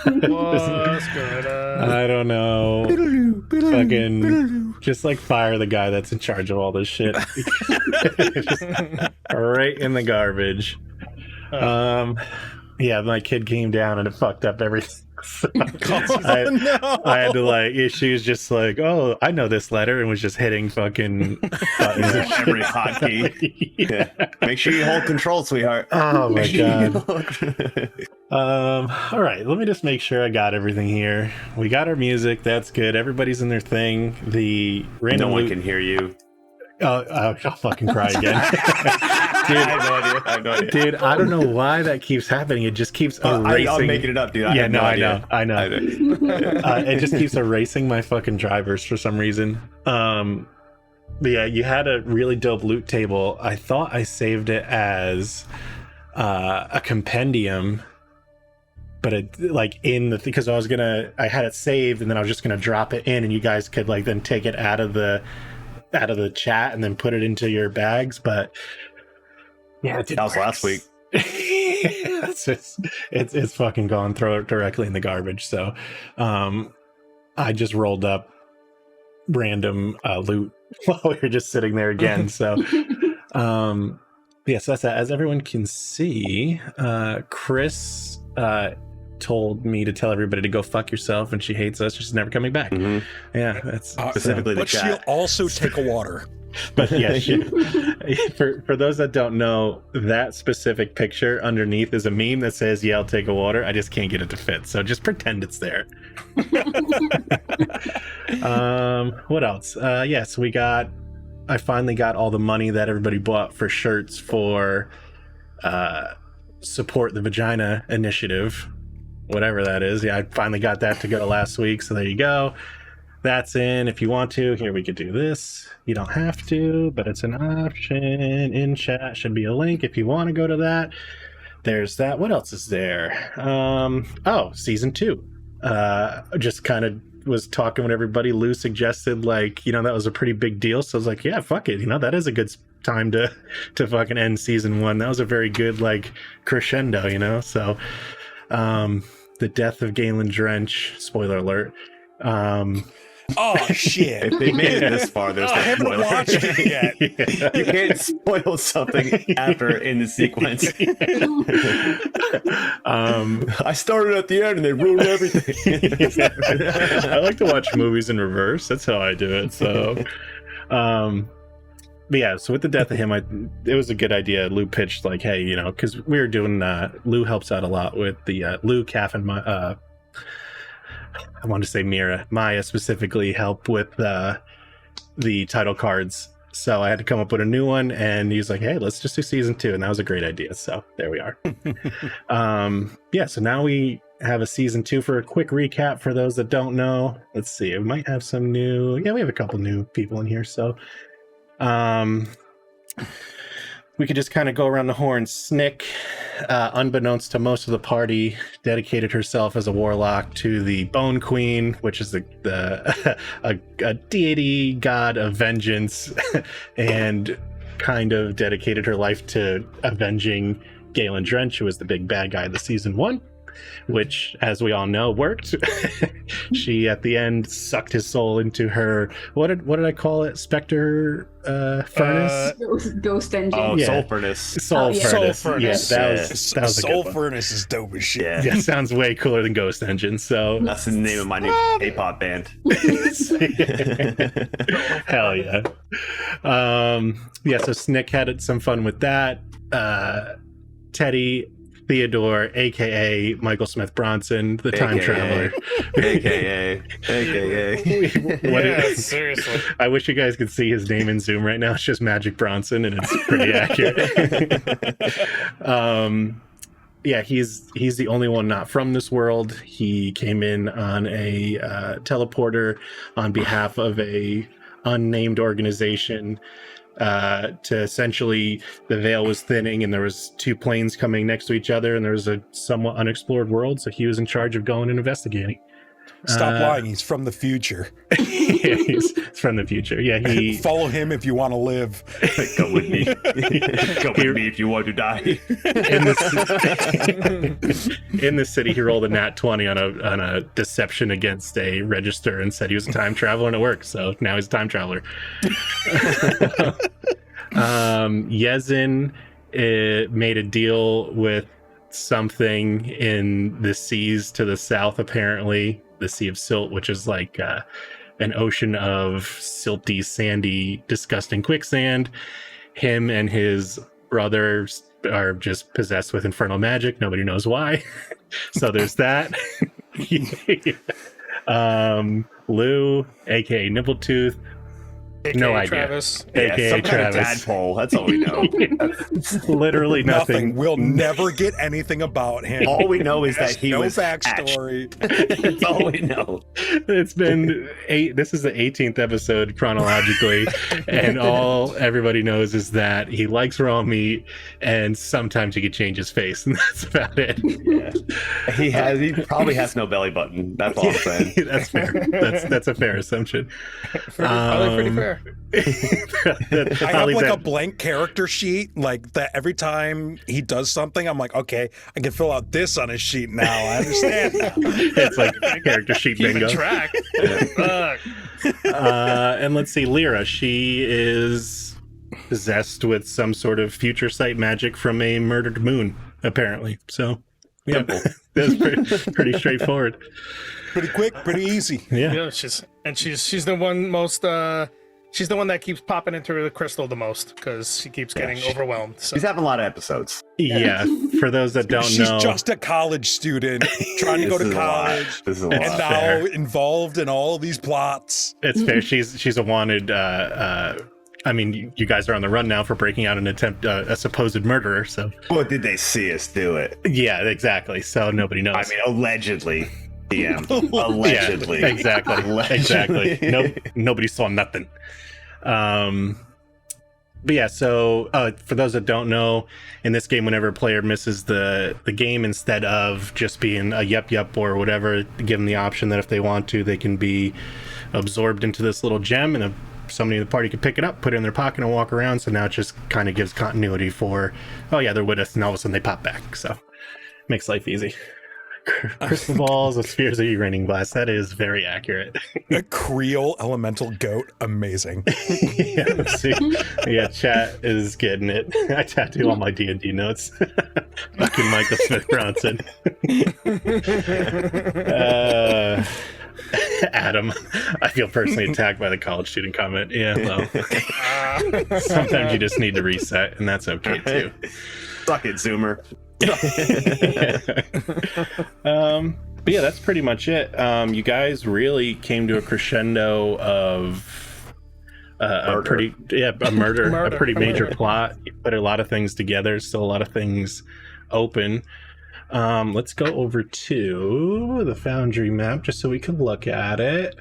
What's going on? I don't know. Fucking just like fire the guy that's in charge of all this shit. Just right in the garbage. Yeah, my kid came down and it fucked up everything. So I had to like, she was just like, oh, I know this letter, and was just hitting fucking buttons. Every hotkey. Yeah. Make sure you hold control, sweetheart. Oh my god. All right, let me just make sure I got everything here. We got our music, that's good. Everybody's in their thing. The random No one can hear you. I'll fucking cry again. Dude, I have no idea. Dude, I don't know why that keeps happening. It just keeps erasing. I'm making it up, dude. I know. It just keeps erasing my fucking drivers for some reason. But yeah, you had a really dope loot table. I thought I saved it as a compendium, but it like in the because I had it saved and then I was just gonna drop it in, and you guys could like then take it out of the chat and then put it into your bags. But yeah, that was last week. it's fucking gone. Throw it directly in the garbage. So I just rolled up random loot while we were just sitting there again. So yeah, so that's that. As everyone can see, Chris told me to tell everybody to go fuck yourself, and she hates us. She's never coming back. Mm-hmm. Yeah, that's specifically the chat. But she'll also take a water. But yeah, for those that don't know, that specific picture underneath is a meme that says, yeah, I'll take a water. I just can't get it to fit. So just pretend it's there. What else? Yes, I finally got all the money that everybody bought for shirts for Support the Vagina Initiative, whatever that is. Yeah, I finally got that to go last week. So there you go. That's in. If you want to, here we could do this. You don't have to, but it's an option. In chat should be a link if you want to go to that. There's that. What else is there? Season 2. Just kind of was talking with everybody. Lou suggested that was a pretty big deal. So I was like, yeah, fuck it. That is a good time to fucking end season 1. That was a very good crescendo, So the death of Galen Drench, spoiler alert. Oh shit! If they made it this far, there's no I haven't spoiler. watched it yet. You can't spoil something after in the sequence. I started at the end and they ruined everything. I like to watch movies in reverse. That's how I do it. So, but yeah. So with the death of him, it was a good idea. Lou pitched hey, because we were doing. Lou helps out a lot with the Lou, Calf, and I want to say Maya specifically help with the title cards. So I had to come up with a new one, and he's like, hey, let's just do season 2. And that was a great idea. So there we are. Yeah. So now we have a season 2. For a quick recap for those that don't know, let's see, we might have some new, we have a couple new people in here. So, we could just kind of go around the horn. Snick, unbeknownst to most of the party, dedicated herself as a warlock to the Bone Queen, which is a deity god of vengeance, and kind of dedicated her life to avenging Galen Drench, who was the big bad guy of the season 1. Which, as we all know, worked. She at the end sucked his soul into her. What did I call it? Spectre furnace. Ghost engine. Oh, Yeah. soul furnace. Soul furnace. Yeah, that was a Soul good one. Furnace is dope as shit. Yeah. Yeah, sounds way cooler than Ghost Engine. So That's the name of my new K-pop band. hell yeah. Yeah. So Snick had some fun with that. Teddy Theodore, aka Michael Smith Bronson, the time traveler. AKA. Seriously. I wish you guys could see his name in Zoom right now. It's just Magic Bronson, and it's pretty accurate. Yeah, he's the only one not from this world. He came in on a teleporter on behalf of a unnamed organization. To essentially, the veil was thinning and there was 2 planes coming next to each other, and there was a somewhat unexplored world, so he was in charge of going and investigating. Stop lying. He's from the future. Yeah, he's from the future. Yeah, he Follow him if you want to live. Come with me. Come with me if you want to die. in the city, he rolled a nat 20 on a deception against a register and said he was a time traveler, and it worked. So now he's a time traveler. Yezin made a deal with something in the seas to the south, apparently the Sea of Silt, which is like an ocean of silty, sandy, disgusting quicksand. Him and his brother are just possessed with infernal magic. Nobody knows why. So there's that. Lou, aka Nippletooth, AKA no idea. Travis. AKA some kind of Travis. tadpole. That's all we know. Literally nothing. We'll never get anything about him. All we know is that Has he no was backstory. That's all we know. It's been this is the 18th episode chronologically, and all everybody knows is that he likes raw meat, and sometimes he could change his face, and that's about it. Yeah. He probably has no belly button. That's all I'm saying. That's fair. That's a fair assumption. Probably pretty fair. I have like a blank character sheet, like that every time he does something, I'm like, okay, I can fill out this on his sheet now. I understand now. It's like character sheet Keeping bingo. track. Fuck. And let's see, Lyra. She is possessed with some sort of future sight magic from a murdered moon, apparently. So, yeah, that's pretty straightforward. Pretty quick, pretty easy. Yeah. Yeah, she's the one most she's the one that keeps popping into the crystal the most because she keeps getting overwhelmed. So. He's having a lot of episodes. Yeah. For those that don't She's know, just a college student trying to go This to is a lot. college, This is a and lot. now fair. involved in all these plots. it's fair. She's a wanted. I mean, you guys are on the run now for breaking out an attempt, a supposed murderer. So, What did they see us do it? yeah, exactly. So nobody knows. I mean, allegedly. DM. Allegedly. Yeah, exactly. Allegedly. Exactly. Nope. Nobody saw nothing. But yeah, so for those that don't know, in this game, whenever a player misses the game, instead of just being a yep or whatever, give them the option that if they want to, they can be absorbed into this little gem, and somebody in the party can pick it up, put it in their pocket, and walk around. So now it just kind of gives continuity for, oh yeah, they're with us, and all of a sudden they pop back. So makes life easy. Crystal balls, the spheres of uranium glass. That is very accurate. A Creole elemental goat, amazing. Yeah, see, yeah, chat is getting it. I tattoo all my D&D notes. Fucking Michael Smith Bronson. Adam, I feel personally attacked by the college student comment. Yeah, well, sometimes you just need to reset, and that's okay too. Suck it, Zoomer. But yeah, that's pretty much it. You guys really came to a crescendo of a murder, a pretty major plot. You put a lot of things together, still a lot of things open. Let's go over to the Foundry map just so we can look at it.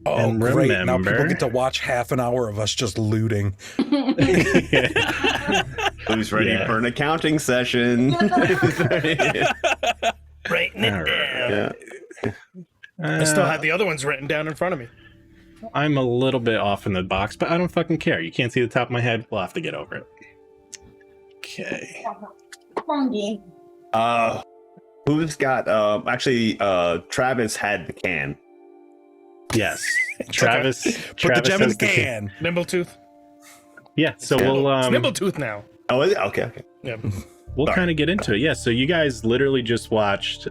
Oh, And great. Now remember- people get to watch half an hour of us just looting. Who's ready Yeah. for an accounting session? Writing it All right. down. Yeah. I still had the other ones written down in front of me. I'm a little bit off in the box, but I don't fucking care. You can't see the top of my head. We'll have to get over it. Okay. Who's got Travis had the can. Yes. Travis. Put the gem in has the can. Nimbletooth. Yeah. So Yeah. we'll It's Nimbletooth now. Oh, is it? Okay. Yeah. we'll Sorry. kind of get into it. Yeah. So you guys literally just watched.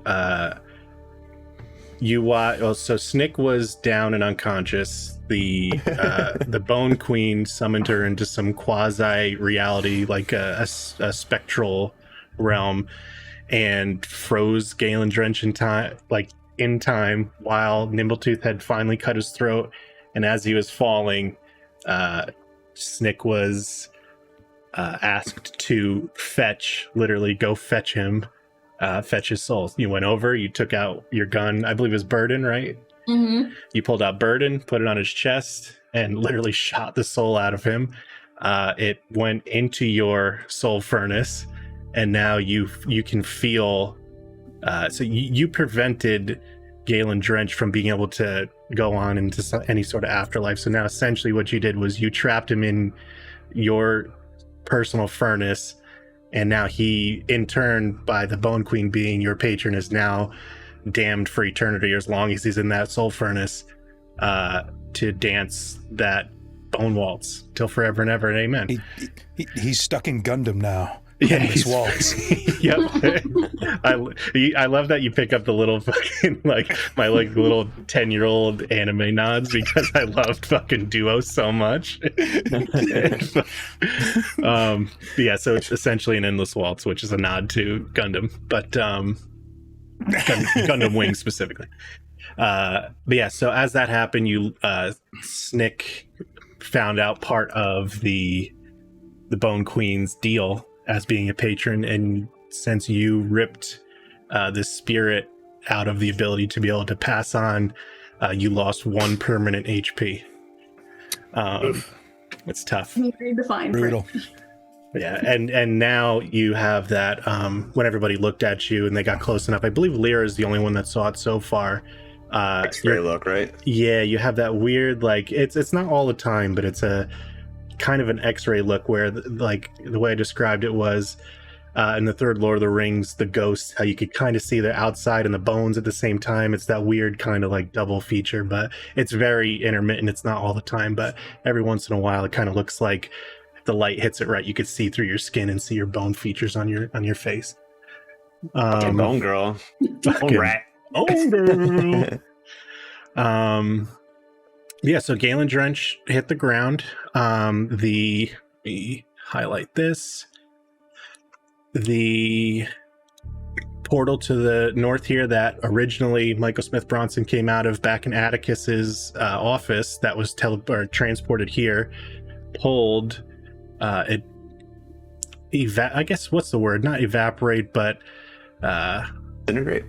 So Snick was down and unconscious. The Bone Queen summoned her into some quasi reality, like a spectral realm, and froze Galen Drench in time, while Nimbletooth had finally cut his throat. And as he was falling, Snick was asked to literally go fetch him, fetch his soul. You went over, you took out your gun, I believe it was Burden, right? Mm-hmm. You pulled out Burden, put it on his chest, and literally shot the soul out of him. It went into your soul furnace, and now you can feel. So you prevented Galen Drench from being able to go on into any sort of afterlife. So now essentially what you did was you trapped him in your personal furnace, and now he, in turn, by the Bone Queen being your patron, is now damned for eternity, as long as he's in that soul furnace, to dance that bone waltz till forever and ever and amen. He's stuck in Gundam now. Yeah, Endless waltz. Yep. I love that you pick up the little fucking my little 10-year-old anime nods, because I loved fucking Duo so much. Yeah, so it's essentially an endless waltz, which is a nod to Gundam, but Gundam Wing specifically. But yeah, so as that happened, you Snick found out part of the Bone Queen's deal as being a patron, and since you ripped the spirit out of the ability to be able to pass on, you lost 1 permanent HP. It's tough. Redefined. Brutal. Yeah, and now you have that when everybody looked at you and they got close enough. I believe Lyra is the only one that saw it so far. X-ray look, right? Yeah, you have that weird, like, it's not all the time, but it's a kind of an X-ray look where, like, the way I described it was in the third Lord of the Rings, the ghosts, how you could kind of see the outside and the bones at the same time. It's that weird kind of like double feature, but it's very intermittent. It's not all the time, but every once in a while it kind of looks like if the light hits it right, you could see through your skin and see your bone features on your face. Bone girl. Bone rat. Oh no. Yeah, so Galen Drench hit the ground. Let me highlight this. The portal to the north here that originally Michael Smith Bronson came out of back in Atticus's office, that was transported here, pulled I guess what's the word? Not evaporate, but Disintegrate.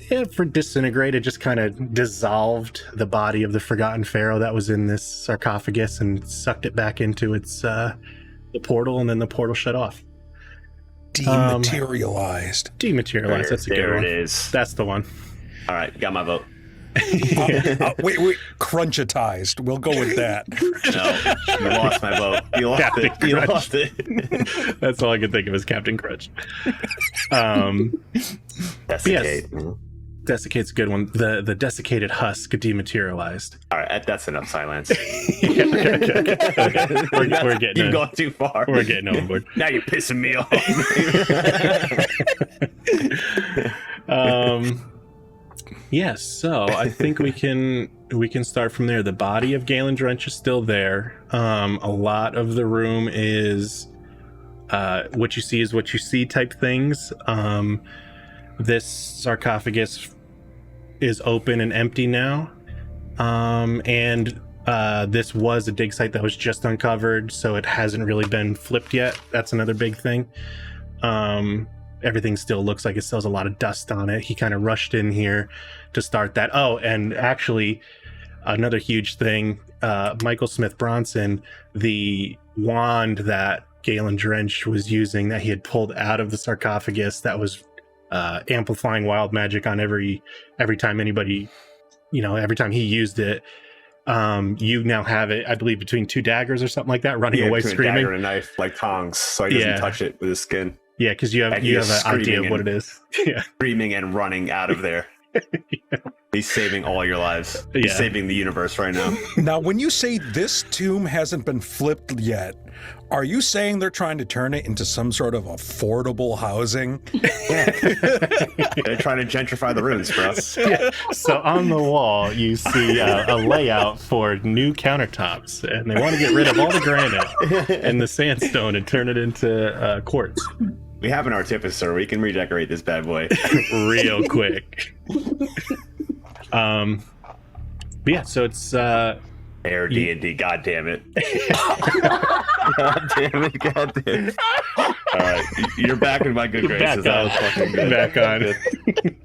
Yeah, for disintegrate, it just kind of dissolved the body of the Forgotten Pharaoh that was in this sarcophagus and sucked it back into its the portal, and then the portal shut off. Dematerialized. Dematerialized. That's a good one. There it is. That's the one. All right, got my vote. Wait, crunchitized. We'll go with that. No, you lost my vote. You lost Captain it. You Crunch. lost it. That's all I can think of is Captain Crunch. Desiccate. Desiccate's a good one. The desiccated husk dematerialized. All right, that's enough silence. Okay. We're getting You've gone too far. We're getting overboard. Now you're pissing me off. Yeah, so I think we can start from there. The body of Galen Drench is still there. A lot of the room is what you see is what you see type things. This sarcophagus is open and empty now. And this was a dig site that was just uncovered, so it hasn't really been flipped yet. That's another big thing. Everything still looks like it still has a lot of dust on it. He kind of rushed in here to start that. Oh, and actually, another huge thing, Michael Smith Bronson, the wand that Galen Drench was using that he had pulled out of the sarcophagus that was amplifying wild magic on every time anybody, every time he used it. You now have it, I believe, between 2 daggers or something like that, running away screaming. A dagger and a knife, like tongs, so he doesn't touch it with his skin. Yeah, because you have an idea of what it is. Yeah, screaming and running out of there. Yeah. He's saving all your lives. He's saving the universe right now. Now, when you say this tomb hasn't been flipped yet, are you saying they're trying to turn it into some sort of affordable housing? They're trying to gentrify the ruins, bro. Yeah. So on the wall, you see a layout for new countertops, and they want to get rid of all the granite and the sandstone and turn it into quartz. We have an artificer. We can redecorate this bad boy real quick. But yeah, so it's Air D&D. God damn it! God damn it! God damn it! All right, you're back in my good graces. That was fucking good. Back on.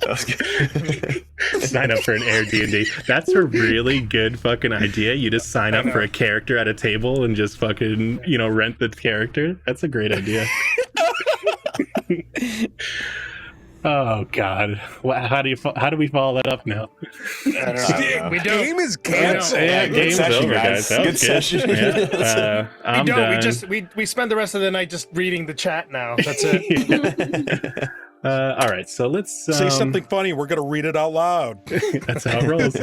That was good. Sign up for an Air D&D. That's a really good fucking idea. You just sign up for a character at a table and just fucking rent the character. That's a great idea. Oh God! How do we follow that up now? I don't know. We don't. Game is canceled. Yeah, Good game's session, over, guys. guys. That Good was session. Yeah. I'm We don't. done. We spend the rest of the night just reading the chat now. That's it. All right, so let's Say something funny. We're gonna read it out loud. That's how it rolls.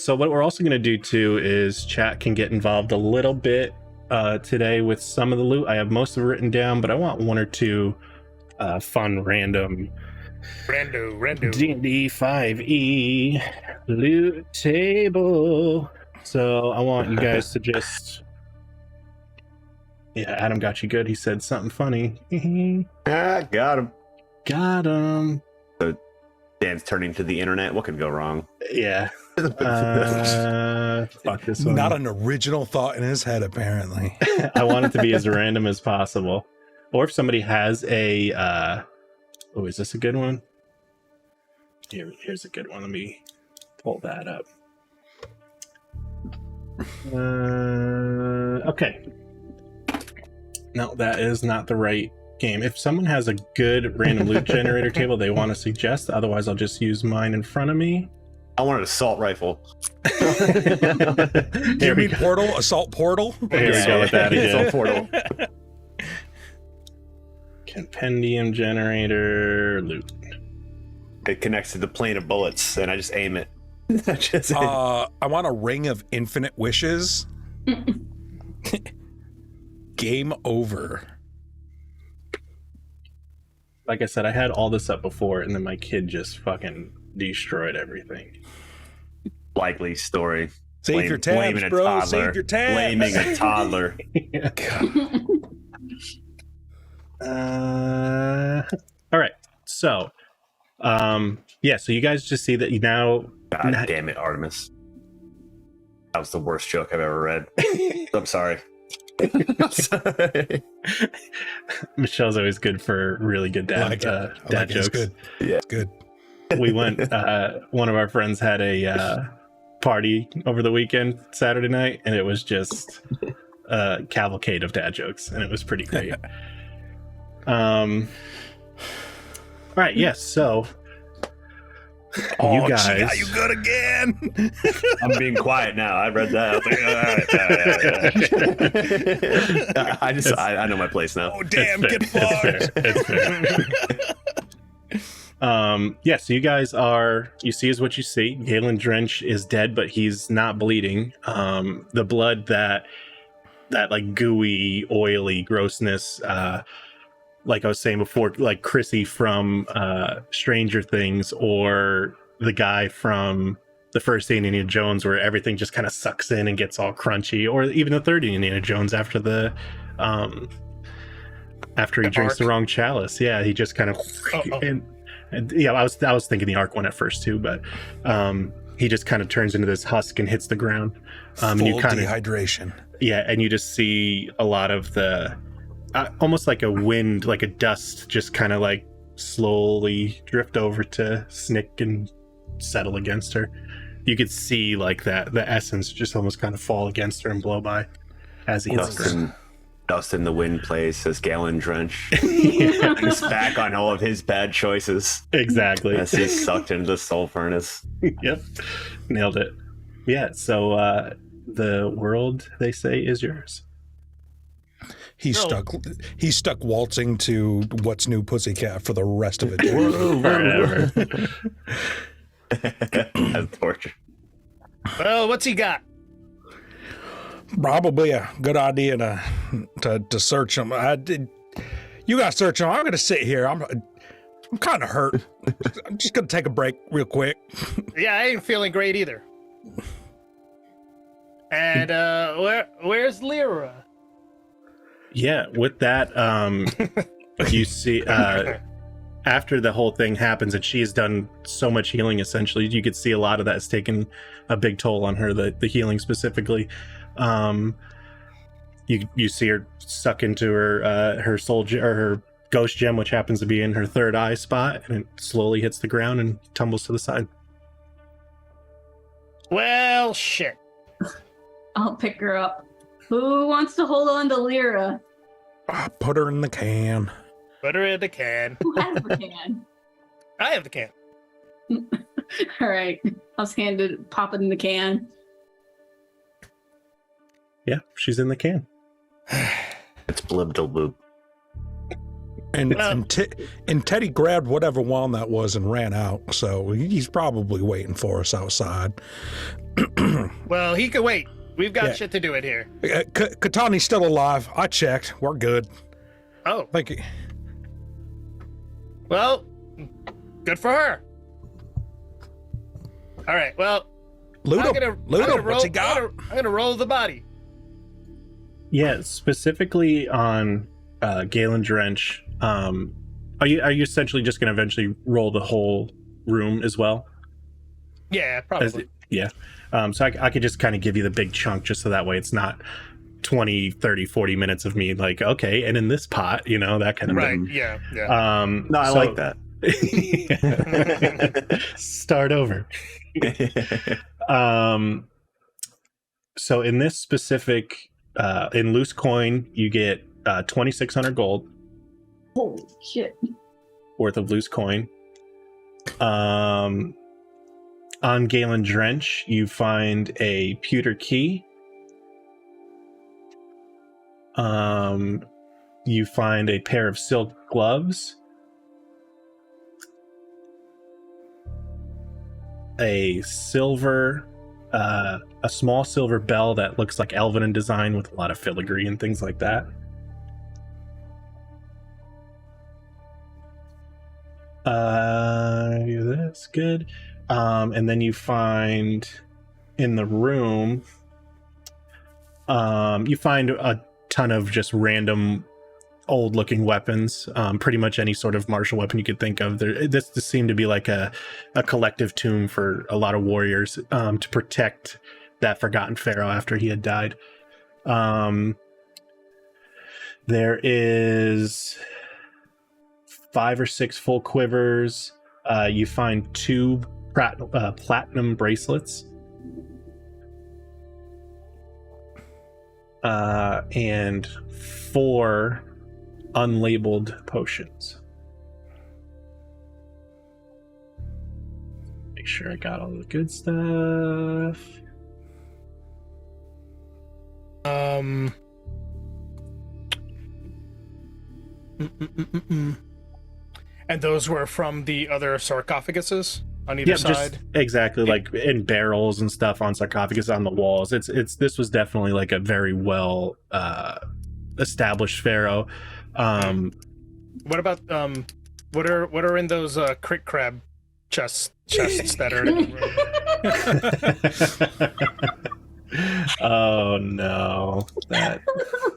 So what we're also going to do too is chat can get involved a little bit today with some of the loot. I have most of it written down, but I want one or two fun random Rando. D&D 5e loot table. So I want you guys to just... Yeah, Adam got you good. He said something funny. Got him. Got him. Dan's turning to the internet. What could go wrong? Yeah. Fuck this one. Not an original thought in his head, apparently. I want it to be as random as possible. Or if somebody has a oh, is this a good one? Here's a good one. Let me pull that up. Okay. No, that is not the right game. If someone has a good random loot generator table they want to suggest, otherwise I'll just use mine in front of me. I want an assault rifle. You mean portal? Assault portal? Here we go with that again. Assault portal. Compendium generator loot. It connects to the plane of bullets, and I just aim it. I want a ring of infinite wishes. Game over. Like I said, I had all this up before, and then my kid just fucking destroyed everything. Likely story. Save your tabs, bro. Save your tabs. Blaming a toddler. All right. So, yeah. So you guys just see that you now. God damn it, Artemis. That was the worst joke I've ever read. I'm sorry. Michelle's always good for really good dad jokes. It's good. Yeah, it's good. We went. One of our friends had a party over the weekend, Saturday night, and it was just a cavalcade of dad jokes, and it was pretty great. All right. Yes. So. You guys, she got you good again. I'm being quiet now. I read that. I was like, all right. I know my place now. Oh damn! Get fucked. It's fair. Yeah. So you guys you see is what you see. Galen Drench is dead, but he's not bleeding. The blood that like gooey, oily grossness. Like I was saying before, like Chrissy from Stranger Things, or the guy from the first Indiana Jones, where everything just kind of sucks in and gets all crunchy, or even the third Indiana Jones after he drinks the wrong chalice. Yeah, he just kind of and yeah, I was thinking the Ark one at first too, but he just kind of turns into this husk and hits the ground. Full and you kind of dehydration. Yeah, and you just see a lot of the. Almost like a wind, like a dust, just kind of like slowly drift over to Snick and settle against her. You could see like that, the essence just almost kind of fall against her and blow by as he hits her. Dust in the wind plays as Galen Drench. He's back on all of his bad choices. Exactly. As he's sucked into the soul furnace. Yep. Nailed it. Yeah, so the world, they say, is yours. He's stuck waltzing to What's New Pussycat for the rest of it. Forever. That's torture. Well, what's he got? Probably a good idea to search him. You gotta search him. I'm gonna sit here. I'm kind of hurt. I'm just gonna take a break real quick. Yeah, I ain't feeling great either. And where's Lyra? Yeah, with that, you see, after the whole thing happens and she's done so much healing, essentially, you could see a lot of that has taken a big toll on her, the healing specifically. You see her suck into her soul or her ghost gem, which happens to be in her third eye spot, and it slowly hits the ground and tumbles to the side. Well, shit. I'll pick her up. Who wants to hold on to Lyra? Put her in the can. Put her in the can. Who has the can? I have the can. All right. I'll just pop it in the can. Yeah, she's in the can. It's blib. And Teddy grabbed whatever wand that was and ran out, so he's probably waiting for us outside. Well, he could wait. We've got shit to do it here. Katani's still alive. I checked. We're good. Oh. Thank you. Well, good for her. All right, well, Ludo, what's he got? I'm gonna roll the body. Yeah, specifically on Galen Drench. Are you essentially just going to eventually roll the whole room as well? Yeah, probably. So I could just kind of give you the big chunk just so that way it's not 20, 30, 40 minutes of me like, okay, and in this pot, that kind of thing. Right, yeah. No, I like that. Start over. So in this specific, in loose coin, you get 2,600 gold. Holy shit. Worth of loose coin. On Galen Drench, you find a pewter key. You find a pair of silk gloves. A small silver bell that looks like elven in design with a lot of filigree and things like that. That's good. And then you find in the room, you find a ton of just random old looking weapons, pretty much any sort of martial weapon you could think of. This seemed to be like a collective tomb for a lot of warriors to protect that forgotten pharaoh after he had died. There is 5 or 6 full quivers. You find 2 platinum bracelets. And 4 unlabeled potions. Make sure I got all the good stuff. And those were from the other sarcophaguses on either side? Exactly, like in barrels and stuff on sarcophagus on the walls. This was definitely like a very well established pharaoh. What about what are in those crick crab chests that are in the room? Oh no.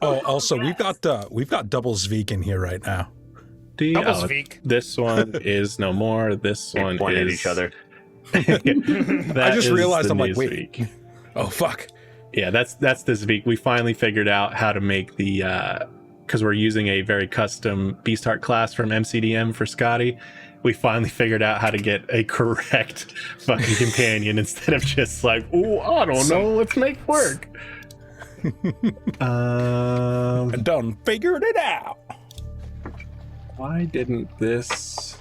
Also we've got double Zveek in here right now. This one is no more. This one point is at each other. I just realized I'm like, wait. Zveek. Oh fuck. Yeah, that's the Zveek. We finally figured out how to make the because we're using a very custom Beastheart class from MCDM for Scotty. We finally figured out how to get a correct fucking companion instead of just like, oh, I don't know, let's make work. And done figured it out. Why didn't this?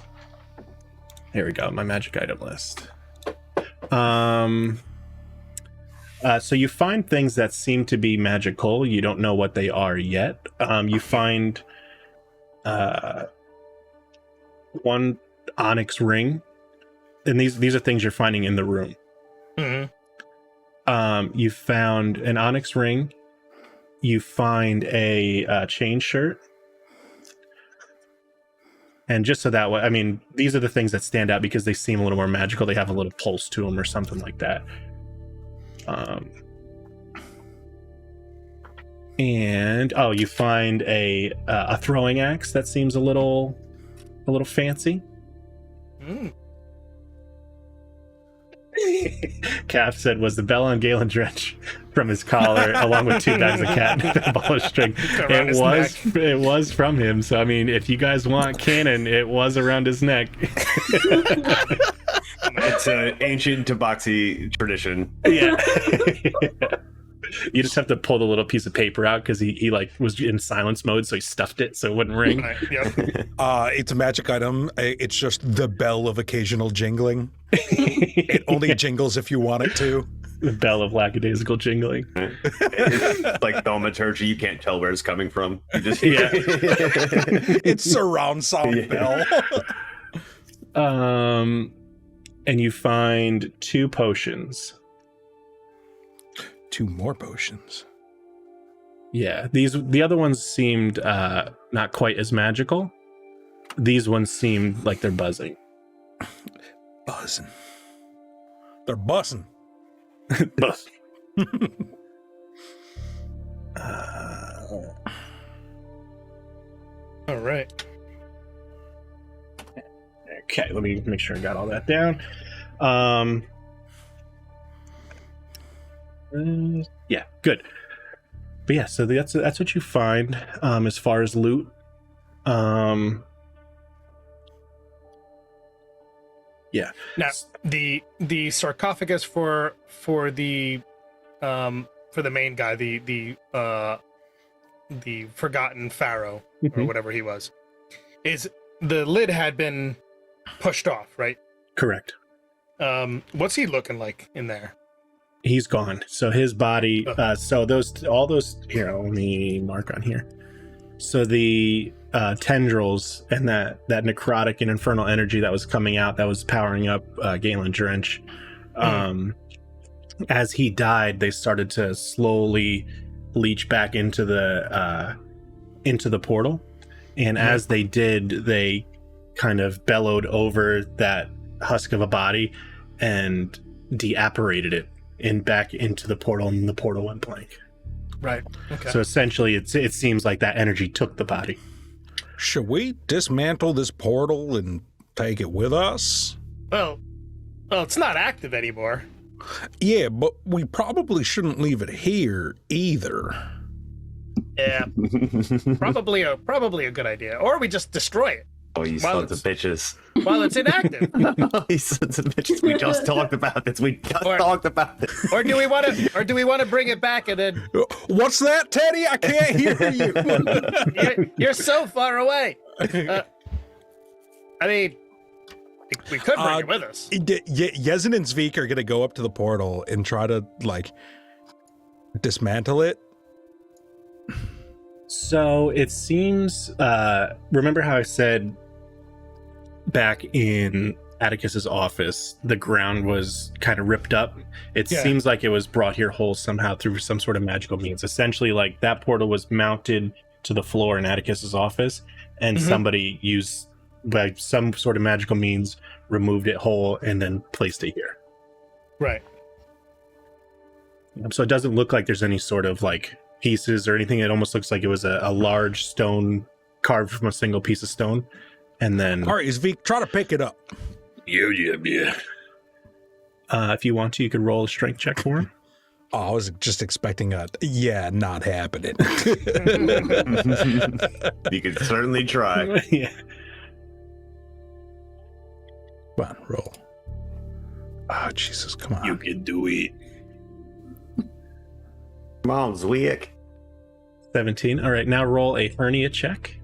Here we go, my magic item list. So you find things that seem to be magical. You don't know what they are yet. You find one onyx ring, and these are things you're finding in the room. Mm-hmm. You found an onyx ring. You find a chain shirt. And just so that way, I mean, these are the things that stand out because they seem a little more magical. They have a little pulse to them or something like that. And you find a throwing axe that seems a little fancy. Calf said, was the bell on Galen Drench from his collar along with 2 bags of cat and a ball of string. It was from him. So I mean, if you guys want canon, it was around his neck. It's an ancient Tabaxi tradition. Yeah. You just have to pull the little piece of paper out because he like was in silence mode, so he stuffed it so it wouldn't ring. Right, yep. It's a magic item. It's just the bell of occasional jingling. It only jingles if you want it to. The bell of lackadaisical jingling. It's like thaumaturgy. You can't tell where it's coming from. You just It's surround sound bell. And you find 2 potions. 2 more potions. Yeah, the other ones seemed not quite as magical. These ones seemed like they're buzzing. Buzzing. They're buzzing. Buzz. All right. Okay, let me make sure I got all that down. Yeah, good. But yeah, so that's what you find as far as loot. Yeah. Now the sarcophagus for the main guy, the forgotten pharaoh or whatever he was, is the lid had been pushed off, right? Correct. What's he looking like in there? He's gone. So his body. So all those. Here, let me mark on here. So the tendrils and that necrotic and infernal energy that was coming out, that was powering up Galen Drench. As he died, they started to slowly leach back into the portal, and as they did, they kind of bellowed over that husk of a body and deapparated it back into the portal, and the portal went blank. Right. Okay. So essentially, it seems like that energy took the body. Should we dismantle this portal and take it with us? Well, it's not active anymore. Yeah, but we probably shouldn't leave it here either. Yeah. Probably a good idea. Or we just destroy it. Oh, you sons of bitches. While it's inactive. You sons of bitches. We just talked about this. Talked about this. Or do we want to bring it back and then What's that, Teddy? I can't hear you. you're so far away. I mean, we could bring it with us. Yezin and Zveek are going to go up to the portal and try to, dismantle it. So it seems, remember how I said back in Atticus's office, the ground was kind of ripped up? It seems like it was brought here whole somehow through some sort of magical means. Essentially, like, that portal was mounted to the floor in Atticus's office, and somebody used, by some sort of magical means, removed it whole and then placed it here. Right. So it doesn't look like there's any sort of, pieces or anything. It almost looks like it was a large stone carved from a single piece of stone. And then... All right, Zveek, try to pick it up. Yeah. If you want to, you could roll a strength check for him. Oh, I was just expecting not happening. You could certainly try. Yeah. Come on, roll. Oh, Jesus, come on. You can do it. Come on, Zwick. 17. All right, now roll a hernia check.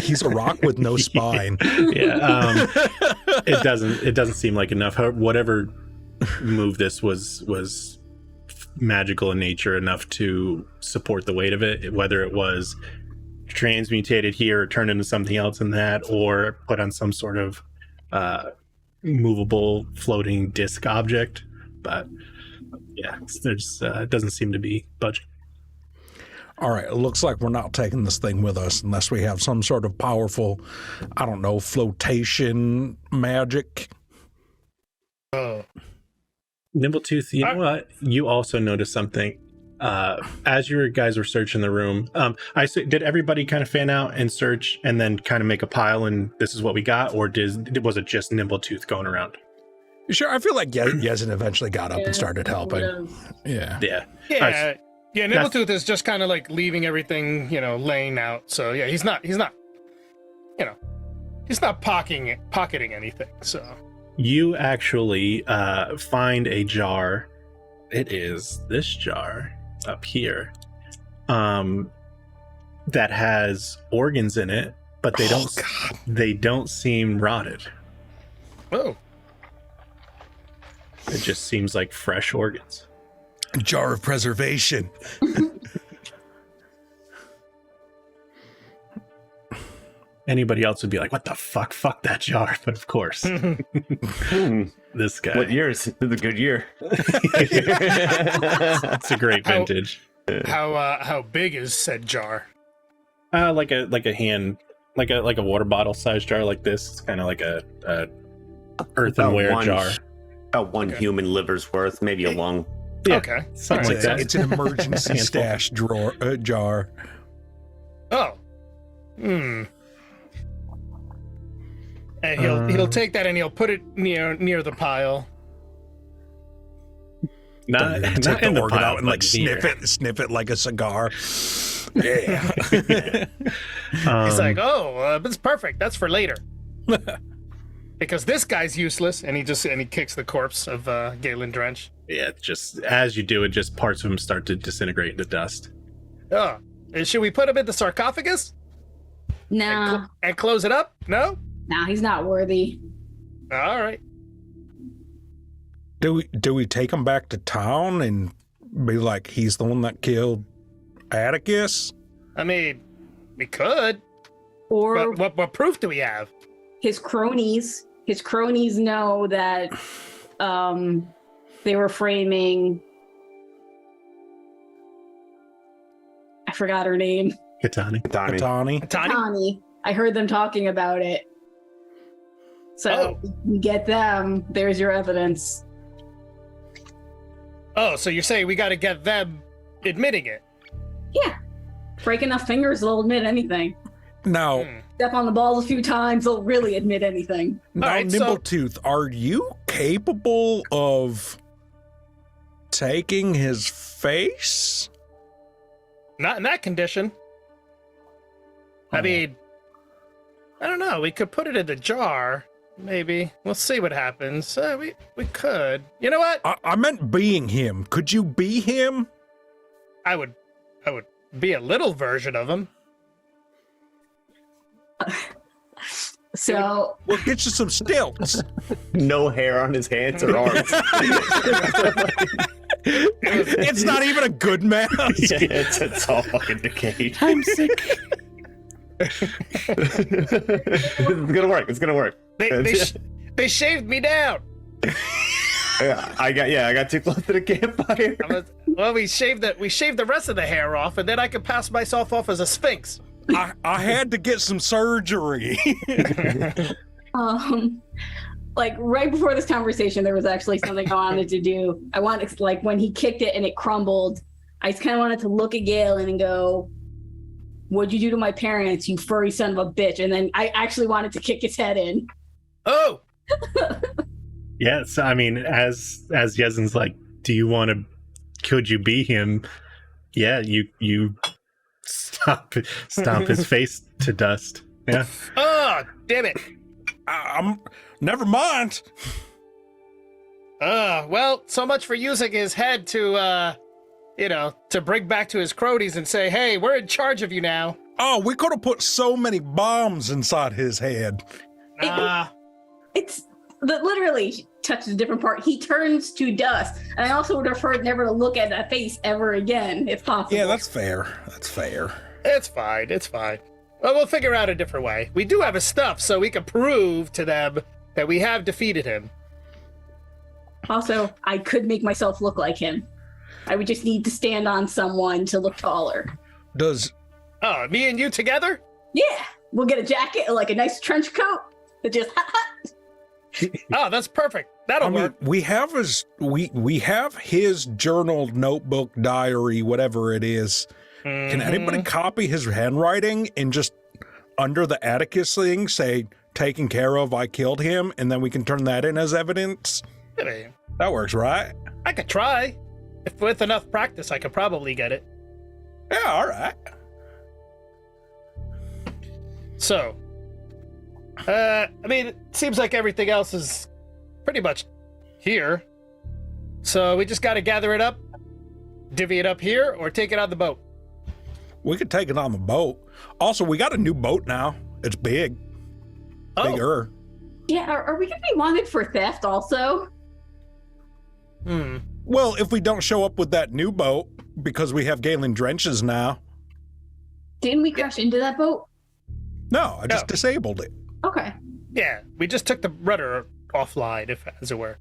He's a rock with no spine. Yeah. It doesn't seem like enough. Whatever move this was magical in nature enough to support the weight of it, whether it was transmutated here or turned into something else in that, or put on some sort of movable floating disc object. But yeah, there's it doesn't seem to be budging. All right, it looks like we're not taking this thing with us unless we have some sort of powerful, I don't know, flotation magic. Nimbletooth, you know what? You also noticed something. As your guys were searching the room, did everybody kind of fan out and search and then kind of make a pile and this is what we got? Or was it just Nimbletooth going around? Sure, I feel like Yezin eventually got up and started helping. Yeah. Right. Yeah, Nimbletooth is just kind of like leaving everything, laying out. So yeah, he's not pocketing anything. So you actually find a jar It is this jar up here, that has organs in it, but they don't. God. They don't seem rotted. Oh, It just seems like fresh organs. Jar of preservation. Anybody else would be like, "What the fuck? Fuck that jar!" But of course, this guy. What year is it? This is a good year. It's a great How- vintage. how big is said jar? Like a hand, like a water bottle size jar like this. It's kind of like a earthenware About one- jar. About one Okay. human liver's worth, maybe a lung. Yeah, Okay. something All like right. that. It's an emergency Handful. stash jar. Oh. And he'll take that and he'll put it near the pile. Not, Take not the in the organ pile, out and but like sniff near. it like a cigar. Yeah. He's like, "Oh, it's perfect. That's for later." Because this guy's useless, and he kicks the corpse of Galen Drench. yeah, just as you do it, just parts of him start to disintegrate into dust. Oh, and should we put him in the sarcophagus Nah, and close it up? No. he's not worthy. All right. Do we take him back to town and be like, he's the one that killed Atticus? I mean, we could, Or but what proof do we have? his cronies. His cronies know that they were framing. I forgot her name. Katani. Donnie. Tawny? Tani? Connie. I heard them talking about it. So we get them. There's your evidence. Oh, so you're saying we got to get them admitting it? Yeah. Break enough fingers, they'll admit anything. Now, Hmm. Step on the balls a few times, they'll really admit anything. now right, so- Nimbletooth, are you capable of taking his face? Not in that condition. I mean, I don't know. We could put it in the jar, maybe. We'll see what happens. We could. You know what? I meant being him. Could you be him? I would be a little version of him. So We'll get you some stilts. No hair on his hands or arms. It's not even a good mask. it's all fucking decayed. I'm sick. It's gonna work. It's gonna work. They shaved me down. Yeah, I got too close to the campfire. Well, we shaved the rest of the hair off, and then I could pass myself off as a sphinx. I had to get some surgery. like right before this conversation, there was actually something I wanted to do. I wanted, like, when he kicked it and it crumbled, I just kind of wanted to look at Galen and go, "What'd you do to my parents, you furry son of a bitch?" And then I actually wanted to kick his head in. Oh, Yes, I mean, as Yezin's like, do you want to? Could you be him? Yeah, you stomp his face to dust. Yeah, oh, damn it. I'm never mind. Well, so much for using his head to, to bring back to his cronies and say, "Hey, we're in charge of you now." Oh, we could have put so many bombs inside his head. It's literally touches a different part. He turns to dust, and I also would have heard never to look at that face ever again, if possible. Yeah, that's fair. That's fair. It's fine. It's fine. Well, we'll figure out a different way. We do have his stuff, so we can prove to them that we have defeated him. Also, I could make myself look like him. I would just need to stand on someone to look taller. Does Oh, me and you together? Yeah, we'll get a jacket, like a nice trench coat that just Oh, that's perfect. That'll I mean, work. we have his journal, notebook, diary, whatever it is. Can anybody copy his handwriting and just under the Atticus thing say "taken care of, I killed him," and then we can turn that in as evidence? I mean, That works, right? I could try. If with enough practice, I could probably get it. Yeah, all right. So, I mean, it seems like everything else is pretty much here. So we just got to gather it up, divvy it up here, or take it on the boat. We could take it on the boat. Also, we got a new boat now. It's big. Oh, Bigger. Yeah, are we gonna be wanted for theft also? Well, if we don't show up with that new boat, because we have Galen Drenches now. Didn't we crash into that boat? No, I just No. disabled it. Okay. yeah, we just took the rudder offline, if as it were.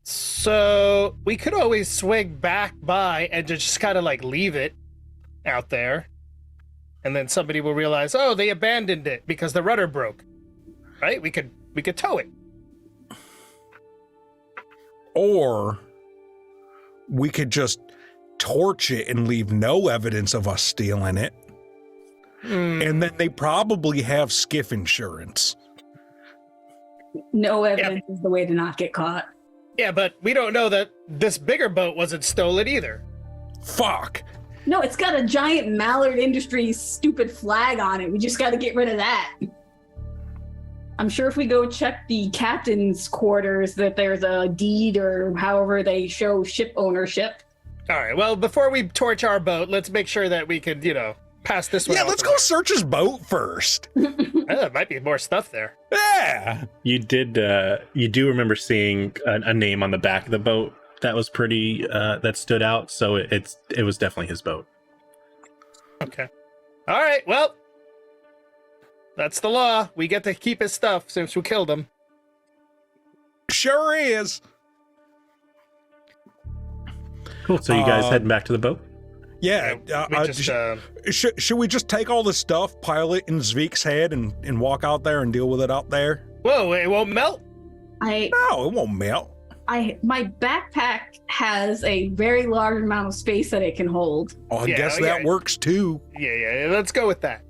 So we could always swing back by and just kind of like leave it out there, and then somebody will realize, oh, they abandoned it because the rudder broke. Right? We could tow it. Or we could just torch it and leave no evidence of us stealing it. And then they probably have skiff insurance. No evidence is the way to not get caught. Yeah, but we don't know that this bigger boat wasn't stolen either. Fuck. No, it's got a giant Mallard Industries stupid flag on it. We just got to get rid of that. I'm sure if we go check the captain's quarters that there's a deed or however they show ship ownership. All right, well, before we torch our boat, let's make sure that we could, pass this one Yeah, out let's the go way. search his boat first. There might be more stuff there. Yeah. You do remember seeing a name on the back of the boat that was pretty that stood out. So it was definitely his boat. Okay. All right, well, that's the law. We get to keep his stuff since we killed him. Sure is. Cool. So you guys heading back to the boat? Yeah. We just, should we just take all this stuff, pile it in Zvik's head, and walk out there and deal with it out there? whoa, it won't melt? No, it won't melt. My backpack has a very large amount of space that it can hold. Oh, I Yeah, guess yeah. that works too. Yeah, let's go with that.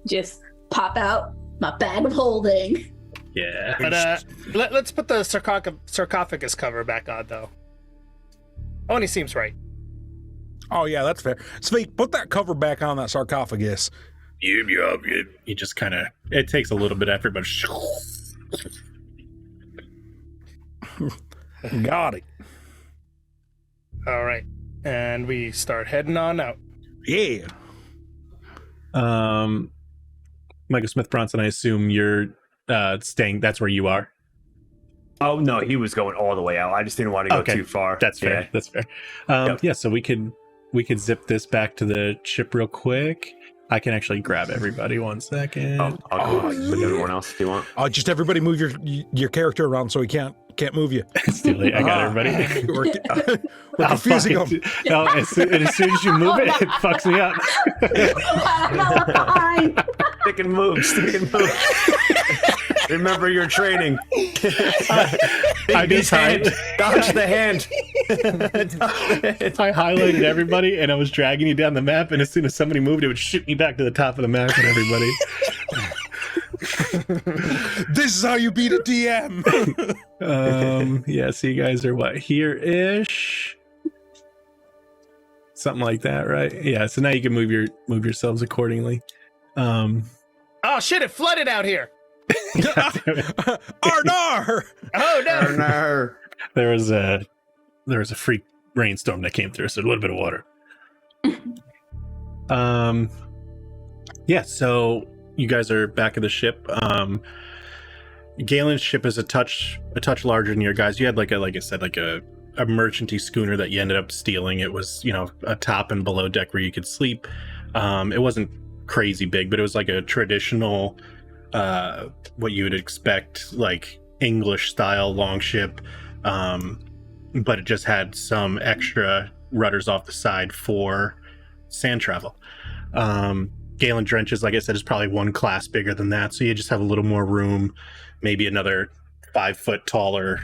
Just pop out my bag of holding. Yeah. But let's put the sarcophagus cover back on, though. Only seems right. Oh, yeah, that's fair. Zvik, put that cover back on that sarcophagus. You just kind of, it takes a little bit of effort, but Got it. All right, and we start heading on out. Yeah. Michael Smith Bronson, I assume you're staying, that's where you are. Oh no, he was going all the way out. I just didn't want to go Okay. too far. That's fair. Yeah. That's fair. Yep. Yeah, so we could zip this back to the ship real quick. I can actually grab everybody 1 second. Oh, I'll go with everyone else if you want. Just everybody move your character around so he can't move you. It's too late. I got everybody. We're confusing fuck them. it. No, as soon as you move it, it fucks me up. I'm not left behind. Stick and move. Remember your training. I just Dodge the hand. I highlighted everybody and I was dragging you down the map, and as soon as somebody moved, it would shoot me back to the top of the map and everybody. This is how you beat a DM. Yeah, so you guys are what, here-ish? Something like that, right? Yeah, so now you can move yourselves accordingly. Oh shit! It flooded out here. Arnar! Oh no! No. There was a freak rainstorm that came through, so a little bit of water. Yeah, so you guys are back at the ship. Galen's ship is a touch larger than your guys. You had like a merchanty schooner that you ended up stealing. It was, a top and below deck where you could sleep. It wasn't crazy big, but it was like a traditional what you would expect, like English style longship, but it just had some extra rudders off the side for sand travel. Galen Drenches, like I said, is probably one class bigger than that, so you just have a little more room, maybe another 5 foot taller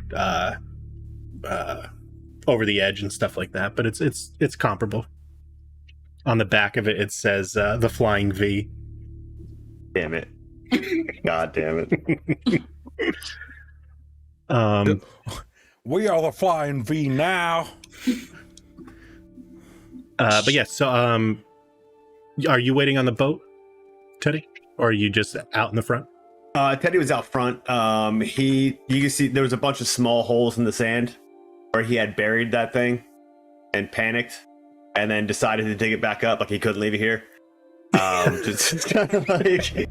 over the edge and stuff like that. But it's comparable. On the back of it, it says the Flying V. Damn it. God damn it. We are the Flying V now. But yeah, so are you waiting on the boat, Teddy, or are you just out in the front? Teddy was out front. You can see there was a bunch of small holes in the sand where he had buried that thing and panicked, and then decided to dig it back up. Like he couldn't leave it here. Just kind of like,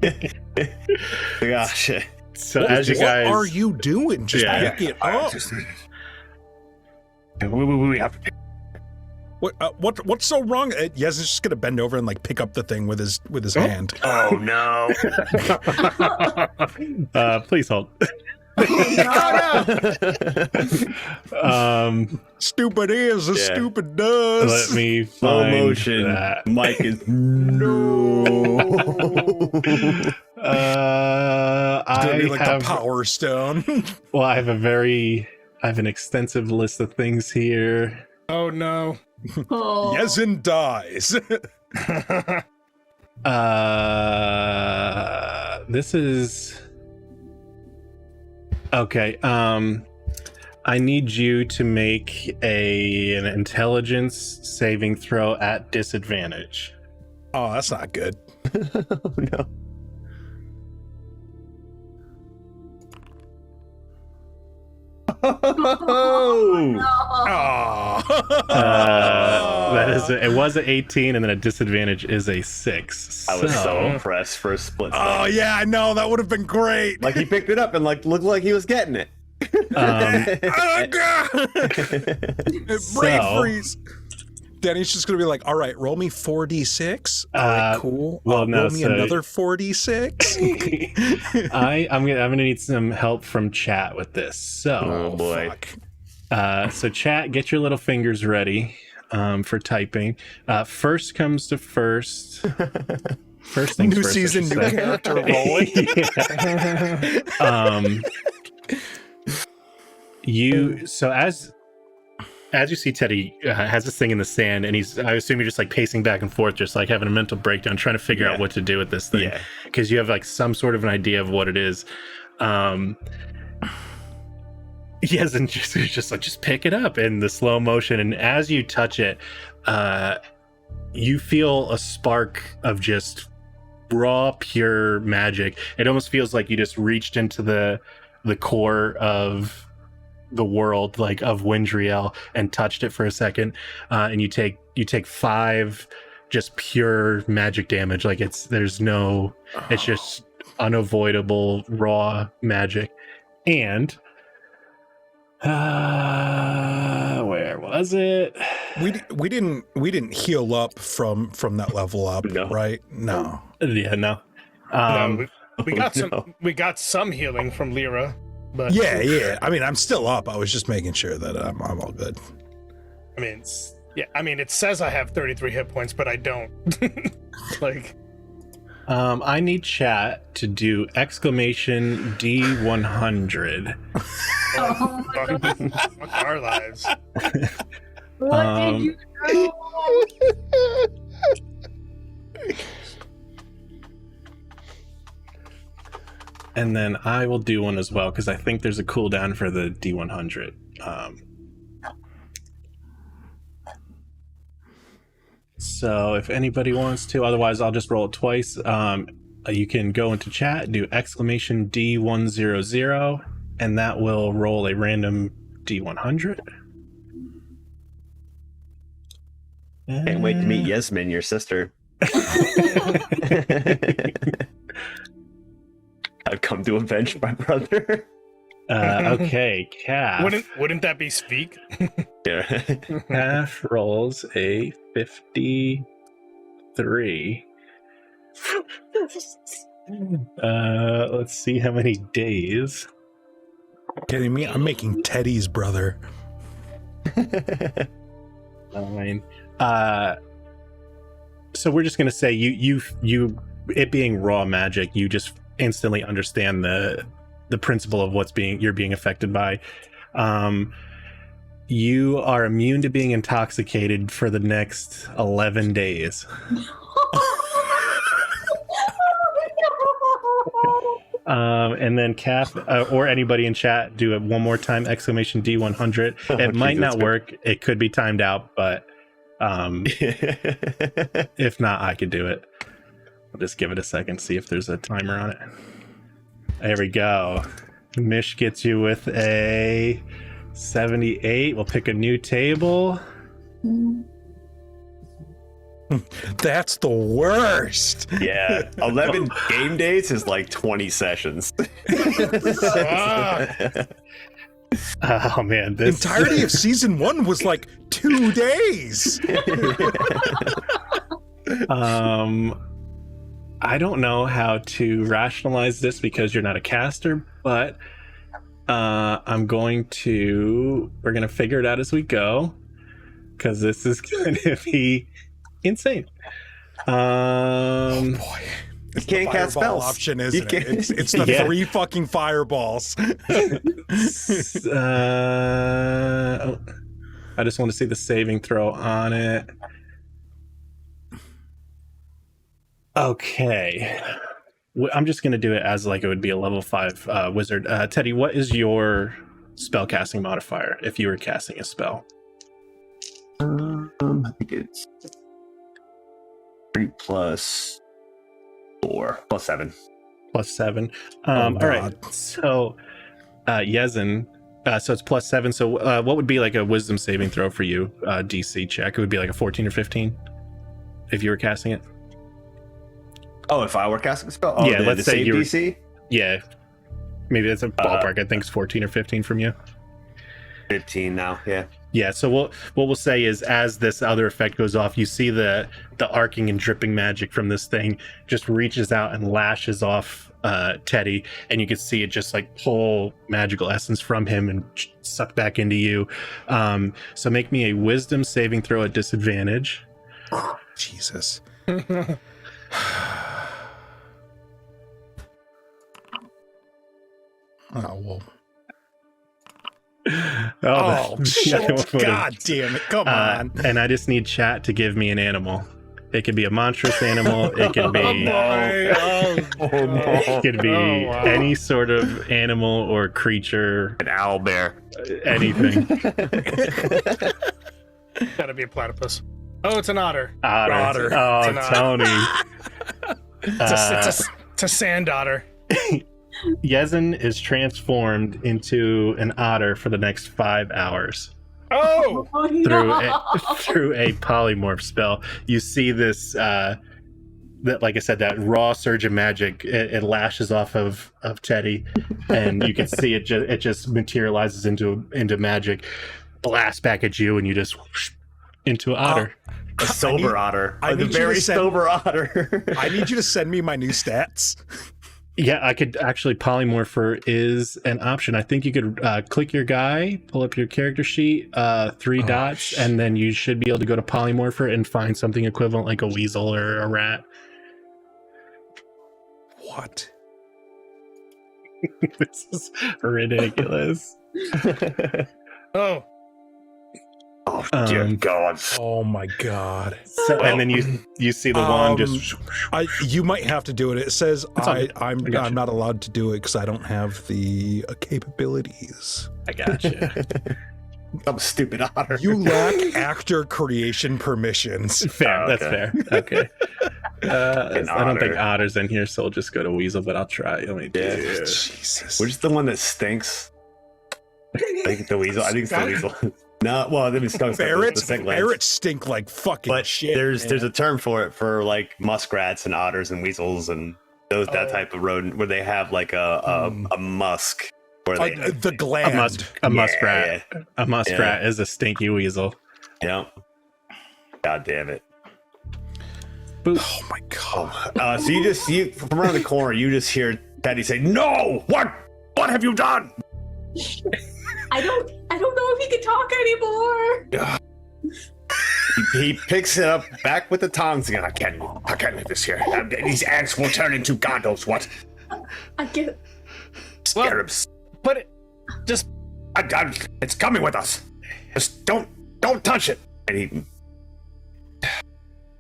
oh shit. So as you guys, what are you doing? Just pick it up. We have to. What's so wrong? Yez is just gonna bend over and like pick up the thing with his hand. Oh no! please hold. Stupid is as stupid does. Let me Slow find motion. that. Mike is no. It's gonna be like have the Power Stone. well, I have an extensive list of things here. Oh no. Oh. Yezin dies. This is okay. I need you to make an intelligence saving throw at disadvantage. Oh, that's not good. Oh no. Oh, Oh. That is it was an 18, and then a disadvantage is a 6. I was so impressed for a split second. Oh yeah, I know that would have been great. Like he picked it up and like looked like he was getting it. Oh, God. Brain So- freeze. Danny's just gonna be like, "All right, roll me 4d6. All right, cool. well, no, roll me so- another 4d6. I'm gonna need some help from chat with this. So, Oh boy. Fuck. so chat, get your little fingers ready for typing. First comes to first. First things New first, I season, should new say. character rolling. So as you see, Teddy has this thing in the sand, and I assume you're just like pacing back and forth, just like having a mental breakdown, trying to figure out what to do with this thing, Yeah. because you have like some sort of an idea of what it is. Yes, and just pick it up in the slow motion, and as you touch it, you feel a spark of just raw, pure magic. It almost feels like you just reached into the core of the world, like of Windriel, and touched it for a second, and you take 5 just pure magic damage. Like it's just unavoidable raw magic. And where was it? We didn't heal up from that level up, No. right? No. Yeah, no. No, we got no. we got some healing from Lyra, but Yeah. I mean, I'm still up. I was just making sure that I'm all good. I mean, it says I have 33 hit points, but I don't. Like, I need chat to do exclamation D100. Oh my God. fuck our lives. What did you do? And then I will do one as well, because I think there's a cooldown for the D100. So if anybody wants to, otherwise I'll just roll it twice. You can go into chat, do exclamation D100, and that will roll a random D100. Can't wait to meet Yasmin, your sister. I've come to avenge my brother. Okay, Calf. Wouldn't that be speak? Yeah. Calf rolls a 53. Let's see how many days. Kidding me? I'm making Teddy's brother. 9. So we're just gonna say you it being raw magic, you just instantly understand the principle of you're being affected by. You are immune to being intoxicated for the next 11 days. And then Kath or anybody in chat, do it one more time, exclamation D100. It might not work. It could be timed out, but if not, I could do it. I'll just give it a second, see if there's a timer on it. There we go. Mish gets you with a 78. We'll pick a new table. That's the worst. Yeah, 11 game days is like 20 sessions. Oh man, The this entirety of season 1 was like 2 days. I don't know how to rationalize this because you're not a caster, but we're gonna figure it out as we go because this is gonna be insane. Oh boy. It's You can't the cast fireball spells. option, You isn't it? can't- It's the Yeah. 3 fucking fireballs. I just want to see the saving throw on it. Okay. I'm just going to do it as like it would be a level 5 wizard. Teddy, what is your spell casting modifier if you were casting a spell? I think it's 3 plus 4 plus 7. +7. Oh, All right. God. So, Yezin, so it's +7. So, what would be like a wisdom saving throw for you, DC check? It would be like a 14 or 15 if you were casting it. Oh, if I were casting a spell? Oh, Yeah, let's the say save you were- DC? Yeah. Maybe that's a ballpark. I think it's 14 or 15 from you. 15 now, yeah. Yeah, so what we'll say is as this other effect goes off, you see the arcing and dripping magic from this thing just reaches out and lashes off Teddy, and you can see it just like pull magical essence from him and suck back into you. So make me a wisdom saving throw at disadvantage. Jesus. Oh, well. Oh, yeah, we'll put it- God damn it. Come on. and I just need chat to give me an animal. It could be a monstrous animal. It could be it could be Oh, wow. any sort of animal or creature, An owl bear. anything. Gotta be a platypus. Oh, it's an otter. Otter. Otter. Oh, It's an otter. Tony. It's a sand otter. Yezin is transformed into an otter for the next 5 hours Oh, Oh, through no. through a polymorph spell. You see this that, like I said, that raw surge of magic. It lashes off of Teddy, and you can see it just materializes into magic, blasts back at you, and you just whoosh, into an otter. A sober otter. I The need you to very send- sober otter. I need you to send me my new stats. Yeah, I could actually polymorpher is an option. I think you could click your guy, pull up your character sheet, 3 dots, and then you should be able to go to polymorpher and find something equivalent like a weasel or a rat. What? This is ridiculous. oh, Oh, dear Um, God. Oh my God. So, and then you see the wand just. You might have to do it. It says It's on. I'm I got you. not allowed to do it because I don't have the capabilities. I got you. I'm a stupid otter. You lack actor creation permissions. Fair. Oh, That's okay. fair. Okay. An I don't think otter. Otter's in here, so we'll just go to Weasel, but I'll try. Let me Yeah. do. Jesus. Which is the one that stinks? I think it's the weasel. I think it's the weasel. No, well, I mean, skunk's got the Ferrets, stink legs. ferrets stink like fucking But shit. there's man. a term for it for like muskrats and otters and weasels and that Oh. type of rodent where they have like a musk where they The gland. A muskrat. Yeah, A muskrat is a stinky weasel. yeah. God damn it. Oh my God. So you from around the corner you just hear Teddy say, "No! What have you done?" I don't know if he can talk anymore. He picks it up back with the tongs again. I can't leave this here. These ants will turn into God knows what. I get Scarabs. put it. Just It's coming with us. Just don't touch it. And he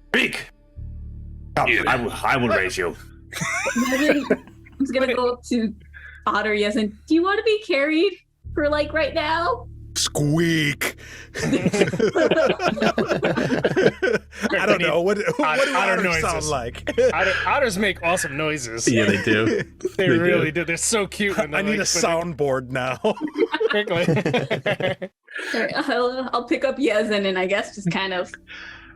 speak. Come, I will raise you. Nevin. I'm just gonna go up to Otter, yes, and do you want to be carried for like right now? Squeak. I don't know. What do Otter otters noises. sound like? Otters make awesome noises. Yeah, they do. They do. really do. They're so cute. When I need a soundboard now. Quickly. Alright, I'll pick up Yezin and I guess just kind of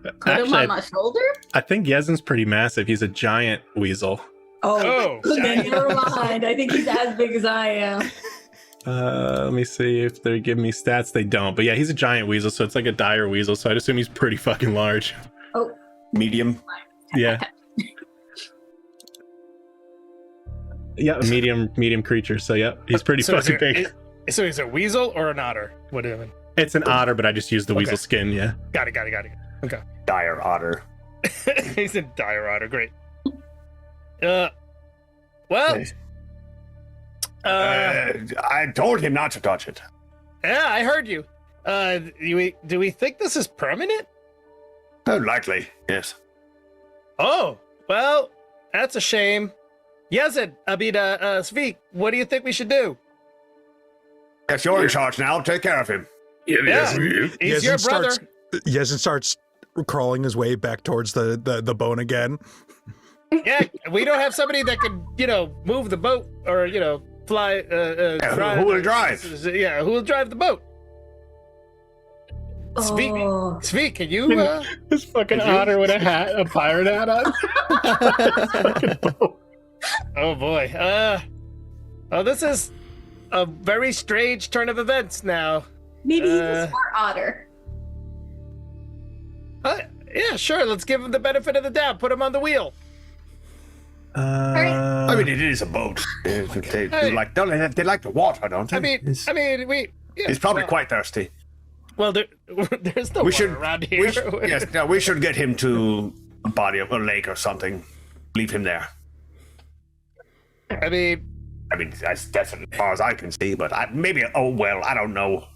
put him Actually, on my shoulder. I think Yezin's pretty massive. He's a giant weasel. Oh, then never mind. I think he's as big as I am. Let me see if they give me stats. They don't. But yeah, he's a giant weasel, so it's like a dire weasel. So I'd assume he's pretty fucking large. Medium. Yeah. Yeah, medium creature. So yeah, he's pretty fucking big. So is it a weasel or an otter? What do you mean? It's an otter, but I just used the Okay. weasel skin. Yeah. Got it. Okay. Dire otter. He's a dire otter. Great. Well. I told him not to touch it. Yeah, I heard you. Do we think this is permanent? Oh, likely, yes. Oh, well, that's a shame. Yezid, Svik, what do you think we should do? Yes, you're in charge now. Take care of him. Yeah, he's your brother. Yezin starts crawling his way back towards the bone again. Yeah, we don't have somebody that could, move the boat or, fly. Drive. Who will drive? Yeah, who will drive the boat? Oh. Svik, can you? This fucking otter with a pirate hat on. Oh boy. This is a very strange turn of events now. Maybe he's a smart otter. Yeah, sure. Let's give him the benefit of the doubt. Put him on the wheel. I mean, it is a boat. They like the water, don't they? He's probably quite thirsty. Well, there's no water around here. We should get him to a body of a lake or something. Leave him there. I mean, that's as far as I can see. But I don't know.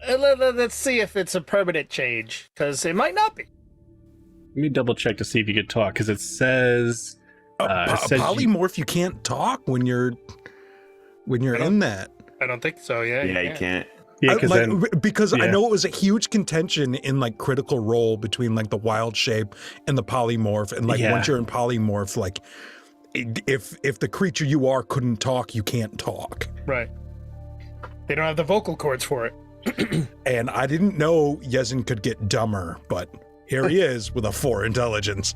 Let's see if it's a permanent change, because it might not be. Let me double check to see if you could talk, because it says Polymorph, you can't talk when you're in that. I don't think so. Yeah, you can't. Yeah, because I know it was a huge contention in like Critical Role between like the wild shape and the polymorph, and like once you're in polymorph, like if the creature you are couldn't talk, you can't talk. Right. They don't have the vocal cords for it. And I didn't know Yezin could get dumber, but here he is with a 4 intelligence.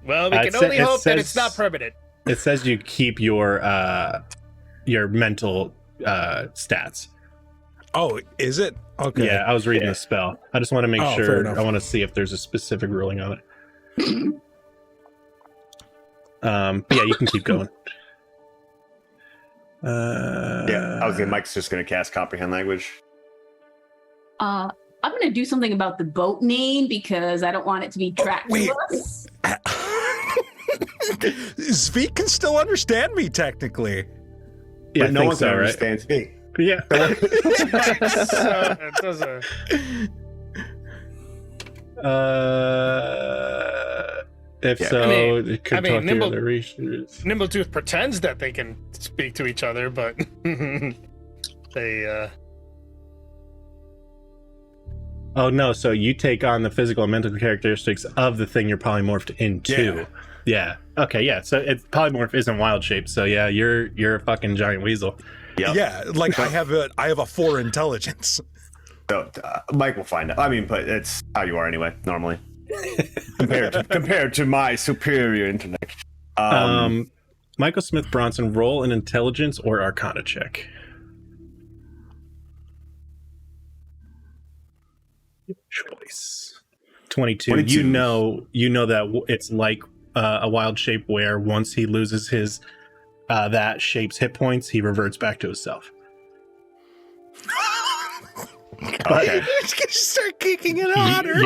Well, we can only hope that it's not permanent. It says you keep your mental stats. Oh, is it? Okay. Yeah, I was reading the spell. I just want to make fair sure. enough. I want to see if there's a specific ruling on it. But yeah, you can keep going. Mike's just gonna cast comprehend language. I'm gonna do something about the boat name because I don't want it to be tracked to us. Svik can still understand me technically. Yeah, But no one so, right? understands me. Yeah. It could talk to other researchers. Nimbletooth pretends that they can speak to each other, but they. Oh no! So you take on the physical and mental characteristics of the thing you're polymorphed into. Yeah. Okay. Yeah. So polymorph isn't wild shape. So yeah, you're a fucking giant weasel. Yep. Yeah, like I have a 4 intelligence. So Mike will find out. I mean, but it's how you are anyway, normally. compared to my superior intellect. Michael Smith Bronson, roll an intelligence or Arcana check. Choice 22. You know that it's like a wild shape where once he loses his that shape's hit points, he reverts back to himself. Okay. Just gonna start kicking it harder.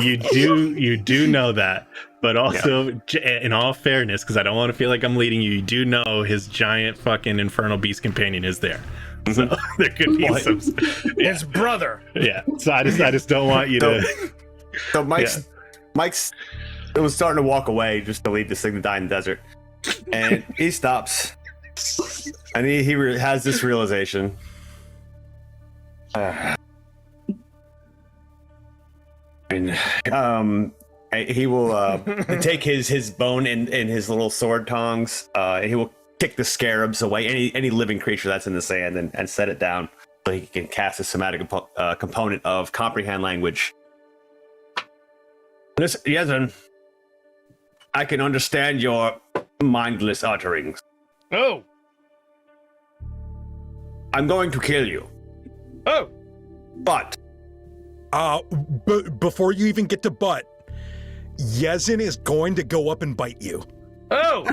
You do know that, but also in all fairness, because I don't want to feel like I'm leading you, you do know his giant fucking infernal beast companion is there. So there could be some. His brother. Yeah. So I just don't want you to. So Mike's was starting to walk away just to leave this thing to die in the desert, and he stops, And he has this realization. He will take his bone in his little sword tongs, and he will kick the scarabs away, any living creature that's in the sand, and set it down so he can cast a somatic component of comprehend language. Yezin, I can understand your mindless utterings. Oh. I'm going to kill you. Oh. But before you even get to butt, Yezin is going to go up and bite you. Oh.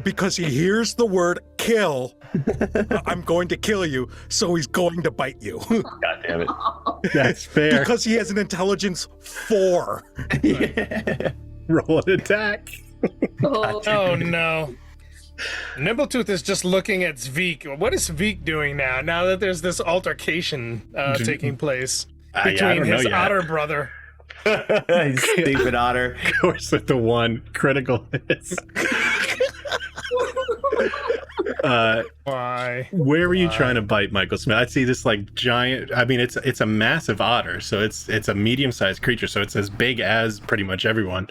because he hears the word kill. I'm going to kill you, so he's going to bite you. God damn it. That's fair. Because he has an intelligence 4. Roll an attack. Oh no. Nimbletooth is just looking at Zveek. What is Zveek doing now? Now that there's this altercation taking place between his otter brother. Stupid otter. Of course, with the one critical hits. Why? Where were you trying to bite, Michael Smith? I see this like giant. I mean, it's a massive otter, so it's a medium-sized creature, so it's as big as pretty much everyone,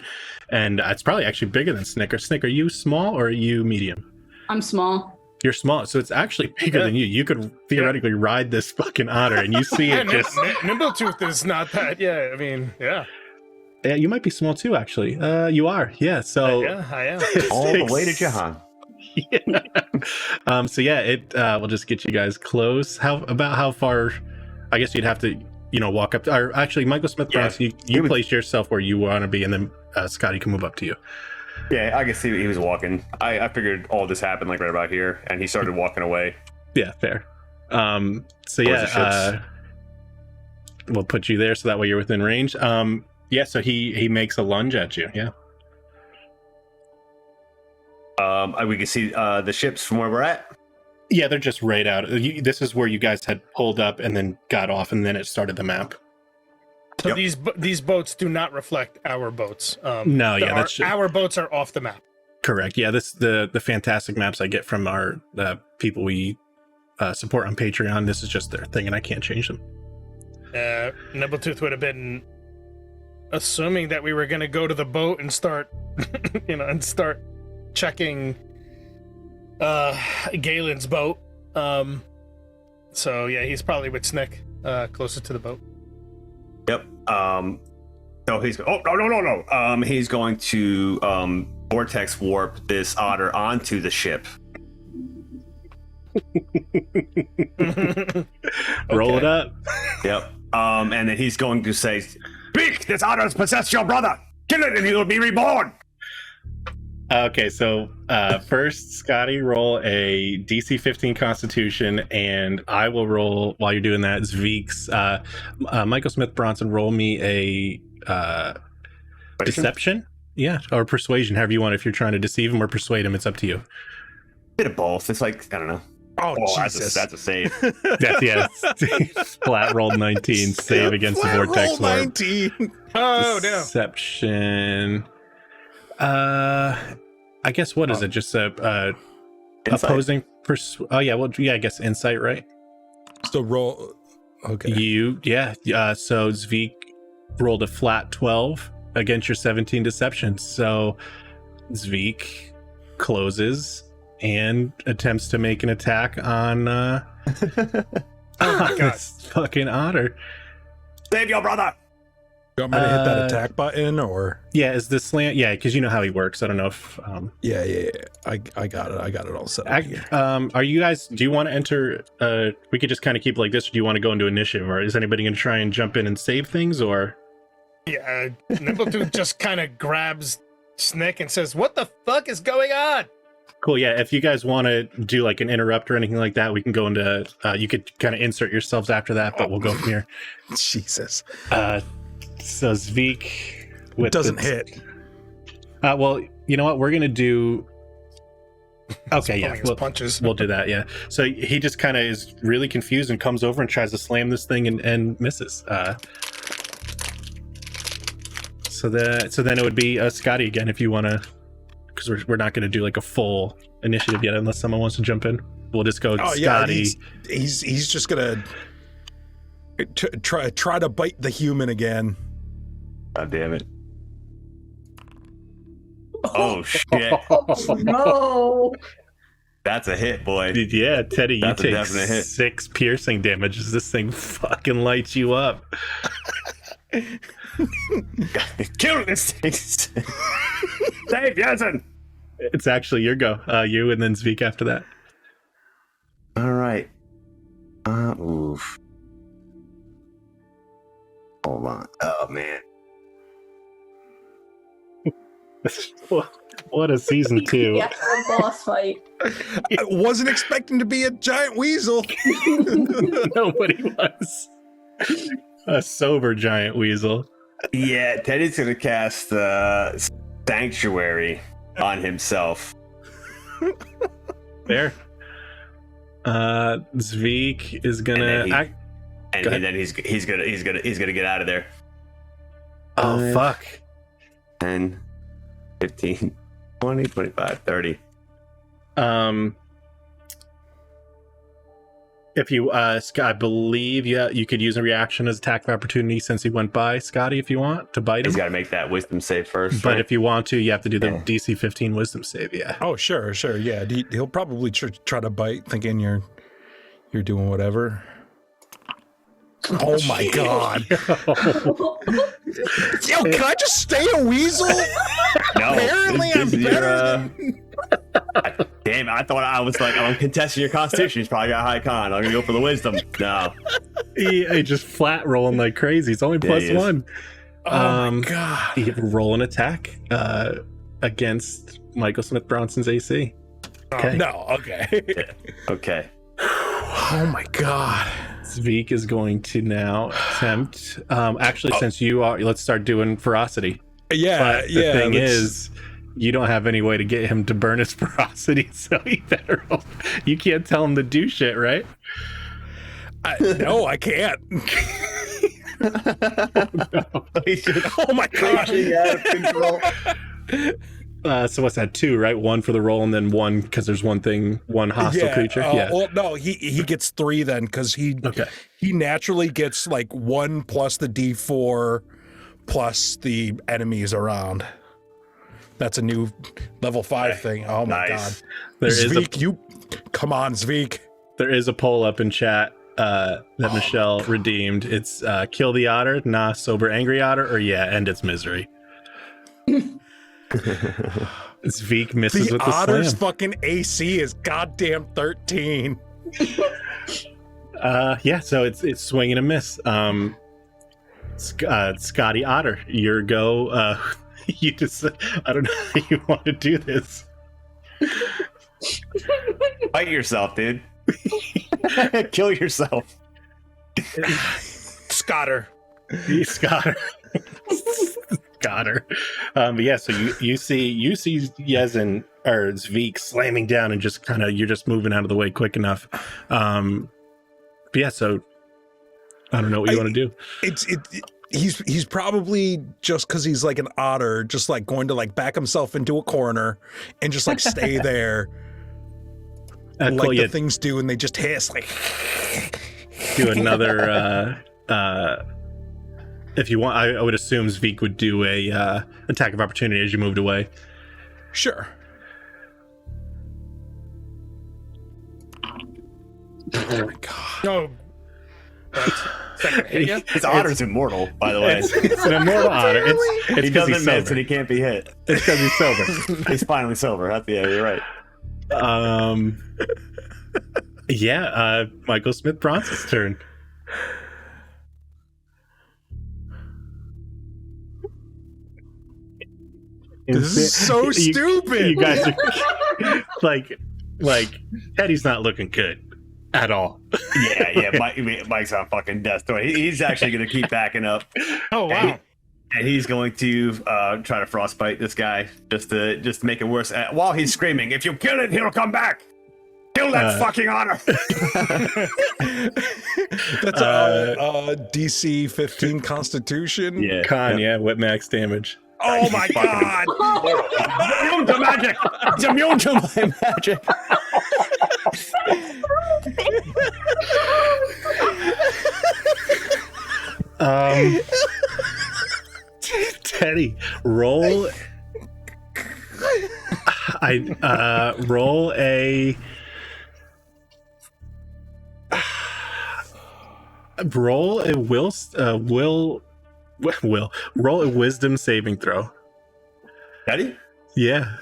and it's probably actually bigger than Snick. Snick, are you small or are you medium? I'm small. You're small, so it's actually bigger than you. You could theoretically ride this fucking otter, and you see it just. Nimbletooth is not that. Yeah, I mean, yeah. Yeah, you might be small too, actually. You are, yeah. So Yeah, I am. All the way to Jahan. Yeah. So yeah, it will just get you guys close. How far? I guess you'd have to, walk up. Or actually, Michael Smith, Yeah. you place yourself where you want to be, and then Scotty can move up to you. Yeah, I can see he was walking. I figured all this happened like right about here, and he started walking away. Yeah, fair. So Towards the yeah, ships. we'll put you there so that way you're within range. Yeah, so he makes a lunge at you. Yeah. We can see the ships from where we're at. Yeah, they're just right out. This is where you guys had pulled up and then got off, and then it started the map. So Yep. these boats do not reflect our boats. No, yeah, that's our boats are off the map. correct. Yeah, the fantastic maps I get from our people we support on Patreon. This is just their thing, and I can't change them. Nimbletooth would have been assuming that we were going to go to the boat and start, and start checking Galen's boat. So yeah, he's probably with Snick, closer to the boat. Yep. So he's no. He's going to vortex warp this otter onto the ship. Roll it up. Yep. And then he's going to say, "Speak! This otter has possessed your brother. Kill it, and he will be reborn." Okay, so first, Scotty, roll a DC 15 Constitution, and I will roll while you're doing that. Zveek's Michael Smith Bronson, roll me a deception, yeah, or persuasion, however you want. If you're trying to deceive him or persuade him, it's up to you. Bit of both. It's like I don't know. Oh, That's a save. That's yeah. Flat rolled 19, save against the Flat vortex roll warp. 19. Oh no! Deception. I guess what is it? Just a Insight. opposing. Oh yeah, well yeah, I guess insight, right? So roll. Okay. So Zveek rolled a flat 12 against your 17 deception. So Zveek closes and attempts to make an attack on Oh my God. this fucking otter. Save your brother. You want me to hit that attack button or? Yeah, is the slant? Yeah, because you know how he works. I don't know if. Yeah. I got it. I got it all set up here. Are you guys? Do you want to enter? We could just kind of keep it like this. Or do you want to go into initiative, or is anybody going to try and jump in and save things, or? Yeah, Nimbletooth just kind of grabs Snick and says, "What the fuck is going on?" Cool. Yeah. If you guys want to do like an interrupt or anything like that, we can go into. You could kind of insert yourselves after that, but we'll go from here. Jesus. So Zveek with Doesn't hit. Well, you know what? We're gonna do. Okay, yeah, Pulling his punches. we'll do that. Yeah. So he just kind of is really confused and comes over and tries to slam this thing and misses. So then it would be Scotty again if you want to, because we're not going to do like a full initiative yet, unless someone wants to jump in. We'll just go Oh yeah, Scotty. he's just gonna try to bite the human again. God damn it. Oh shit. No. That's a hit, boy. Yeah, Teddy, That's a you take definite hit. 6 piercing damage as this thing fucking lights you up. Kill this thing. Save Jensen. It's actually your go. You and then Zveek after that. All right. Oof. Hold on. Oh man. What a season 2. Yeah, a boss fight. I wasn't expecting to be a giant weasel. Nobody was. A sober giant weasel. Yeah, Teddy's gonna cast Sanctuary on himself. There. Zveek is gonna And Go ahead. then he's gonna get out of there. Oh fuck. 10, 15, 20, 25, 30. If you I believe you could use a reaction as attack of opportunity since he went by, Scotty, if you want to bite him. He's got to make that wisdom save first. But right? if you want to, you have to do the Yeah. DC 15 wisdom save, yeah. Oh sure, yeah. He'll probably try to bite, thinking you're doing whatever. Oh my god! Yo, can I just stay a weasel? no, Apparently I'm this is better Damn, I thought I was like, I'm contesting your constitution. He's probably got high con. I'm gonna go for the wisdom. No. he just flat rolling like crazy. It's only Yeah, plus he is. 1. Oh my god! You roll an attack against Michael Smith Bronson's AC. Okay. No, okay. Okay. Oh my god! Zveek is going to now attempt. Actually, since you are, let's start doing ferocity. Yeah, But the yeah. thing let's- is, you don't have any way to get him to burn his ferocity, so you better. You can't tell him to do shit, right? no, I can't. He's just Oh my god! raging out of control. So what's that? 2, right? 1 for the roll, and then 1 because there's one hostile creature. Yeah. Well, no, he gets 3 then because he naturally gets like 1 plus the D4 plus the enemies around. That's a new level 5 thing. Oh my Nice. There god! is Zveek, come on, Zveek. there is a poll up in chat that Michelle redeemed. It's kill the otter, nah, sober angry otter, or yeah, end its misery. Zveek misses The with the otter's slam. fucking AC is goddamn 13. Yeah, so it's swing and a miss. Scotty Otter, your go. You just, I don't know how you want to do this. Fight yourself, dude. Kill yourself. Scotter. Scotter. Scotter. But yeah, so you see Yezin or Zveek slamming down and just kind of you're just moving out of the way quick enough. But yeah, so I don't know what you want to do. He's probably just because he's like an otter, just like going to like back himself into a corner and just like stay there, like Cool, the yeah, things do, and they just hiss like. do another. If you want, I would assume Zveek would do a attack of opportunity as you moved away. Sure. Oh my god. No. Hit ya? His otter's immortal, by the way. It's an immortal otter. It's He because doesn't he's miss sober. and he can't be hit. It's because he's sober. He's finally sober. Yeah, you're right. Michael Smith Bronson's turn. This is so stupid. You guys are like Teddy's not looking good at all. Yeah. Mike's on fucking death door. He's actually going to keep backing up. Oh wow. And he's going to try to frostbite this guy just to make it worse. While he's screaming, "If you kill it, he'll come back. Kill that fucking otter!" That's DC 15 Constitution. Yeah. Con, yeah, what max damage? Oh my god! Immune to magic. It's immune to my magic. Teddy, roll. Roll a. Roll a roll a wisdom saving throw. Ready? Yeah.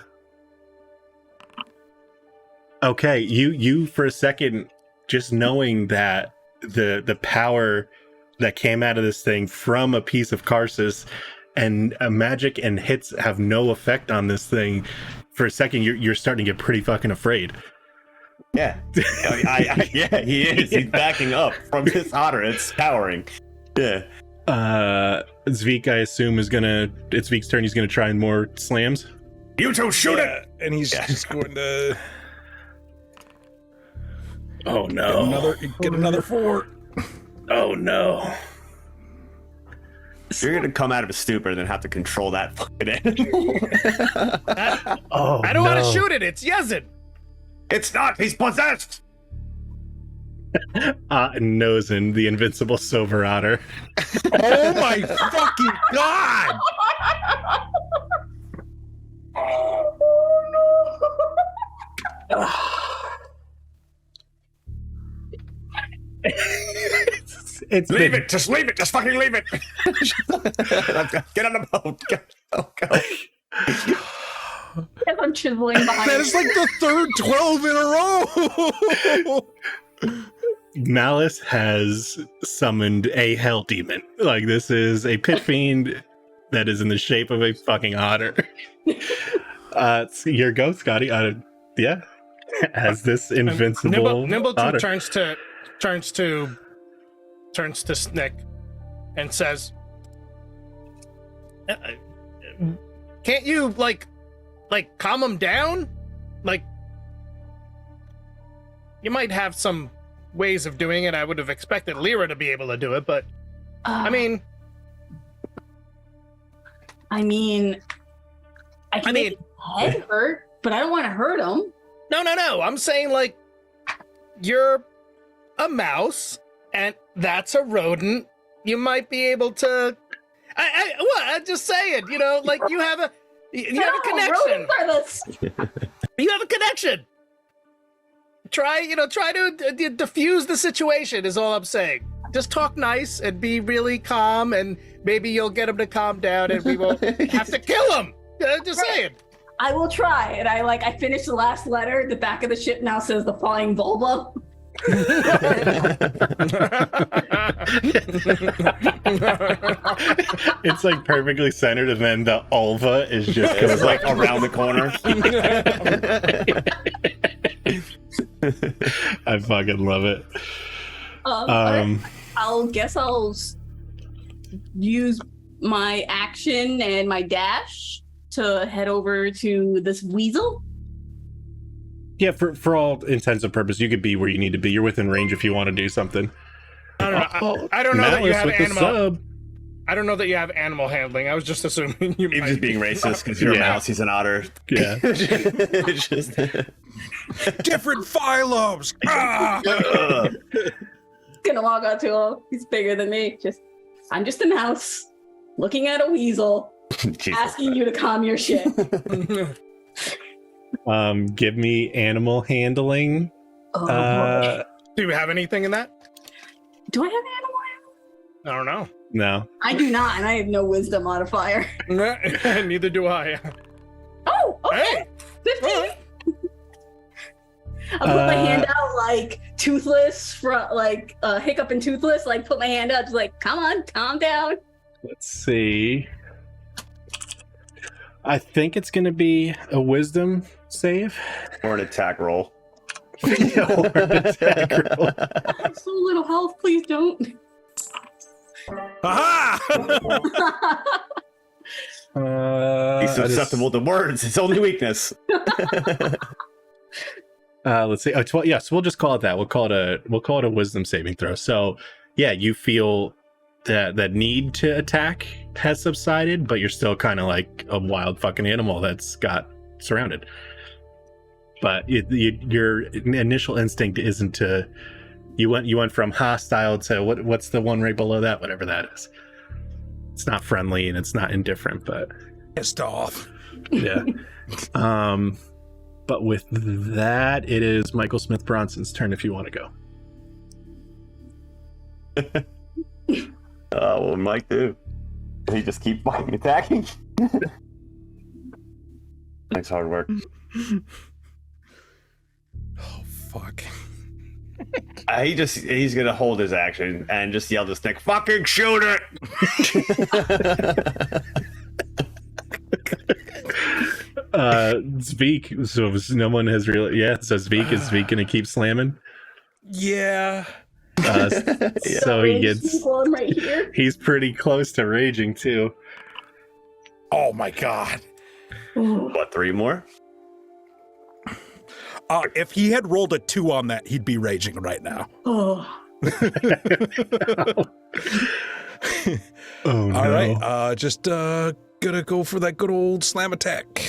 Okay, you for a second, just knowing that the power that came out of this thing from a piece of Karsus and magic and hits have no effect on this thing. For a second, you're starting to get pretty fucking afraid. Yeah. Yeah, he is. He's backing up from this otter. It's towering. Yeah. Zveek, I assume, it's Zveek's turn. He's gonna try more slams. You two shoot Yeah, it. and he's just going to Oh no! get another 4. Oh no! You're gonna come out of a stupor and then have to control that fucking animal. Oh, I don't want to shoot it. It's Yezin. It's not. He's possessed. Nozen, the invincible silver otter. Oh my fucking god! It's Leave been- it. Just leave it. Just fucking leave it. Get on the boat. Go. As I'm chiseling behind. That is like the third 12 in a row. Malice has summoned a hell demon. Like, this is a pit fiend that is in the shape of a fucking otter. It's your go, Scotty. Yeah, as this invincible Nimbleton otter. turns to Snick and says, "Can't you like calm him down? Like, you might have some ways of doing it. I would have expected Lyra to be able to do it, but I mean, I can make his head hurt, but I don't want to hurt him. no. I'm saying, like, you're a mouse and that's a rodent. You might be able to. I'm just saying, like, you have a connection. Rodents are You have a connection. Try to diffuse the situation is all I'm saying. Just talk nice and be really calm, and maybe you'll get him to calm down, and we won't have to kill him. Just saying. I will try. And I finished the last letter. The back of the ship now says the flying vulva. It's like perfectly centered, and then the ulva is just It's like around the corner. I fucking love it. I'll use my action and my dash to head over to this weasel. Yeah, for all intents and purposes, you could be where you need to be. You're within range if you want to do something. I don't know. I don't know that you Malice have with the animal. sub. I don't know that you have animal handling. I was just assuming you. He's might just being racist because you're Yeah. a mouse. He's an otter. Yeah. It's just. Different phylums. Ah! Gonna walk out to him. He's bigger than me. I'm just a mouse looking at a weasel, Jesus. asking you to calm your shit. Give me animal handling. Oh, Do you have anything in that? do I have animal? I don't know. No. I do not, and I have no wisdom modifier. Neither do I. Oh, okay. Hey. 15. All right. I put my hand out like toothless, hiccup and toothless. Like put my hand out, just like, come on, calm down. Let's see. I think it's going to be a wisdom save. Or an attack roll. Or an attack roll. I have so little health. Please don't. Aha! He's susceptible to words. His only weakness. Let's see. Oh, 12, yeah, so we'll just call it that. We'll call it a wisdom saving throw. So, yeah, you feel that need to attack has subsided, but you're still kind of like a wild fucking animal that's got surrounded. But your initial instinct isn't to. You went from hostile to what's the one right below that, whatever that is. It's not friendly and it's not indifferent, but Pissed off. yeah. But with that, it is Michael Smith Bronson's turn if you want to go. What would Mike do? Does he just keep fucking attacking? Thanks, hard work. Oh, fuck. He's gonna hold his action and just yell to Snick, fucking shoot it! Zveek, so no one has really, so Zveek gonna keep slamming. Yeah. So he gets, right here. he's pretty close to raging too. Oh my god. What, 3 more? If he had rolled a 2 on that, he'd be raging right now. Oh. Oh no. All right. Just gonna go for that good old slam attack.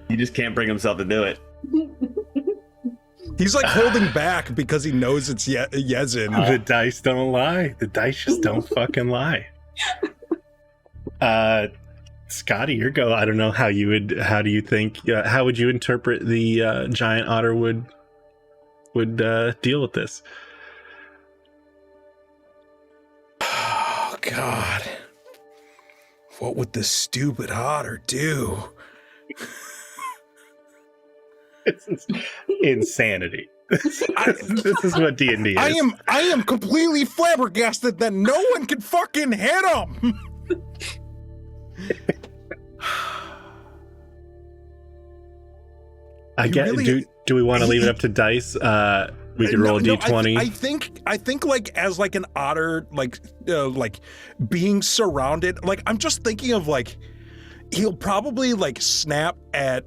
He just can't bring himself to do it. He's like holding back because he knows it's Yezin. The dice don't lie. The dice just don't fucking lie. Scotty, your go. I don't know how do you think, how would you interpret the giant otter would deal with this? Oh god. What would this stupid otter do? This is insanity. This is what D&D is. I am completely flabbergasted that no one can fucking hit him. I get. really- Do we want to leave it up to dice? We could roll a d20. I think like as like an otter, like being surrounded. Like I'm just thinking of like he'll probably like snap at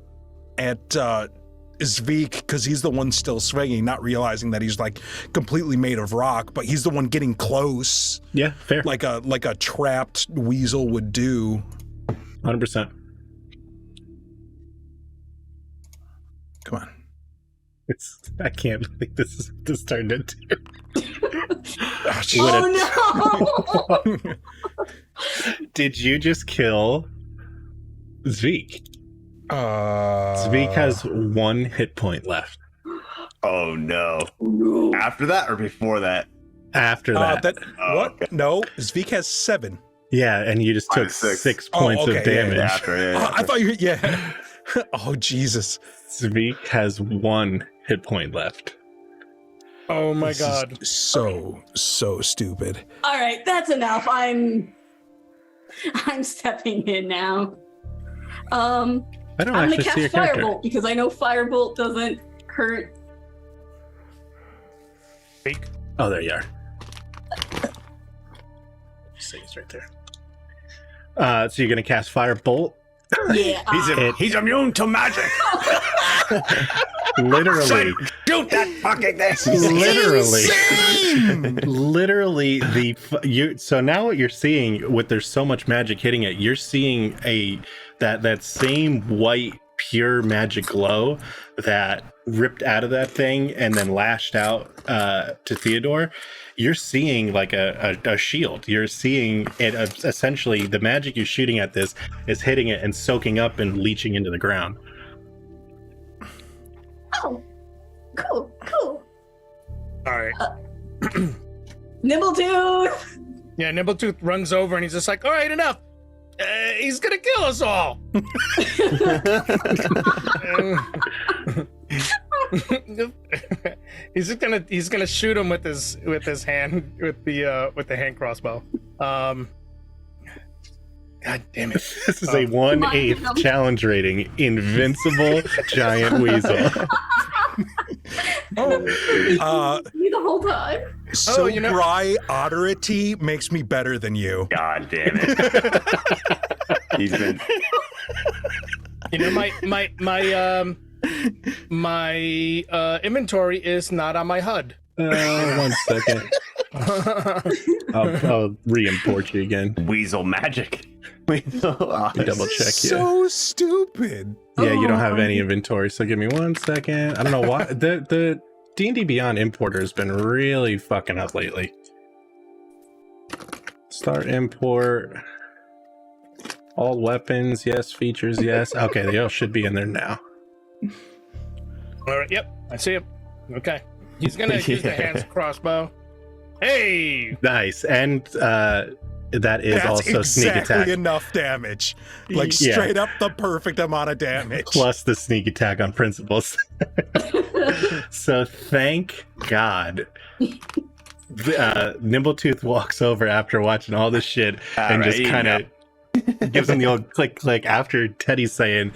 Zveek because he's the one still swinging, not realizing that he's like completely made of rock, but he's the one getting close, Yeah, fair. like a trapped weasel would do. 100%. Come on. I can't believe this turned into. Oh no! Did you just kill Zveek? Zveek has 1 hit point left. Oh no. No. After that or before that? After that, Oh, what? okay. No, Zveek has 7. yeah, and you just took Minus 6. 6 points okay, of yeah, damage. After, yeah. I thought you. Yeah. Oh Jesus. Zveek has 1 hit point left. Oh my This god. is so stupid. All right, that's enough. I'm stepping in now. I don't I'm actually gonna see your cast character. Firebolt because I know Firebolt doesn't hurt. Speak. Oh, there you are. See, it's right there. So you're gonna cast Firebolt. Yeah. He's immune to magic. Literally, Shoot that fucking thing. literally so now what you're seeing with there's so much magic hitting it, you're seeing that same white pure magic glow that ripped out of that thing and then lashed out to Theodore. You're seeing like a shield. You're seeing it essentially, the magic you're shooting at this is hitting it and soaking up and leaching into the ground. Oh, cool. All right. Nibbletooth. Yeah, Nibbletooth runs over and he's just like, all right, enough. He's gonna kill us all. He's gonna shoot him with his hand with the hand crossbow. God damn it! This is a 1/8 challenge rating. Invincible giant weasel. Me the whole time. So you know- dry otterity makes me better than you. God damn it. He's been. You know, my inventory is not on my HUD. 1 second. I'll re-import you again. Weasel magic. Weasel. Double check here. So stupid. Yeah, you don't have any inventory, so give me 1 second. I don't know why the D&D Beyond importer has been really fucking up lately. Start import. All weapons, yes. Features, yes. Okay, they all should be in there now. All right, yep, I see him. Okay. He's going to use the hands crossbow. Hey! Nice. And that is That's also sneak exactly attack. enough damage. Like Yeah. straight up the perfect amount of damage. Plus the sneak attack on principles. So thank God. Nimbletooth walks over after watching all this shit and just kind of gives him the old click after Teddy's saying,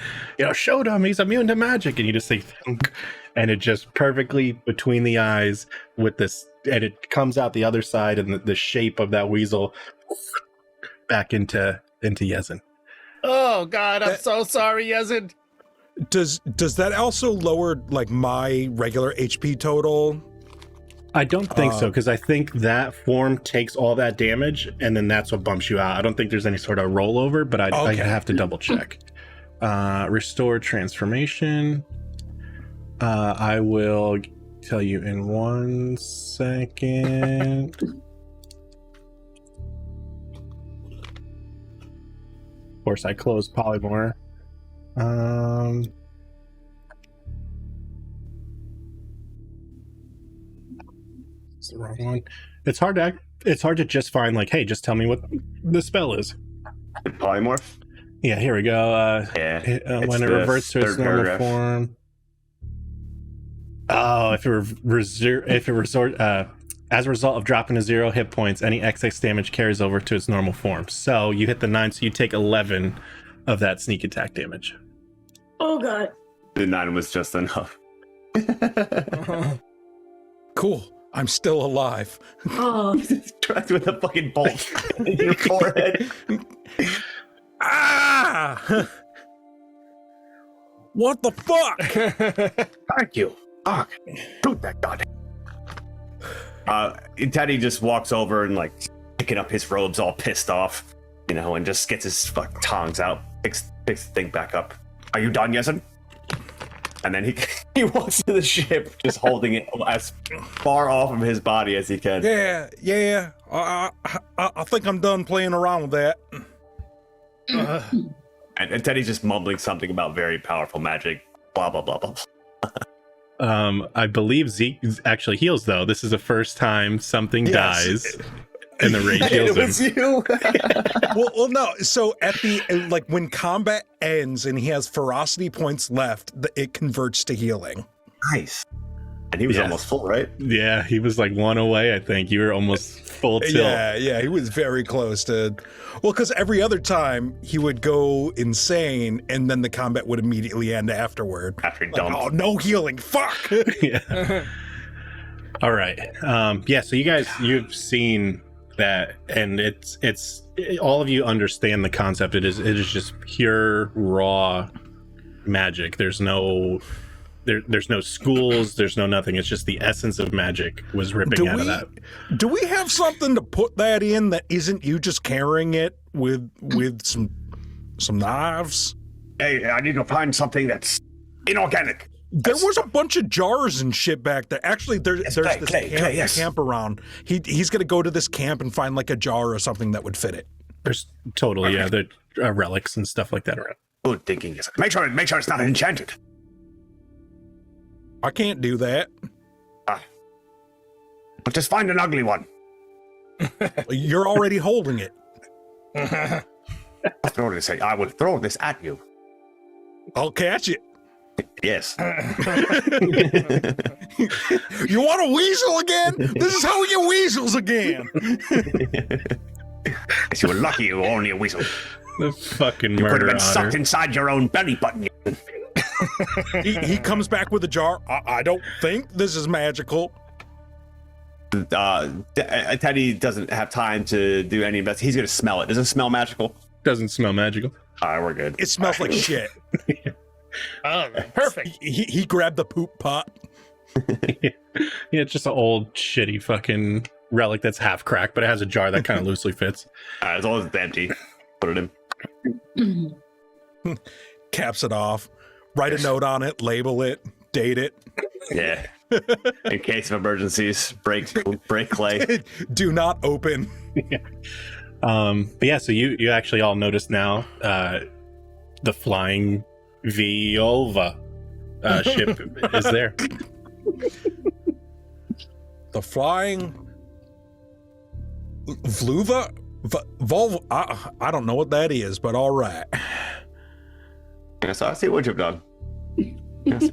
showed him he's immune to magic, and you just say thunk, and it just perfectly between the eyes with this, and it comes out the other side, and the shape of that weasel back into Yezin. Oh, God, I'm so sorry, Yezin. Does that also lower like my regular HP total? I don't think so, because I think that form takes all that damage, and then that's what bumps you out. I don't think there's any sort of rollover, but I have to double check. Restore transformation. I will tell you in 1 second. Of course, I closed Polymorph. It's the wrong one. It's hard to just find like, hey, just tell me what the spell is. Polymorph. Yeah, here we go. Yeah. When it reverts to its normal form. Oh, if it resort as a result of dropping to 0 hit points, any excess damage carries over to its normal form. So you hit the 9, so you take 11 of that sneak attack damage. Oh god. The 9 was just enough. Cool. I'm still alive. Oh. Tracked with a fucking bolt in your forehead. Ah! What the fuck? Thank you. Fuck. Shoot that god. Teddy just walks over and like picking up his robes all pissed off, and just gets his fucking tongs out, picks the thing back up. Are you done, Yezin? And then he walks to the ship, just holding it as far off of his body as he can. Yeah. I think I'm done playing around with that. And Teddy's just mumbling something about very powerful magic. Blah blah blah blah. I believe Zeke actually heals though. This is the first time something dies. And the rage heals It was you. well, no. So at the when combat ends and he has ferocity points left, it converts to healing. Nice. And he was almost full, right? Yeah, he was like 1 away. I think you were almost full tilt. Yeah, he was very close to. Well, because every other time he would go insane, and then the combat would immediately end afterward. After he Like, dumped. oh, no healing. Fuck. Yeah. All right. So you guys, you've seen that, and it's all of you understand the concept. It is just pure raw magic. There's no schools, there's no nothing. It's just the essence of magic was ripping out of that. Do we have something to put that in that isn't you just carrying it with some knives? Hey, I need to find something that's inorganic. There was a bunch of jars and shit back there. Actually, there's this camp around. He's gonna go to this camp and find like a jar or something that would fit it. There's totally, yeah, the relics and stuff like that around. Good thinking. Make sure it's not enchanted. I can't do that. But just find an ugly one. You're already holding it. I will throw this at you. I'll catch it. Yes. You want a weasel again? This is how we get weasels again. If you were lucky, you were only a weasel. The fucking You could murder have been otter. sucked inside your own belly button. He comes back with a jar. I don't think this is magical. Teddy doesn't have time to do any best. He's gonna smell it. Does it smell magical? Doesn't smell magical. All right, we're good. It smells like shit. Oh, perfect. He grabbed the poop pot. Yeah, it's just an old shitty fucking relic that's half cracked, but it has a jar that kind of loosely fits. As long as it's empty, put it in. Caps it off. Write a note on it. Label it. Date it. Yeah. In case of emergencies, break clay. Do not open. But yeah, so you actually all notice now the flying Violva ship is there. The flying Vluva? Volvo? I don't know what that is, but all right. Yeah, so I see what you've done. Yes,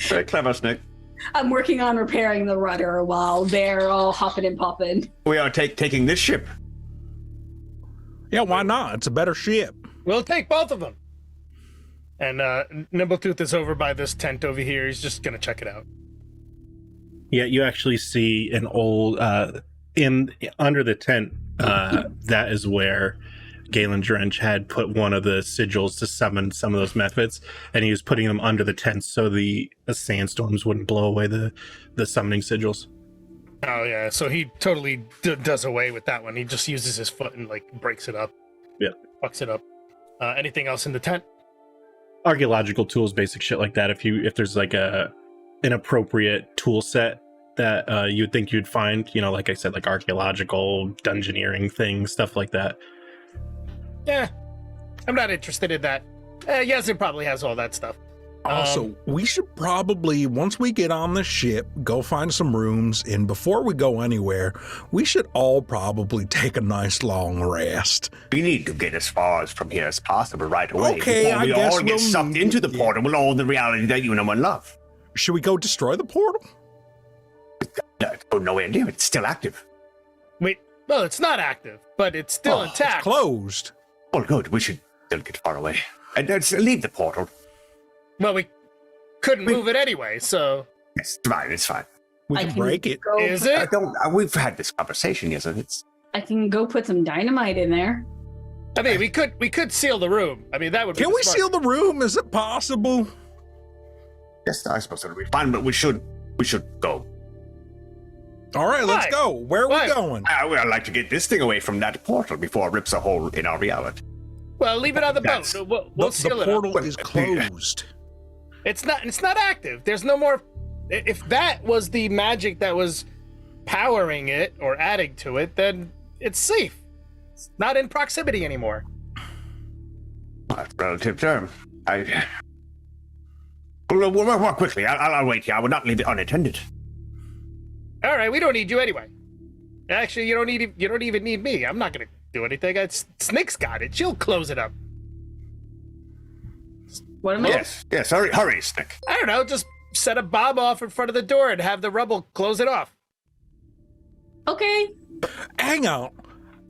very clever, Snick. I'm working on repairing the rudder while they're all hopping and popping. We are taking this ship. Yeah, why not? It's a better ship. We'll take both of them. And Nimbletooth is over by this tent over here. He's just gonna check it out. Yeah, you actually see an old under the tent. That is where Galen Drench had put one of the sigils to summon some of those methods, and he was putting them under the tent so the sandstorms wouldn't blow away the summoning sigils. Oh yeah, so he totally does away with that one. He just uses his foot and like breaks it up. Yep. Fucks it up. Anything else in the tent? Archaeological tools, basic shit like that. If there's like an appropriate tool set that you'd think you'd find, like I said, like archaeological dungeoneering things, stuff like that. Yeah, I'm not interested in that. Yazin probably has all that stuff. Also, we should probably, once we get on the ship, go find some rooms, and before we go anywhere, we should all probably take a nice long rest. We need to get as far from here as possible right away. Okay, before we I guess all get we'll- sucked into the portal with all the reality that you know and love. Should we go destroy the portal? Oh, no idea. It's still active. Wait, well, it's not active, but it's still It's intact. closed. Oh, good. We should still get far away. And let's leave the portal. Well, we couldn't move it anyway, so It's fine. It's fine. We I can can break it. go- is I it? don't. We've had this conversation, yes, and it's. I can go put some dynamite in there. I mean, we could seal the room. I mean, that would be Can the we smart- seal the room? Is it possible? Yes, I suppose it'll be fine, but we should go. All right, let's Why? go. Where are Why? we going? I'd like to get this thing away from that portal before it rips a hole in our reality. Well, leave it on the boat. That's- We'll The seal it up. portal is closed. It's not active. There's no more. If that was the magic that was powering it or adding to it, then it's safe. It's not in proximity anymore. That's a relative term. We'll work quickly. I'll wait here. I would not leave it unattended. All right, we don't need you anyway. Actually, you don't even need me. I'm not gonna do anything. Snick's got it. She'll close it up. What am I? Yes. Hurry, Snick. I don't know. Just set a bomb off in front of the door and have the rubble close it off. Okay. Hang on.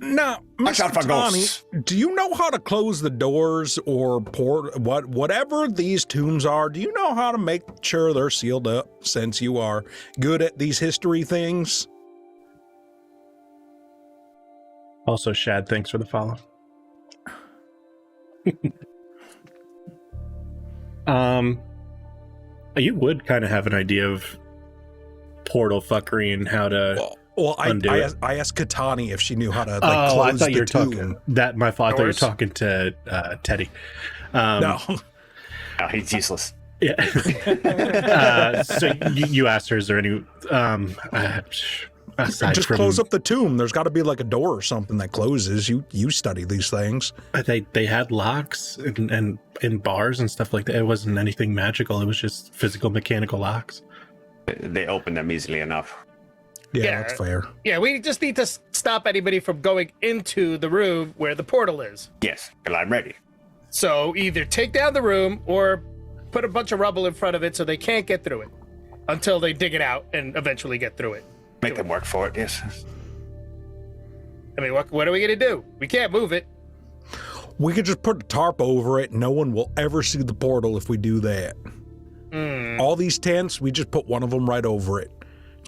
Now, Watch Mr. out for Tani, ghosts. do you know how to close the doors or whatever these tombs are? Do you know how to make sure they're sealed up, since you are good at these history things? Also, Shad, thanks for the follow. You would kind of have an idea of portal fuckery and how to. Well, Undo it. I asked Katani if she knew how to like, I close thought the you were tomb. talking that. My fault. I thought you were Doors? talking to Teddy. No. No, he's useless. Yeah. So you asked her, is there any aside Just from close up the tomb. There's got to be like a door or something that closes. You study these things. they had locks and bars and stuff like that. It wasn't anything magical. It was just physical mechanical locks. They open them easily enough. Yeah, Yeah. that's fair. Yeah, we just need to stop anybody from going into the room where the portal is. Yes, well, I'm ready. So either take down the room or put a bunch of rubble in front of it so they can't get through it until they dig it out and eventually get through it. Make them work for it, yes. I mean, what are we going to do? We can't move it. We could just put a tarp over it. No one will ever see the portal if we do that. All these tents, we just put one of them right over it.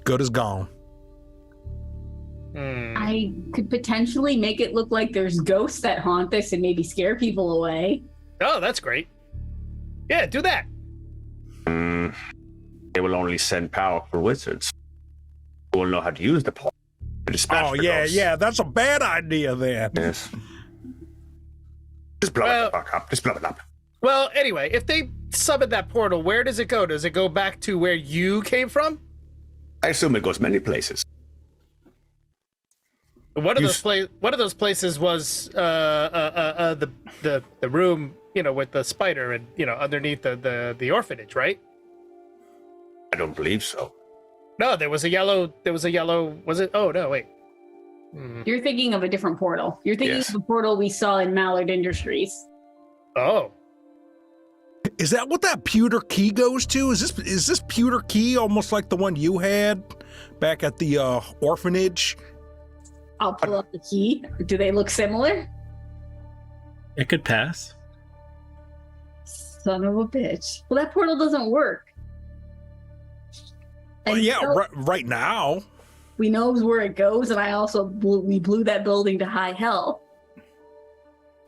Good as gone. I could potentially make it look like there's ghosts that haunt this and maybe scare people away. Oh, that's great. Yeah, do that. They will only send powerful wizards who will know how to use the portal to dispatch Oh the yeah, ghosts. yeah, that's a bad idea then. Yes. Just blow it the fuck up. Just blow it up. Well, anyway, if they summon that portal, where does it go? Does it go back to where you came from? I assume it goes many places. One of those places was the room, with the spider and underneath the orphanage, right? I don't believe so. No, there was a yellow. Was it? Oh no, wait. You're thinking of a different portal. You're thinking Yes. of the portal we saw in Mallard Industries. Oh, Is that what that pewter key goes to? Is this pewter key almost like the one you had back at the orphanage? I'll pull up the key. Do they look similar? It could pass. Son of a bitch. Well, that portal doesn't work. Well, And yeah, you know, right now. we know where it goes, and I also we blew that building to high hell.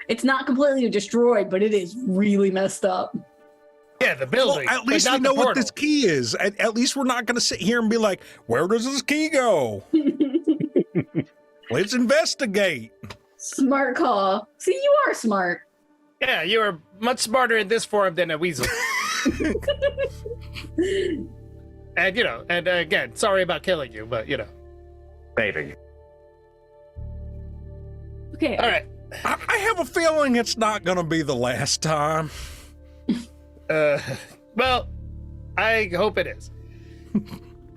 It's not completely destroyed, but it is really messed up. yeah, the Well, building. at but least not we the know what portal. this key is. At least we're not going to sit here and be like, where does this key go? Let's investigate. Smart call. See, you are smart. Yeah, you are much smarter in this form than a weasel. And and again, sorry about killing you, but Saving. Okay. all right. I have a feeling it's not going to be the last time. Well, I hope it is.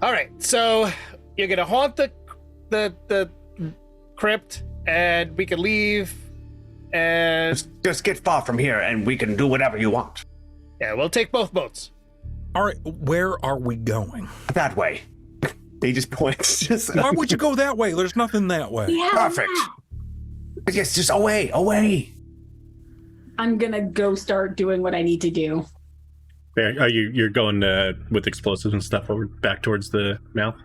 All right, so you're gonna haunt the crypt, and we can leave, and Just get far from here and we can do whatever you want. yeah, we'll take both boats. All right, where are we going? That way. He just points. Just Why would you go that way? There's nothing that way. We have a Perfect. map. Yes, just away, away. I'm gonna go start doing what I need to do. Are you're going with explosives and stuff over back towards the mouth?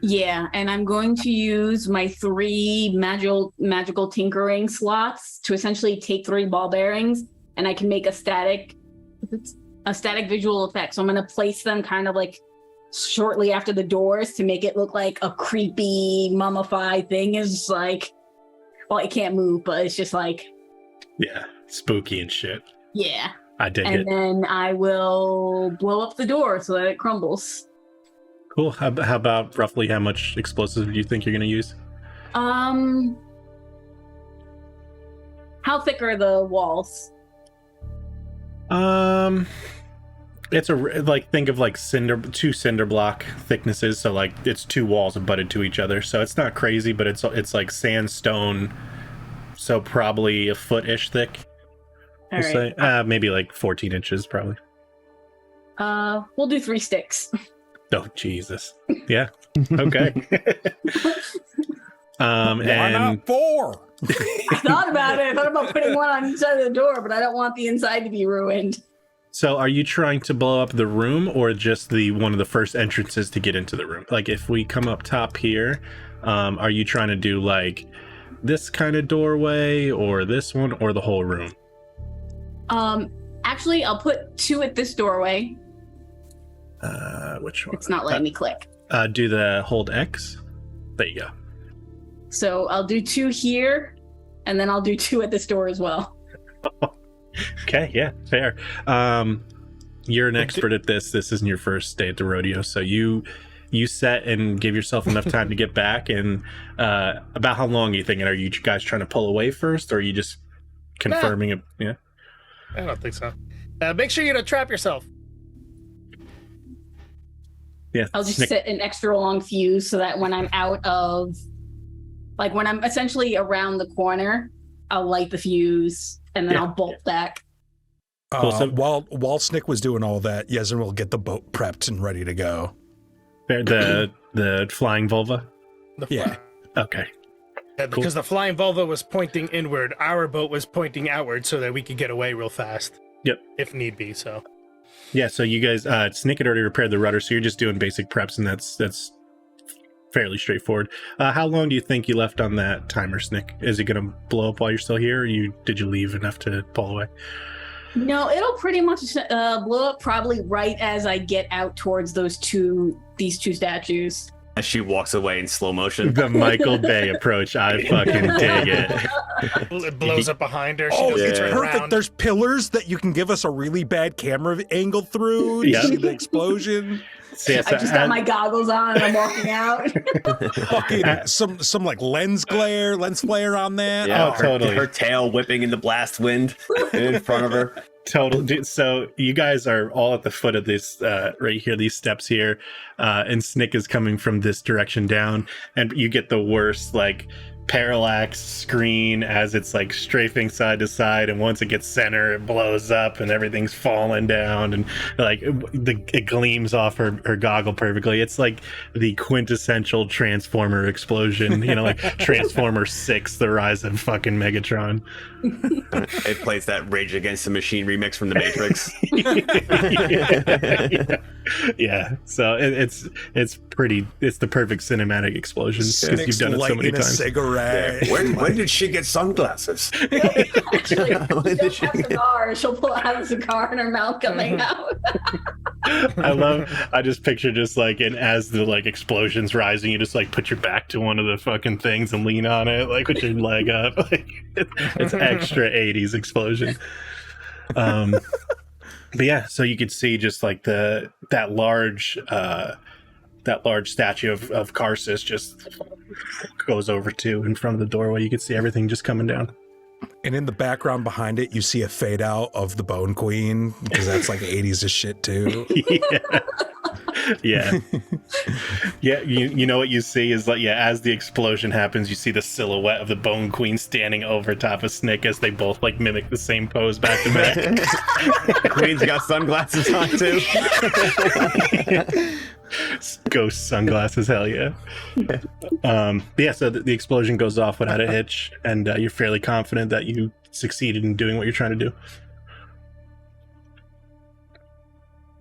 Yeah, and I'm going to use my 3 magical tinkering slots to essentially take 3 ball bearings, and I can make a static visual effect. So I'm going to place them kind of like shortly after the doors to make it look like a creepy mummified thing. Is just like, well, it can't move, but it's just like, Yeah, spooky and shit. yeah. I dig And it. then I will blow up the door so that it crumbles. Cool. How about roughly how much explosives do you think you're going to use? How thick are the walls? It's think of like two cinder block thicknesses, so like it's 2 walls abutted to each other. So it's not crazy, but it's like sandstone, so probably a foot-ish thick. All We'll right. say maybe like 14 inches, probably. We'll do 3 sticks. Oh Jesus! Yeah. Okay. Why and not 4? I thought about it. I thought about putting one on each side of the door, but I don't want the inside to be ruined. so, are you trying to blow up the room or just one of the first entrances to get into the room? Like, if we come up top here, are you trying to do like this kind of doorway, or this one, or the whole room? Actually, I'll put 2 at this doorway. Which one? It's not letting me click. Do the hold X. There you go. So I'll do 2 here, and then I'll do 2 at this door as well. Okay, yeah, fair. You're an expert at this. This isn't your first day at the rodeo, so you set and give yourself enough time to get back. And about how long are you thinking? Are you guys trying to pull away first, or are you just confirming it? Yeah. I don't think so. Make sure you don't trap yourself. Yeah. I'll just Snick- set an extra long fuse so that when I'm out of, like when I'm essentially around the corner, I'll light the fuse and then Yeah. I'll bolt back. Cool, so- While Snick was doing all that, Yezin will get the boat prepped and ready to go. the flying vulva. Yeah. Okay. Because the flying vulva was pointing inward, our boat was pointing outward so that we could get away real fast. Yep. If need be, so. Yeah. So you guys, Snick had already repaired the rudder, so you're just doing basic preps, and that's fairly straightforward. How long do you think you left on that timer, Snick? Is it going to blow up while you're still here, or did you leave enough to pull away? No, it'll pretty much blow up probably right as I get out towards these two statues. As she walks away in slow motion. The Michael Bay approach. I fucking dig it. It blows up behind her. She Oh, doesn't it's turn perfect. around. There's pillars that you can give us a really bad camera angle through to Yeah. see the explosion. So, yeah, I just got my goggles on and I'm walking out. Fucking some like lens flare on that. Yeah, Oh, totally. Her tail whipping in the blast wind in front of her. Total. Dude, so you guys are all at the foot of this right here, these steps here, and Snick is coming from this direction down, and you get the worst like parallax screen as it's like strafing side to side, and once it gets center, it blows up and everything's falling down, and like it gleams off her goggle perfectly. It's like the quintessential Transformer explosion, you know, like Transformer 6, the rise of fucking Megatron. It plays that Rage Against the Machine remix from The Matrix. Yeah. So it's the perfect cinematic explosion because you've done it so many lighting a times. cigarette. When did she get sunglasses? Actually, When she'll did she have a cigar. She'll pull out a cigar and her mouth coming out. I just picture just like, and as the like explosions rising, you just like put your back to one of the fucking things and lean on it, like with your leg up. Like it's extra 80s explosion. But yeah, so you could see just like that large statue of Karsus just goes over to in front of the doorway. You can see everything just coming down. And in the background behind it, you see a fade out of the Bone Queen because that's like 80s as shit too. Yeah. You know what you see is like, as the explosion happens, you see the silhouette of the Bone Queen standing over top of Snick as they both like mimic the same pose back to back. Queen's got sunglasses on too. Ghost sunglasses, hell yeah. But yeah, so the explosion goes off without a hitch, and you're fairly confident that you succeeded in doing what you're trying to do.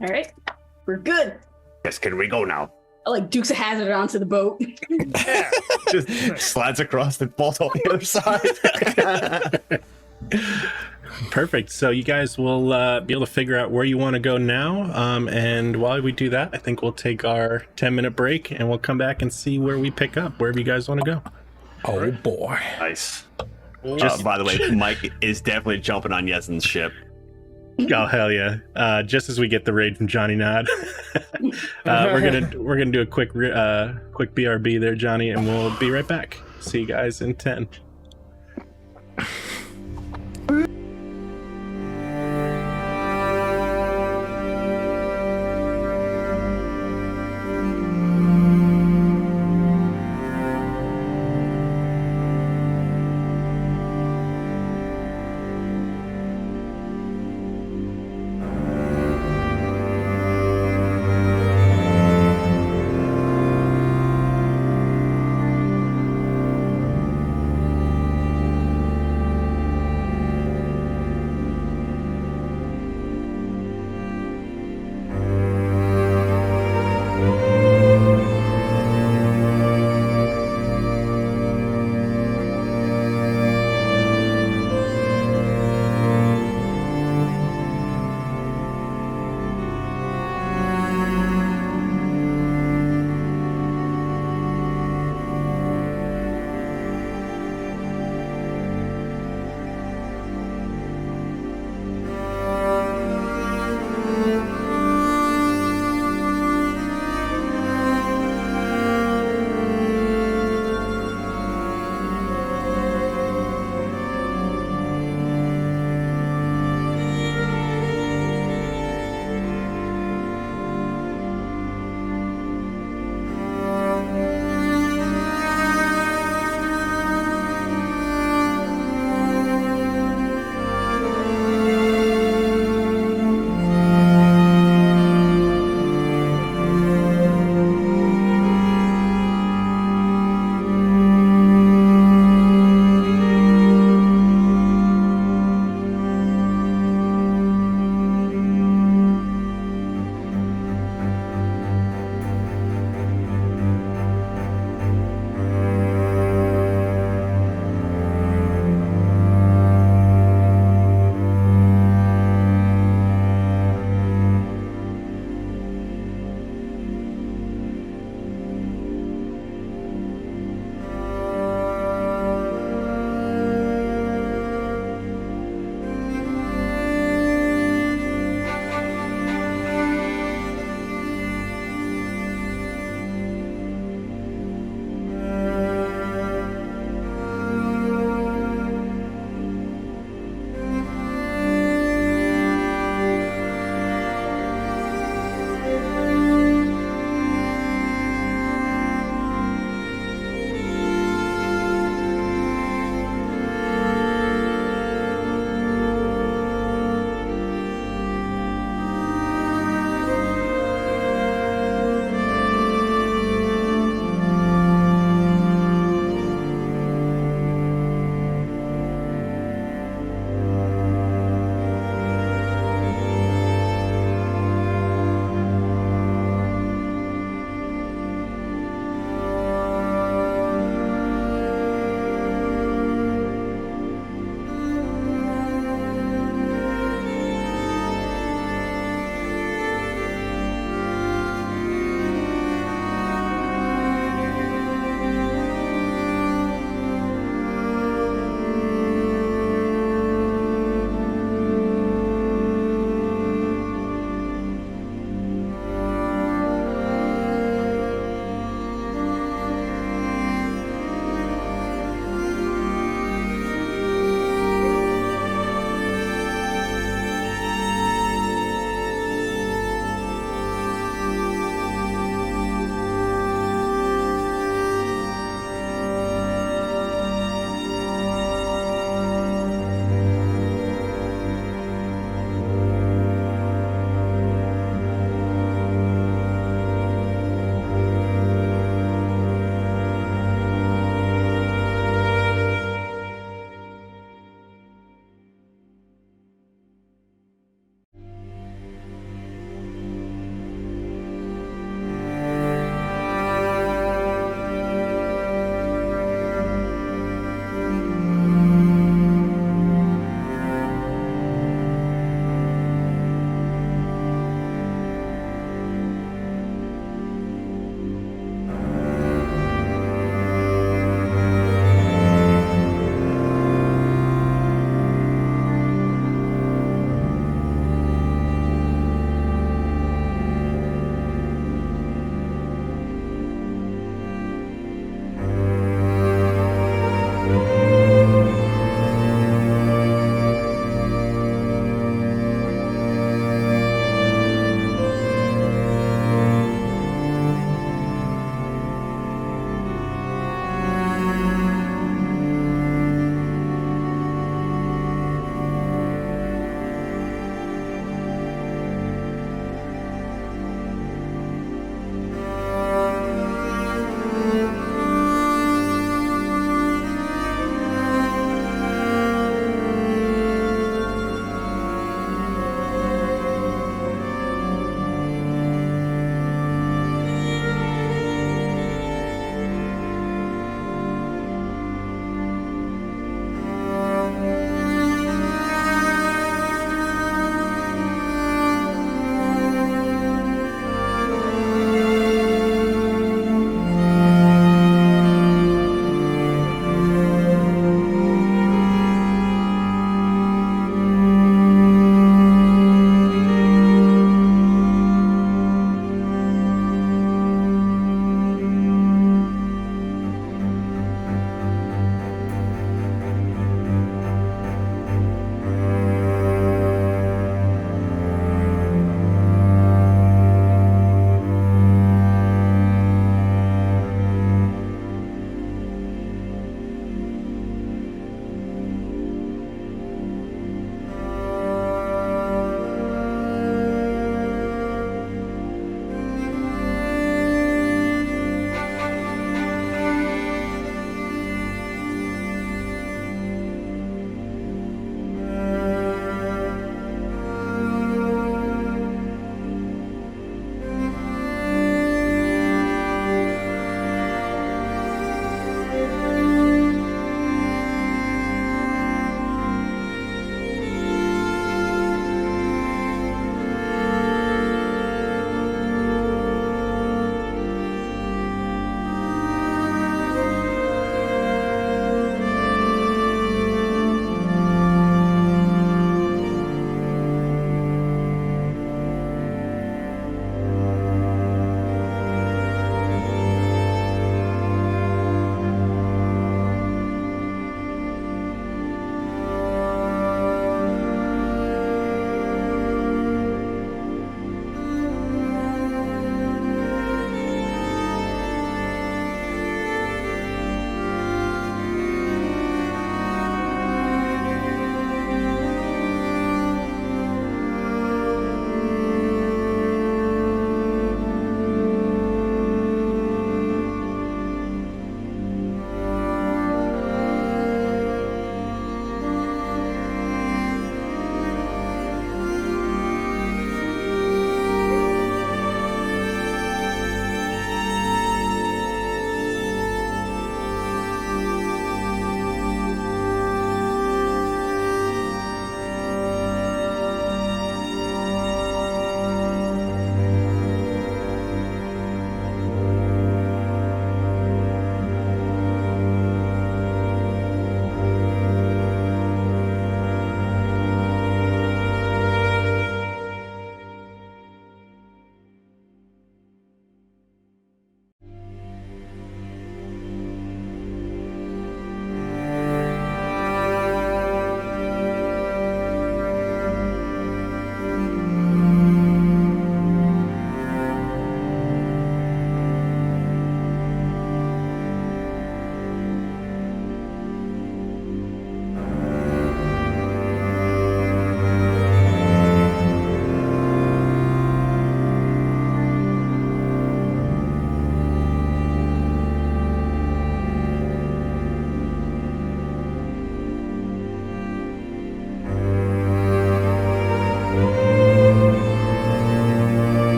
All right, we're good. Yes, can we go now? I like Dukes of Hazzard onto the boat. Yeah. Just slides across and falls on the other side. Perfect. So you guys will be able to figure out where you want to go now. And while we do that, I think we'll take our 10-minute break and we'll come back and see where we pick up, wherever you guys want to go. Oh boy. Nice. Just- By the way, Mike is definitely jumping on Yesen's ship. Oh hell yeah! Just as we get the raid from Johnny Nod, we're gonna do a quick BRB there, Johnny, and we'll be right back. See you guys in 10.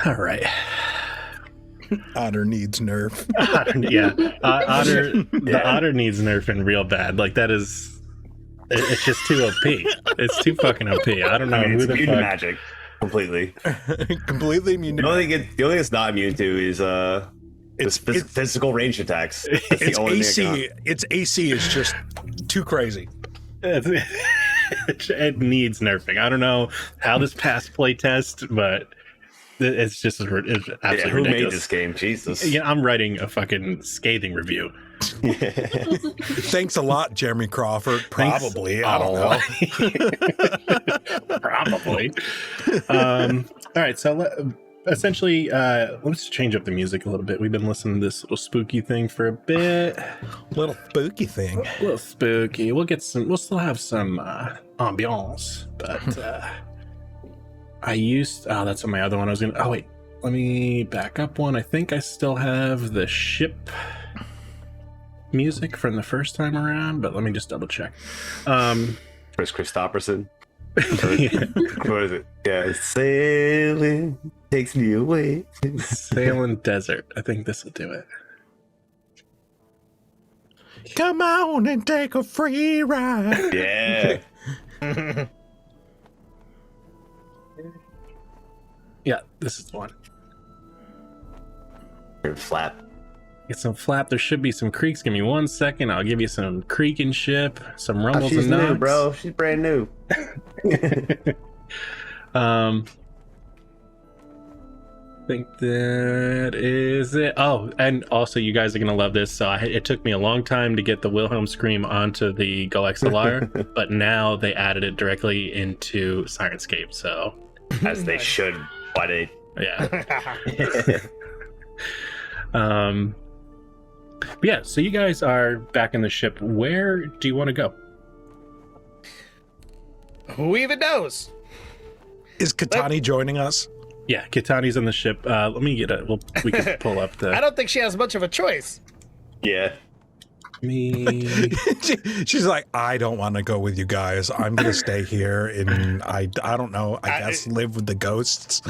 All right. Otter needs nerf. Yeah. Otter. The otter needs nerfing real bad. Like that is. It's just too OP. It's too fucking OP. I don't know I mean, who it's the immune to fuck. magic completely. Completely immune. The only thing it's not immune to is It's physical range attacks. That's the it's only thing it AC. Its AC is just too crazy. It needs nerfing. I don't know how this passed play test, but it's just it's absolutely cannot. Yeah, who made ridiculous. this game? Jesus. Yeah, I'm writing a fucking scathing review. Thanks a lot, Jeremy Crawford. Thanks Probably. a I don't know. lot. Probably. All right, so essentially, let's change up the music a little bit. We've been listening to this little spooky thing for a bit. Little spooky thing. A little spooky. We'll still have some ambiance, but that's on my other one. Wait, let me back up one. I think I still have the ship music from the first time around, but let me just double check. Chris Christopherson. Yeah. What is it? Yeah, sailing takes me away. Sailing Desert. I think this will do it. Come on and take a free ride. Yeah. Yeah, this is the one. Flap. Get some flap. There should be some creaks. Give me 1 second. I'll give you some creaking ship, some rumbles She's and new, knocks. bro. She's brand new. I think that is it. Oh, and also you guys are gonna love this. So it took me a long time to get the Wilhelm scream onto the GoXLR, but now they added it directly into Sirenscape. So As they should. Why they? yeah. But yeah, so you guys are back in the ship. Where do you want to go? Who even knows? Is Katani joining us? Yeah, Kitani's on the ship. Let me get we can pull up I the don't think she has much of a choice. Yeah. me. She's like, I don't want to go with you guys. I'm gonna stay here and I don't know. I guess live with the ghosts.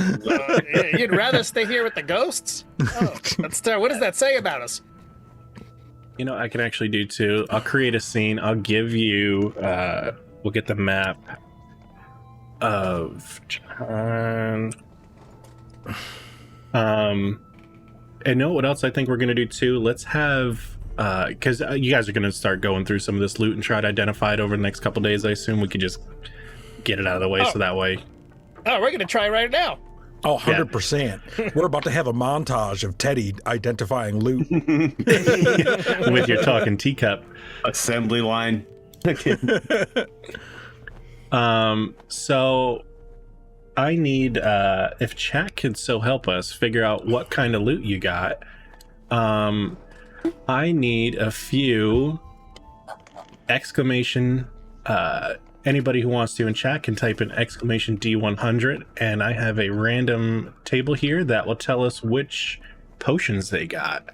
You'd rather stay here with the ghosts? Oh, what does that say about us? You know, I can actually do too. I'll create a scene. I'll give you. We'll get the map of John. And know what else I think we're gonna do too? Let's have because you guys are gonna start going through some of this loot and try to identify it over the next couple days. I assume we could just get it out of the way so that way. Oh, we're gonna try right now. Oh, 100%. We're about to have a montage of Teddy identifying loot. With your talking teacup. Assembly line. So I need if chat can so help us figure out what kind of loot you got. I need a few exclamation anybody who wants to in chat can type in exclamation D100, and I have a random table here that will tell us which potions they got.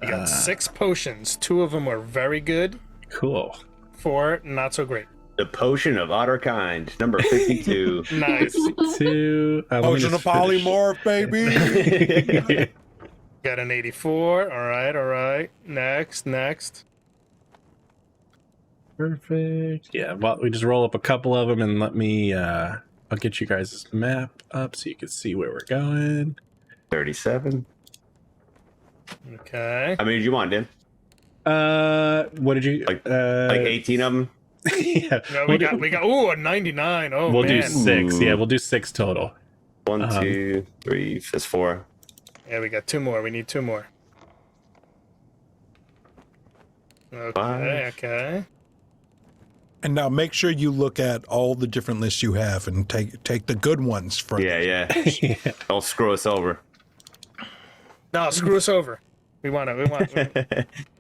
We got 6 potions. 2 of them are very good. Cool. 4 not so great. The potion of otter kind, number 52. Nice. 2 Potion of polymorph, baby. Got an 84. All right. Next. Perfect. Yeah, well, we just roll up a couple of them and let me I'll get you guys' map up so you can see where we're going. 37. Okay. How many did you want, Dan? What did you Like 18 of them? Yeah, Yeah, we got a 99. Oh, we'll man. do 6. Ooh. Yeah, we'll do 6 total. 1, 2, 3, that's 4. Yeah, we got 2 more. We need 2 more. Okay. And now make sure you look at all the different lists you have and take the good ones from Yeah. Don't screw us over. No, screw us over. We want.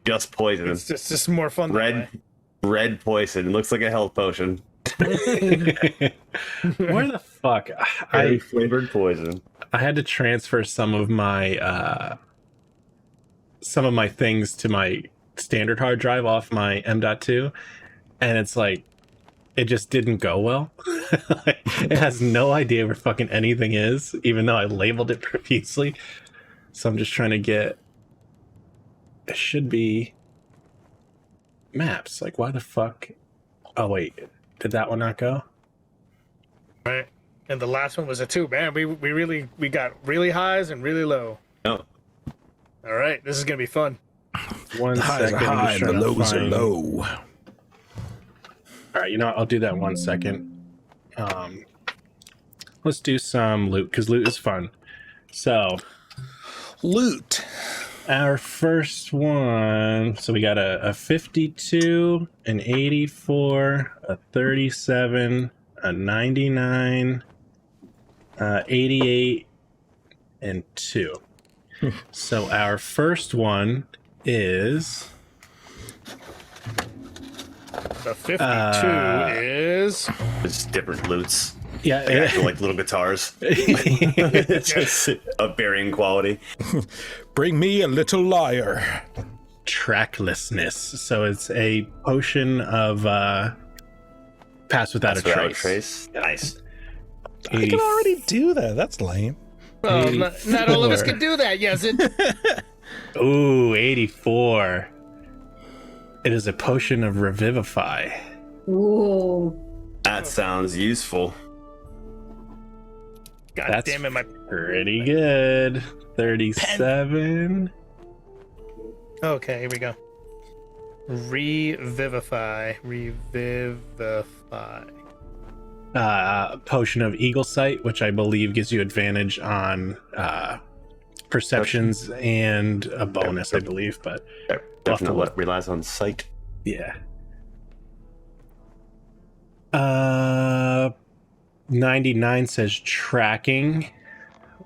Just poison. It's just more fun. that way. Red poison. Looks like a health potion. Where the fuck? Berry flavored poison. I had to transfer some of my things to my standard hard drive off my M.2, and it's like it just didn't go well. Like, It has no idea where fucking anything is, even though I labeled it profusely. So I'm just trying to get. It should be maps. Like, why the fuck? Oh wait, did that one not go? Right. And the last one was a 2. Man, we got really highs and really low. No. All right, this is gonna be fun. One The highs are second, I'm high just and the trying to lows are find- low. All right, you know what? I'll do that 1 second. Let's do some loot because loot is fun. So Loot. our first one. So we got a 52, an 84, a 37, a 99, 88, and 2. So our first one is The 52 is It's different loots. yeah, They actual like little guitars. It's just of varying quality. Bring me a little liar. tracklessness. So it's a potion of pass without That's a without trace. Nice. I can already do that. That's lame. well, not all of us 84. can do that. Yes, it. Ooh, 84. It is a potion of revivify. Ooh. That sounds useful. God That's damn it, my. pretty good. 37. Okay, here we go. Revivify. Potion of eagle sight, which I believe gives you advantage on perceptions and a bonus, I believe. But Definitely look. relies on sight. yeah. 99 says tracking.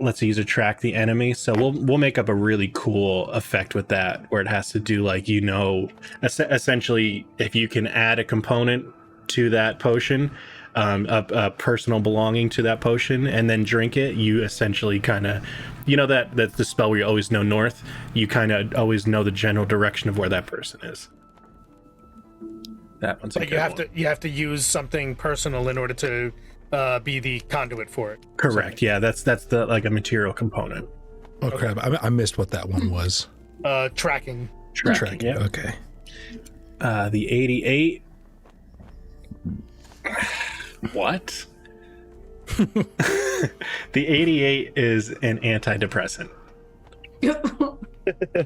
Lets the user track the enemy. So we'll make up a really cool effect with that, where it has to do like, you know, essentially if you can add a component to that potion, a personal belonging to that potion, and then drink it, you essentially kind of, you know, that's the spell where you always know north. You kind of always know the general direction of where that person is. That one's a But good one. you have to use something personal in order to be the conduit for it. Correct. Yeah, that's the like a material component. Oh crap! I missed what that one was. Tracking. Tracking. Yeah. Okay. The 88. What? The 88 is an antidepressant.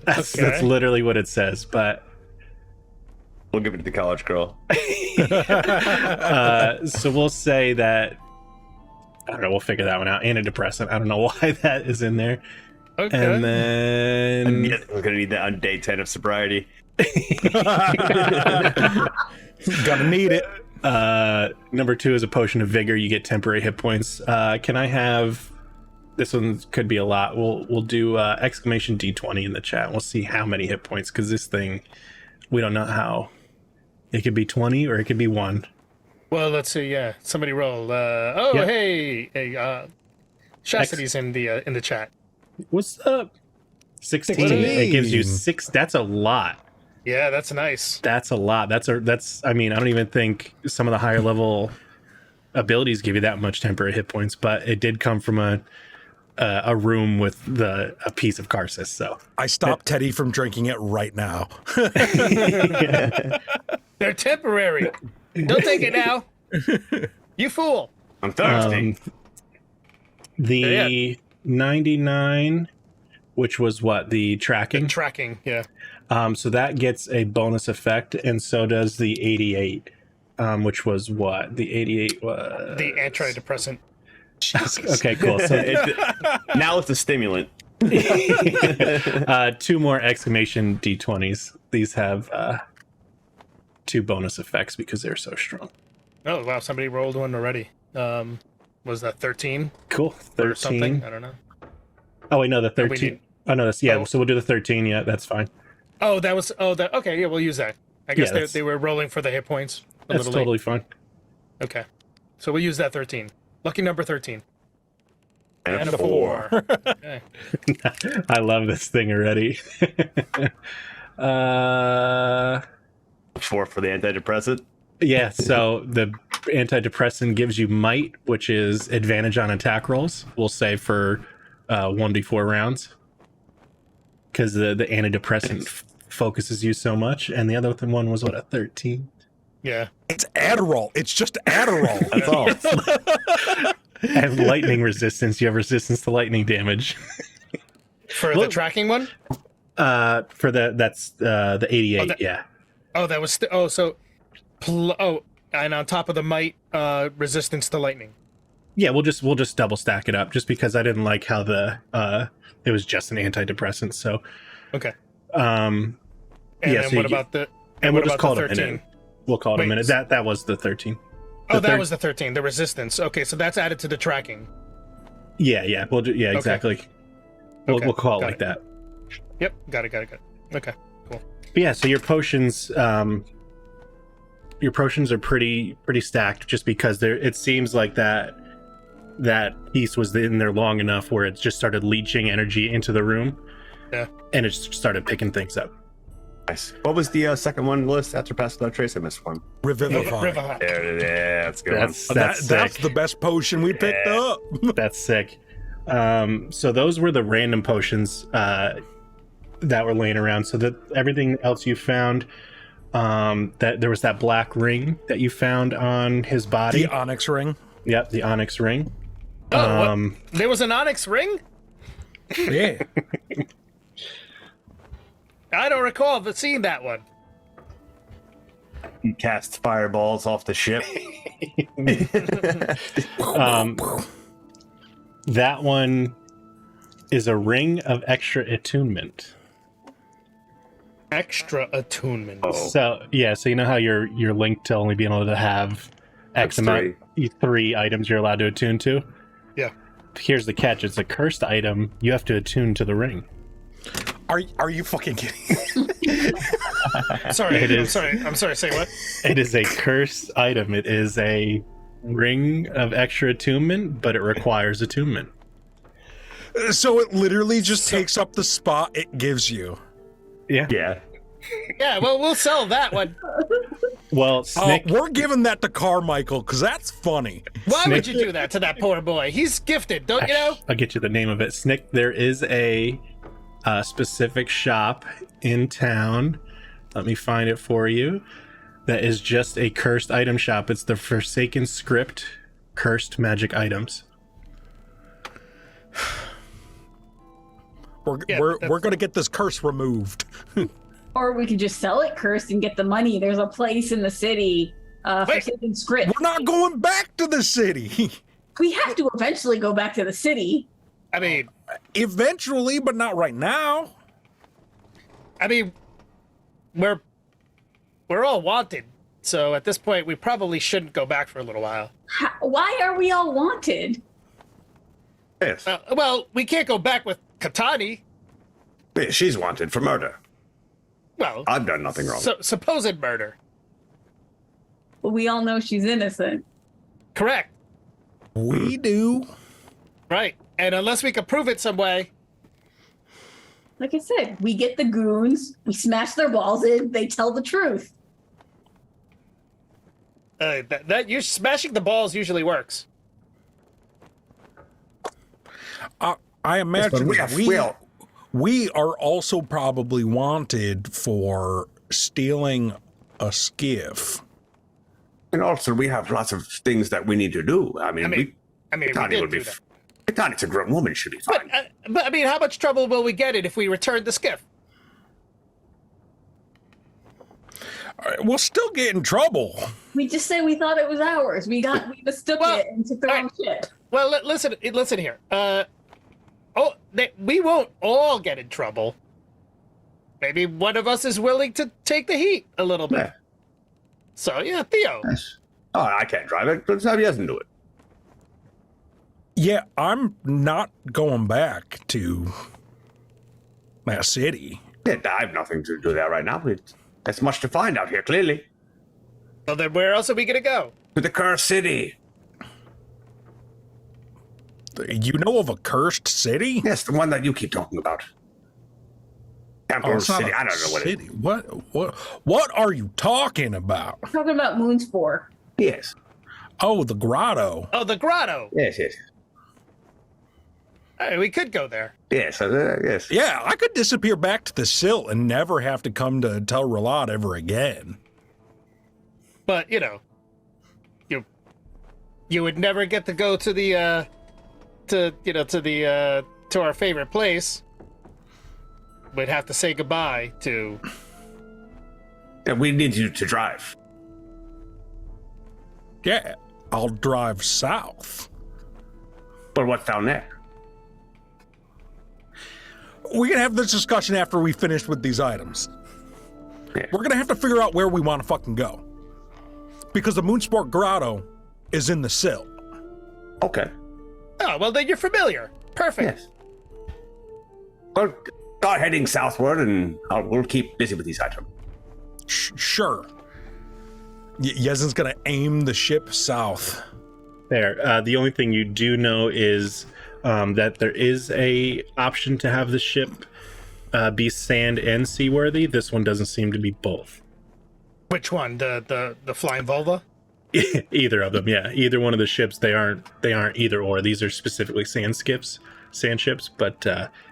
That's literally what it says. But We'll give it to the college girl. so we'll say that, I don't know, we'll figure that one out. Antidepressant. I don't know why that is in there. Okay. And then We're gonna need that on day 10 of sobriety. Gonna need it. number 2 is a potion of vigor. You get temporary hit points. Can I have, this one could be a lot. We'll do exclamation D20 in the chat. We'll see how many hit points, because this thing, we don't know how. It could be 20 or it could be 1. Well, let's see. Yeah, somebody roll. Oh, Yep. hey, Chastity's in the chat. What's up? 16. What do you It gives you mean? 6. That's a lot. Yeah, that's nice. That's a lot. That's I mean, I don't even think some of the higher level abilities give you that much temporary hit points, but it did come from a room with a piece of Karsus. So I stopped Teddy from drinking it right now. They're temporary. Don't take it now. You fool. I'm thirsty. The 99, which was what, the tracking. Tracking. Yeah. So that gets a bonus effect, and so does the 88, which was what? The 88 was The antidepressant. Okay, cool. So Now it's a stimulant. 2 more exclamation D20s. These have 2 bonus effects because they're so strong. Oh wow, somebody rolled one already. Was that 13 Cool. or something? 13. I don't know. Oh wait, no, the we 13. need- Oh no, that's yeah. Oh. So we'll do the 13. Yeah, that's fine. Oh, that was. Oh, that. Okay, yeah, we'll use that. I guess that's- they were rolling for the hit points. A That's little totally fine. late. Okay, so we'll use that 13. Lucky number 13. And a 4. Okay. I love this thing already. 4 for the antidepressant. Yeah. So antidepressant gives you might, which is advantage on attack rolls. We'll say for 1d4 rounds, because the antidepressant focuses you so much. And the other one was what, a 13? Yeah. It's Adderall. It's just Adderall. That's all. And lightning resistance. You have resistance to lightning damage. For the tracking one? For that's the 88. Oh, that- yeah. Oh, that was and on top of the might, resistance to lightning. Yeah, we'll just double stack it up, just because I didn't like how the it was just an antidepressant. So Okay. And And yeah, then so what you- about the? and what we'll just about call the it a 13? minute. We'll call it a Wait, minute. That was the 13. Oh, that third- was the 13. The resistance. Okay, so that's added to the tracking. Yeah. We'll do. Yeah, exactly. Okay, We'll call it got like it. that. Yep. Got it. Okay. But yeah, so your potions are pretty stacked, just because it seems like that piece was in there long enough where it just started leaching energy into the room. Yeah. And it just started picking things up. Nice. What was the second one list after Pass Without Trace? I missed one. Revivify. Rivahawk. There it is. Yeah, that's a good That's That's sick. the best potion we picked up. That's sick. So those were the random potions that were laying around. So that everything else you found, that there was that black ring that you found on his body. The onyx ring. Yep, the onyx ring. Oh, what? There was an onyx ring? Yeah. I don't recall seeing that one. You cast fireballs off the ship. That one is a ring of extra attunement. Extra attunement. Oh. So yeah, so you know how you're linked to only being able to have X That's amount, 3 items you're allowed to attune to. Yeah. Here's the catch: it's a cursed item. You have to attune to the ring. Are you fucking kidding? Sorry. It is. I'm sorry. Say what? It is a cursed item. It is a ring of extra attunement, but it requires attunement. So it literally just takes up the spot it gives you. Yeah. Yeah. Yeah. Well, we'll sell that one. Well, Snick, We're giving that to Carmichael because that's funny. Why would Snick- you do that to that poor boy? He's gifted, don't you know? I'll get you the name of it. Snick, there is a specific shop in town. Let me find it for you. That is just a cursed item shop. It's the Forsaken Script Cursed Magic Items. Yeah, We're that's- gonna get this curse removed. Or we could just sell it cursed and get the money. There's a place in the city for Wait. Forsaken Script. We're not going back to the city. We have to eventually go back to the city. I mean, Eventually, but not right now. we're all wanted. So at this point, we probably shouldn't go back for a little while. Why are we all wanted? Yes. Well, we can't go back with Katani. Yeah, she's wanted for murder. Well, I've done nothing wrong. supposed murder. But we all know she's innocent. Correct. We do. Right. And unless we can prove it some way, Like I said, we get the goons, we smash their balls in, they tell the truth. that you smashing the balls usually works. I imagine but we are also probably wanted for stealing a skiff. And also, we have lots of things that we need to do. I mean, we Katani did would be. do that. Katani's a grown woman. Should be fine. But I mean, how much trouble will we get in if we return the skiff? We'll still get in trouble. We just say we thought it was ours. We mistook Well, it and took the all wrong ship. Well, listen here. We won't all get in trouble. Maybe one of us is willing to take the heat a little bit. Yeah. So yeah, Theo. Yes. Oh, I can't drive it. Let's have Yesen do it. Yeah, I'm not going back to that city. Yeah, I have nothing to do there right now. There's much to find out here, clearly. Well, then where else are we gonna go? To the cursed city. You know of a cursed city? Yes, the one that you keep talking about. Temple it's not City. a I don't know what it city. What are you talking about? We're talking about Moonspore. is. Yes. Oh, the grotto. Oh, the grotto. Yes, yes. Hey, we could go there. Yes, yes. Yeah, I could disappear back to the silt and never have to come to Tel Relat ever again. But, you know, you would never get to go to the to our favorite place. We'd have to say goodbye to. Yeah, we need you to drive. Yeah, I'll drive south. But what's down there? We can have this discussion after we finish with these items. Yeah. We're gonna have to figure out where we want to fucking go. Because the Moonsport Grotto is in the silt. Okay. Oh, well, then you're familiar. Perfect. Yes. Well, start heading southward, and we'll keep busy with these items. Sure. Yezin's gonna aim the ship south. There. The only thing you do know is that there is a option to have the ship be sand and seaworthy. This one doesn't seem to be both. Which one? The flying vulva? Either of them, yeah. Either one of the ships, they aren't either or. These are specifically sand ships, but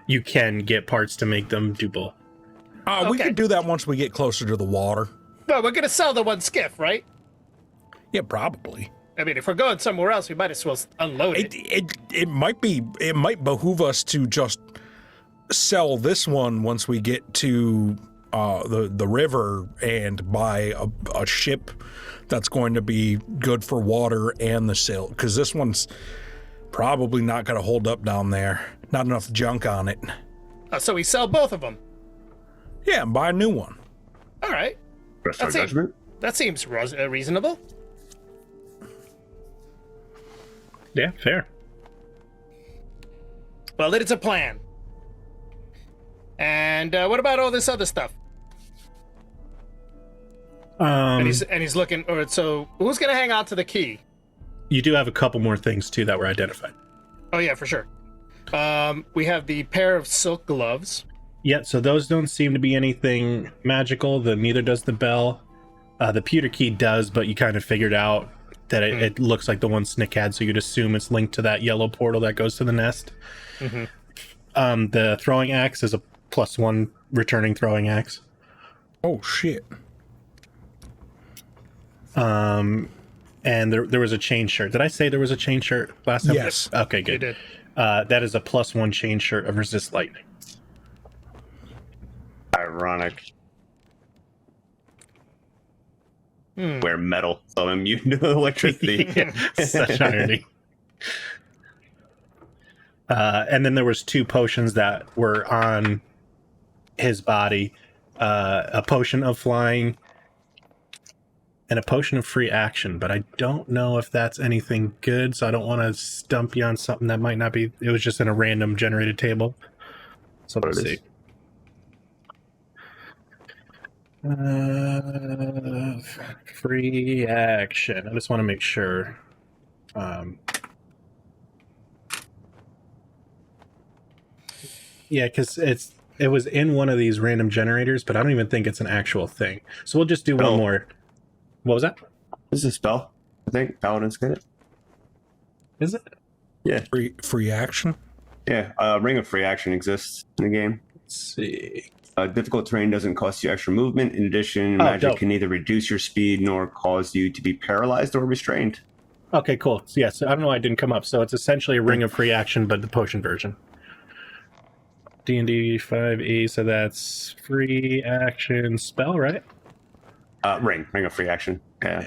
you can get parts to make them do both. We Okay. could do that once we get closer to the water. Well, we're gonna sell the one skiff, right? Yeah, probably. I mean, if we're going somewhere else, we might as well unload it. It might behoove us to just sell this one once we get to the river and buy a ship that's going to be good for water and the silt, because this one's probably not going to hold up down there. Not enough junk on it. So we sell both of them. Yeah, and buy a new one. All right. Rest our That's it. judgment. That seems reasonable. Yeah, fair. Well, it's a plan. And what about all this other stuff? And he's looking. Or so, who's gonna hang on to the key? You do have a couple more things too that were identified. Oh yeah, for sure. We have the pair of silk gloves. Yeah, so those don't seem to be anything magical. Neither does the bell. The pewter key does, but you kind of figured out that it looks like the one Snick had, so you'd assume it's linked to that yellow portal that goes to the nest. Mm-hmm. The throwing axe is a +1 returning throwing axe. Oh, shit. And there was a chain shirt. Did I say there was a chain shirt last time? Yes. Okay, You good. did. That is a +1 chain shirt of resist lightning. Ironic. Hmm. Wear metal, so I'm immune to electricity. Such irony. And then there was 2 potions that were on his body. A potion of flying and a potion of free action, but I don't know if that's anything good, so I don't want to stump you on something that might not be. It was just in a random generated table. So let's What see. it Free action. I just want to make sure. Yeah, because it was in one of these random generators, but I don't even think it's an actual thing. So we'll just do one Oh. more. What was that? This is a spell, I think. Paladin's get it. Is it? Yeah. Free action? Yeah. Ring of Free Action exists in the game. Let's see. Difficult terrain doesn't cost you extra movement. In addition, Oh, magic dope. can neither reduce your speed nor cause you to be paralyzed or restrained. Okay, cool. So, yes, I don't know why it didn't come up. So it's essentially a ring of free action, but the potion version. D&D 5e, so that's free action spell, right? Ring of Free Action. Yeah.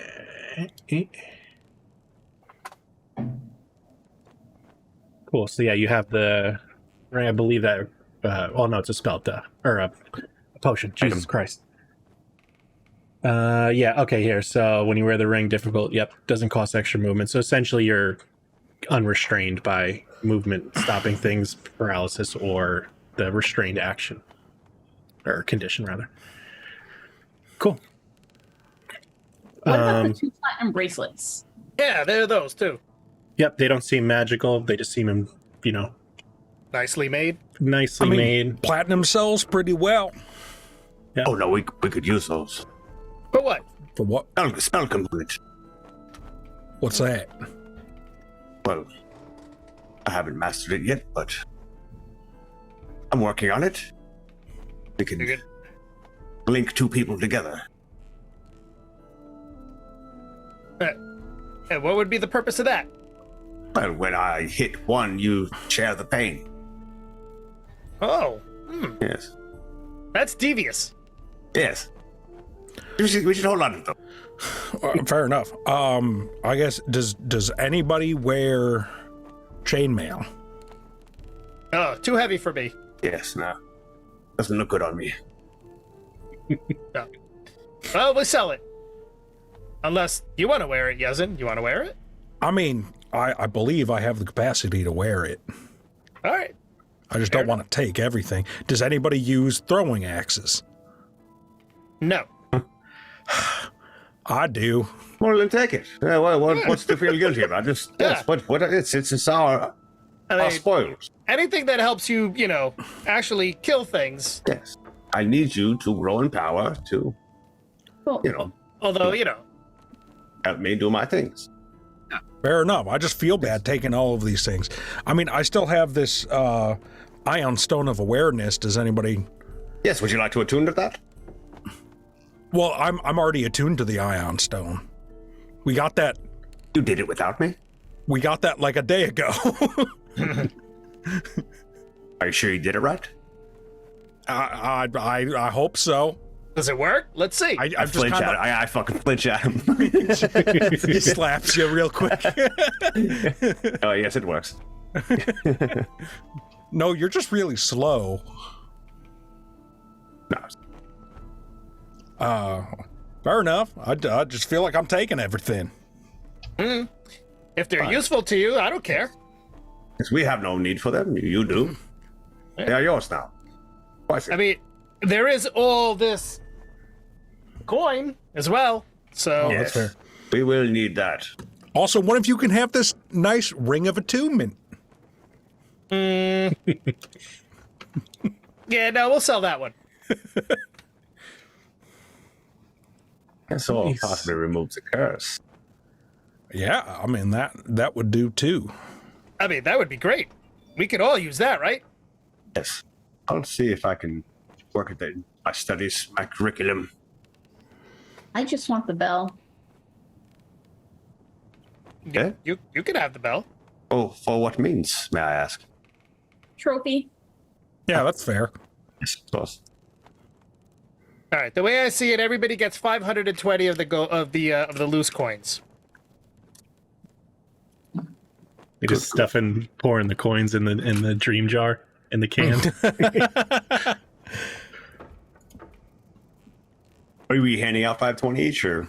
Cool. So yeah, you have the. I believe that. Oh no, it's a spell, or a potion. Jesus Item. Christ. Yeah. Okay. Here. So when you wear the ring, difficult. Yep. Doesn't cost extra movement. So essentially, you're unrestrained by movement, stopping things, paralysis, or the restrained action or condition, rather. Cool. What about the 2 platinum bracelets? Yeah, they're those too. Yep. They don't seem magical. They just seem, Nicely made. nicely made. Platinum sells pretty well. Oh no, we could use those. For what? For what? Spell component. What's that? Well, I haven't mastered it yet, but I'm working on it. We can You're good. link two people together. And what would be the purpose of that? Well, when I hit one, you share the pain. Oh, Yes. that's devious. Yes. We should hold on to them. Fair enough. I guess does anybody wear chainmail? Oh, too heavy for me. Yes, no. Doesn't look good on me. No. Well, we'll sell it. Unless you want to wear it, Yezin. You want to wear it? I mean, I believe I have the capacity to wear it. All right. I just don't want to take everything. Does anybody use throwing axes? No. I do. Well, then take it. What's to feel guilty about? Just Yeah. yes, what it's our I mean, spoils. anything that helps you, actually kill things. Yes. I need you to grow in power to, Cool. Although, help me do my things. Fair enough. I just feel bad taking all of these things. I mean, I still have this Ion Stone of Awareness. Does anybody? Yes, would you like to attune to that? Well, I'm already attuned to the Ion Stone. We got that. You did it without me? We got that like a day ago. Are you sure you did it right? I hope so. does it work? Let's see. I I just flinch kinda, at it. I fucking flinch at him. he slaps you real quick. Oh, yes, it works. No, you're just really slow. No. Fair enough. I just feel like I'm taking everything. If they're useful to you, I don't care. Yes, we have no need for them. You do. They are yours now. I mean, there is all this coin as well. So, Yes. that's fair. We will need that. Also, what if you can have this nice ring of attunement? yeah, no, we'll sell that one. So Nice. possibly removes the curse. Yeah, I mean that would do too. I mean, that would be great. We could all use that, right? Yes. I'll see if I can work at my studies, my curriculum. I just want the bell. Yeah? You could have the bell. Oh, for what means, may I ask? Trophy. Yeah, that's fair. Yes, of course. All right. The way I see it, everybody gets 520 of the loose coins. You just pouring the coins in the dream jar in the can. Are we handing out 520 each, or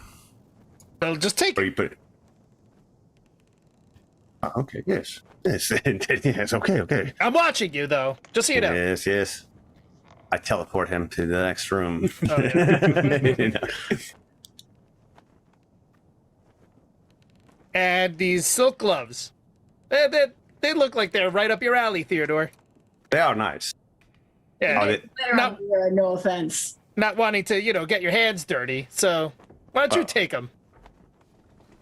So just take where it. you put it? Oh, okay, yes. Yes, yes, okay. I'm watching you, though. Just so you know. Yes, yes. I teleport him to the next room. Oh, yeah. And these silk gloves. They look like they're right up your alley, Theodore. They are nice. Yeah. Are they- Better No. on the, no offense. Not wanting to, get your hands dirty. So why don't you take them?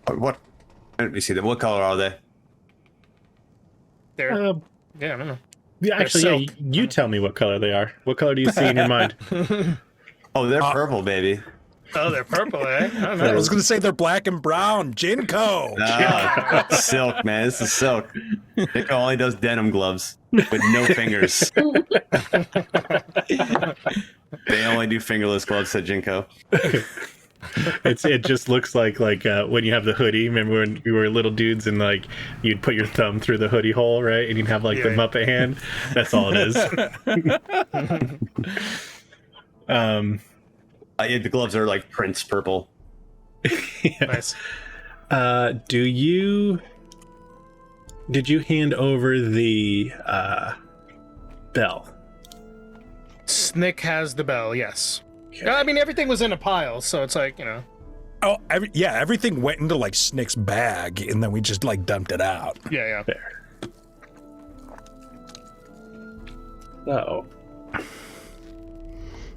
what? Let me see them. What color are they? They're, yeah, I don't know. Yeah, actually, yeah, silk. you tell me what color they are. What color do you see in your mind? Oh, they're purple, baby. Oh, they're purple, eh? I don't I know. was gonna say they're black and brown. Jinko. Ah, silk, man. This is silk. Nico only does denim gloves with no fingers. They only do fingerless gloves, said Jinko. It just looks like when you have the hoodie. Remember when we were little dudes and you'd put your thumb through the hoodie hole, right? And you'd have the Yeah. Muppet hand. That's all it is. Yeah, the gloves are like Prince purple. Nice. Did you hand over the bell? Snick has the bell, yes. I mean, everything was in a pile, so it's like, Oh, everything went into like Snick's bag, and then we just dumped it out. yeah. There. So,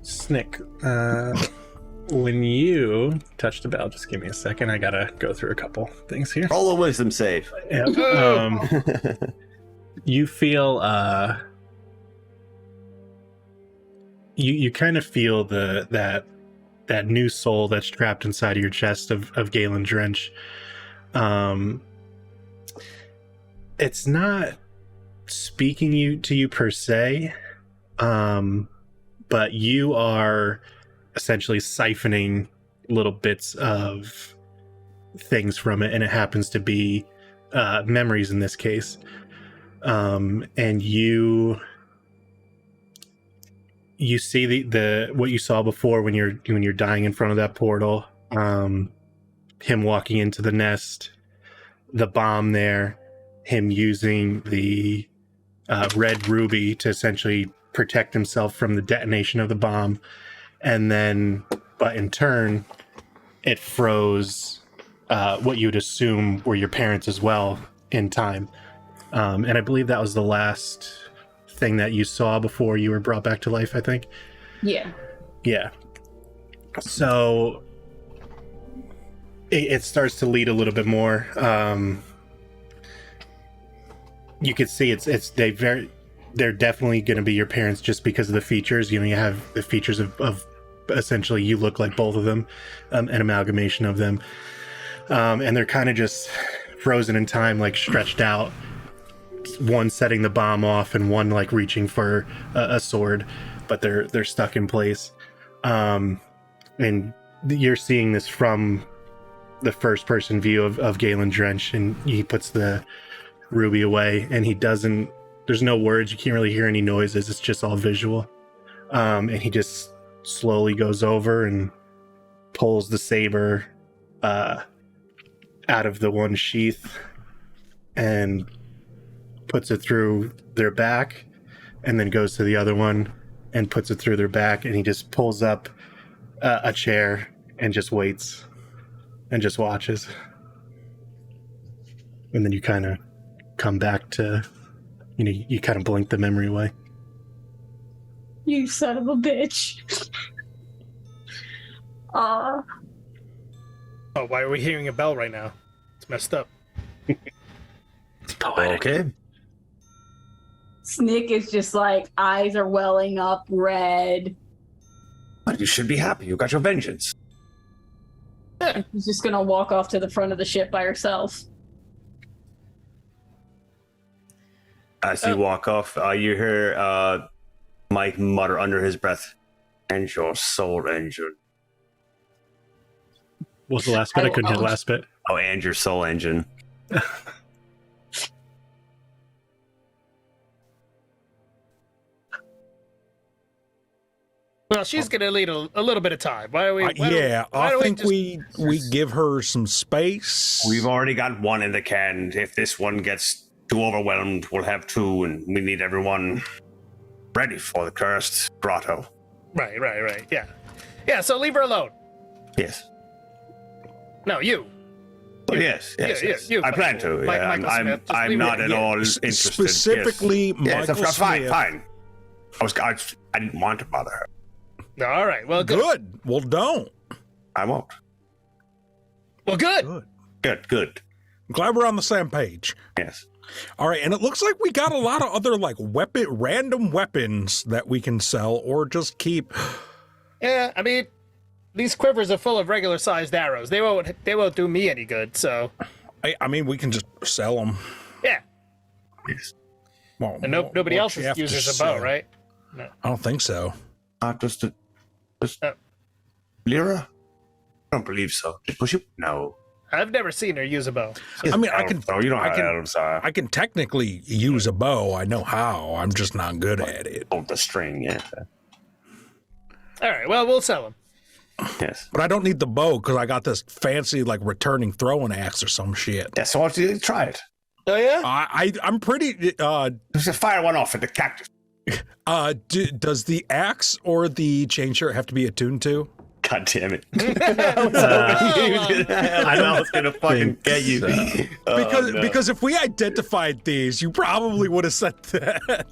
Snick, when you touch the bell, just give me a second. I gotta go through a couple things here. Roll a wisdom save. Yep. You feel you kind of feel that new soul that's trapped inside of your chest of Galen Drench. It's not speaking to you per se, but you are essentially siphoning little bits of things from it, and it happens to be memories in this case. And you see the what you saw before when you're dying in front of that portal, him walking into the nest, the bomb there, him using the red ruby to essentially protect himself from the detonation of the bomb, and then but in turn it froze what you'd assume were your parents as well in time. And I believe that was the last thing that you saw before you were brought back to life, I think. Yeah. Yeah. So it starts to lead a little bit more. You could see they're definitely going to be your parents just because of the features. You know, you have the features of essentially you look like both of them, an amalgamation of them. And they're kind of just frozen in time, like stretched out. One setting the bomb off and one like reaching for a sword, but they're stuck in place. And you're seeing this from the first person view of Galen Drench, and he puts the ruby away, and there's no words, you can't really hear any noises, it's just all visual. And he just slowly goes over and pulls the saber out of the one sheath and puts it through their back, and then goes to the other one and puts it through their back, and he just pulls up a chair and just waits and just watches. And then you kind of come back to, you kind of blink the memory away. You son of a bitch. Oh, why are we hearing a bell right now? It's messed up. It's poetic. Okay. Snick is just like, eyes are welling up red. But you should be happy. You got your vengeance. She's just gonna walk off to the front of the ship by herself. As you walk off, you hear Mike mutter under his breath, "And your soul engine." What was the last bit? I couldn't hear the last bit. Oh, and your soul engine. Well, she's gonna need a little bit of time. Why don't we? I think we give her some space. We've already got one in the can. If this one gets too overwhelmed, we'll have two, and we need everyone ready for the cursed grotto. Right. Yeah. So leave her alone. Yes. No, you. Oh, yes. You, I plan to. Yeah, Michael Smith, just I'm leave not her. at all interested. Specifically, yes. Michael Smith. Fine. I didn't want to bother her. All right. Well, good. Well, don't. I won't. Well, good. Good. I'm glad we're on the same page. Yes. All right, and it looks like we got a lot of other like random weapons that we can sell or just keep. Yeah, I mean, these quivers are full of regular-sized arrows. They won't do me any good. So. I mean, we can just sell them. Yeah. Yes. Well, And nobody else you have to uses a bow, sell. right? I don't think so. Just Lyra? I don't believe so. Did push you? No. I've never seen her use a bow. I mean, I can. Oh, you don't I have can- that. I'm sorry. I can technically use a bow. I know how. I'm just not good at it. Oh, the string. Yeah. All right. Well, we'll sell them. Yes. But I don't need the bow because I got this fancy like returning throwing axe or some shit. Yeah. So why don't you try it? Oh yeah. I'm pretty. Just fire one off at the cactus. Does the axe or the chain shirt have to be attuned to? God damn it! I was gonna fucking think get you. so. Because if we identified these, you probably would have said that.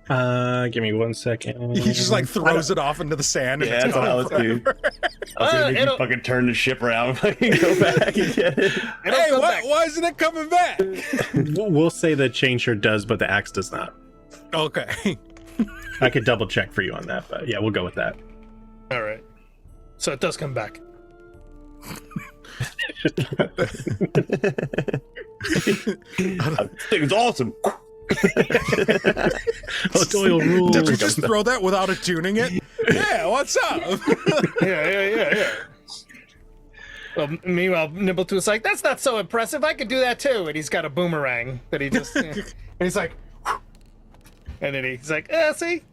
Give me 1 second. He just like throws it off into the sand. And Yeah, it's that's what I gone was doing. forever. I was gonna make you it'll- fucking turn the ship around and go back and get it. It'll Hey, come back. why isn't it coming back? We'll say the chain shirt does, but the axe does not. Okay. I could double check for you on that, but yeah, we'll go with that. All right. So it does come back. This thing's awesome. Oh, Doyle rules. Did you just throw that without attuning it? Yeah, what's up? Yeah. Well, meanwhile, Nibbletoot's like, that's not so impressive. I could do that too. And he's got a boomerang that he just, and he's like, and then he's like, see?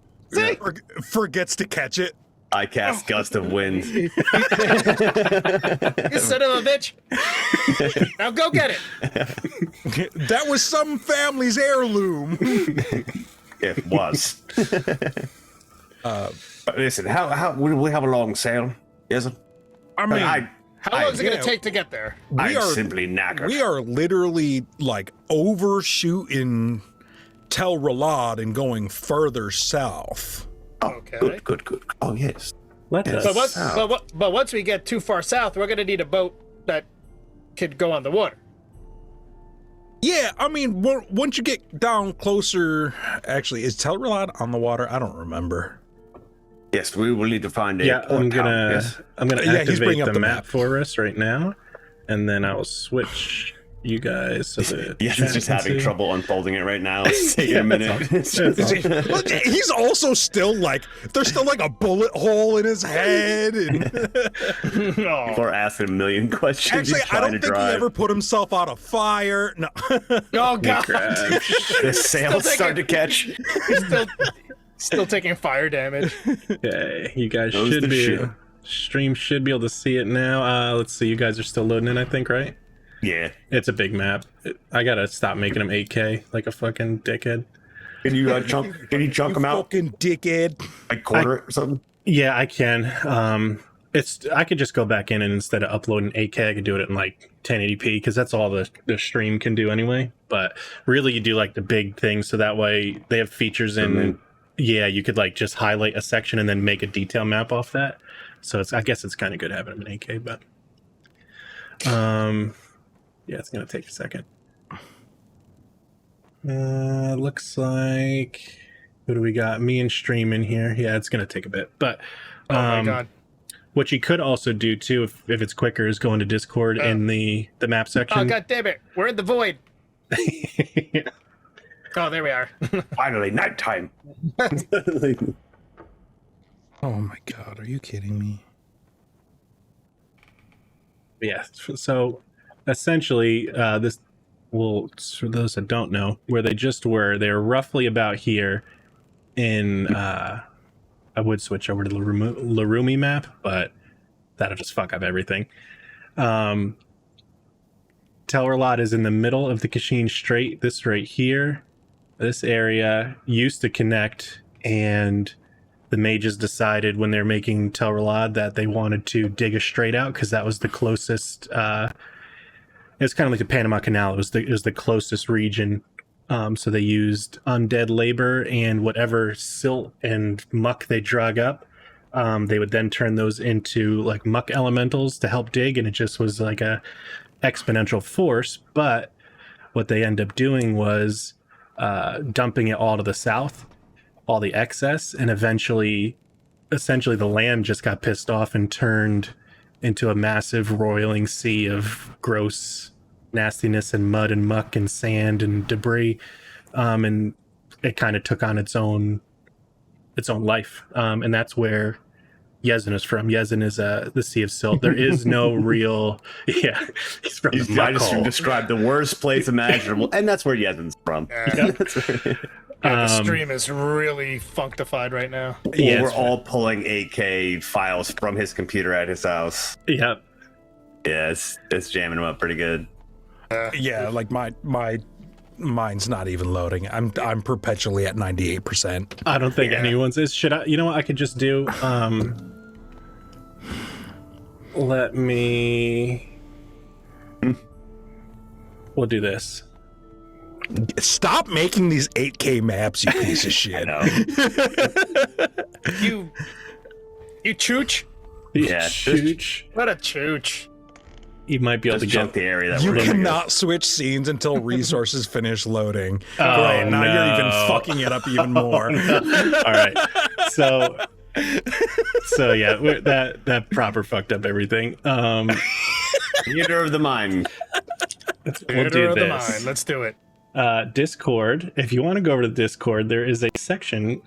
Forgets to catch it. I cast Gust of Wind. You son of a bitch. Now go get it. That was some family's heirloom. It was. Listen, how will we have a long sail? Yes, I mean, How long is it going yeah. to take to get there? we I'm are simply knackered. we are literally like overshooting Tel Ralad and going further south. Okay. Good. Oh yes. Let Yes. us. But once we get too far south, we're going to need a boat that could go on the water. Yeah, I mean, once you get down closer, actually, is Tel Ralad on the water? I don't remember. Yes, we will need to find a Yeah, I'm port town, gonna yes. Yeah, he's bringing activate up the the map map. for us right now, and then I will switch you guys. So the Yes, chat he's just can having see. trouble unfolding it right now. It's taking a minute. It's That's just- Look, he's also still like, there's still like a bullet hole in his head. And Oh, People are asking a million questions. actually, He's I trying don't to think he drive. ever put himself out of fire. No. oh God. Crap. The sails taking- start to catch. He's still taking fire damage. Okay, you guys Knows should the be shit. stream should be able to see it now. Let's see, you guys are still loading in, I think, right? Yeah. It's a big map. I gotta stop making them 8K like a fucking dickhead. Can you chunk? Can you chunk them out Fucking dickhead. like quarter it or something? Yeah, I can. I could just go back in and instead of uploading 8K, I could do it in like 1080p because that's all the stream can do anyway. But really, you do like the big thing so that way they have features in. Mhm. Yeah, you could like just highlight a section and then make a detail map off that. So I guess it's kind of good having them in 8K, but yeah, it's gonna take a second. Looks like who do we got? Me and stream in here. Yeah, it's gonna take a bit, but Oh my God. what you could also do too, if it's quicker, is go into Discord in the map Oh section. God damn it. We're in the void. Oh, there we are. Finally, nighttime. Oh my God, are you kidding me? Yeah. So essentially, this will, for those that don't know, where they just were, they were roughly about here in, I would switch over to the Larumi map, but that'll just fuck up everything. Tel Ralad is in the middle of the Kashin Strait. This right here, this area used to connect, and the mages decided when they're making Tel Ralad that they wanted to dig a strait out because that was the closest. It's kind of like the Panama Canal. It was the closest region. So they used undead labor and whatever silt and muck they drug up. They would then turn those into like muck elementals to help dig, and it just was like a exponential force. But what they end up doing was dumping it all to the south, all the excess, and essentially the land just got pissed off and turned into a massive roiling sea of gross nastiness and mud and muck and sand and debris, and it kind of took on its own life, and that's where Yezin is from. Yezin is the Sea of Silt. There is no real, yeah, he's from the I muck just hole. described the worst place imaginable, and that's where Yezin's from. The stream is really functified right now. Yeah, We're it's- all pulling 8K files from his computer at his house. Yeah, Yeah, it's jamming him up pretty good. Yeah, like mine's not even loading. I'm perpetually at 98%. I don't think anyone's is. Should I? You know what I could just do? Let me. We'll do this. Stop making these 8K maps, you piece of shit. You chooch. Yeah, Chooch. What a chooch. You might be able Just to junk get. the area that You we're in, I guess. cannot switch scenes until resources finish loading. Oh, Great, now you're even no. fucking it up even more. All right. So yeah, that proper fucked up everything. Theater of the mind. We'll Theater do of the this. mind. Let's do it. Discord. If you want to go over to Discord, there is a section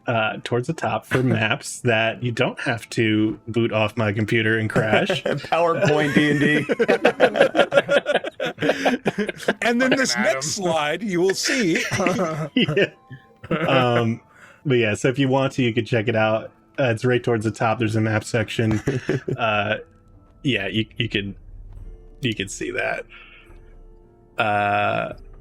towards the top for maps that you don't have to boot off my computer and crash. PowerPoint D&D. And then this Adam. next slide, you will see. Yeah. But yeah, so if you want to, you can check it out. It's right towards the top. There's a map section. Yeah, you can see that.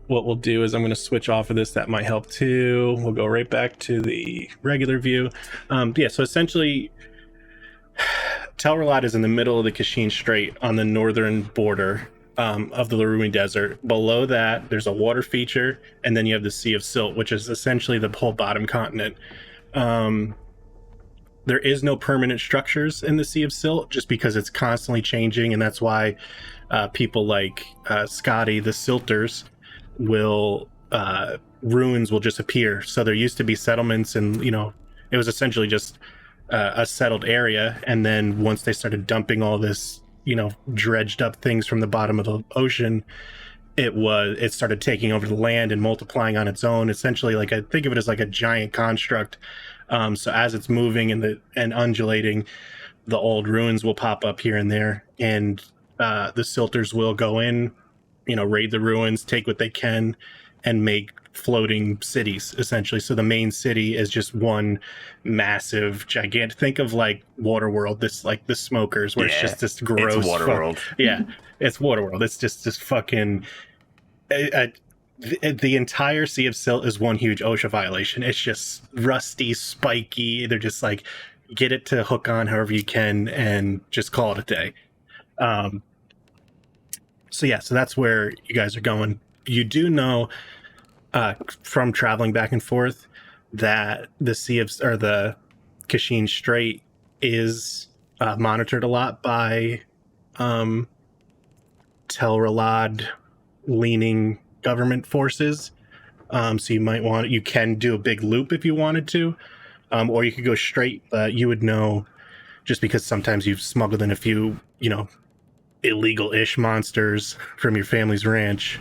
What we'll do is I'm going to switch off of this. That might help too. We'll go right back to the regular view. Yeah, so essentially, Tel Ralad is in the middle of the Kashin Strait on the northern border of the Larumi Desert. Below that, there's a water feature, and then you have the Sea of Silt, which is essentially the whole bottom continent. There is no permanent structures in the Sea of Silt, just because it's constantly changing, and that's why people like Scotty, the Silters, ruins will just appear. So there used to be settlements, and it was essentially just a settled area, and then once they started dumping all this dredged up things from the bottom of the ocean, it started taking over the land and multiplying on its own. Essentially, like, I think of it as like a giant construct. So as it's moving and undulating, the old ruins will pop up here and there, and the Silters will go in, raid the ruins, take what they can, and make floating cities, essentially. So the main city is just one massive, gigantic. Think of like Waterworld, the Smokers, where it's just this gross. It's Waterworld. Yeah, it's Waterworld. It's just this fucking. The entire Sea of Silt is one huge OSHA violation. It's just rusty, spiky. They're just like, get it to hook on however you can and just call it a day. So that's where you guys are going. You do know from traveling back and forth that the the Kashin Strait is monitored a lot by Tel Ralad leaning government forces. So you can do a big loop if you wanted to, or you could go straight. But you would know, just because sometimes you've smuggled in a few, illegal-ish monsters from your family's ranch,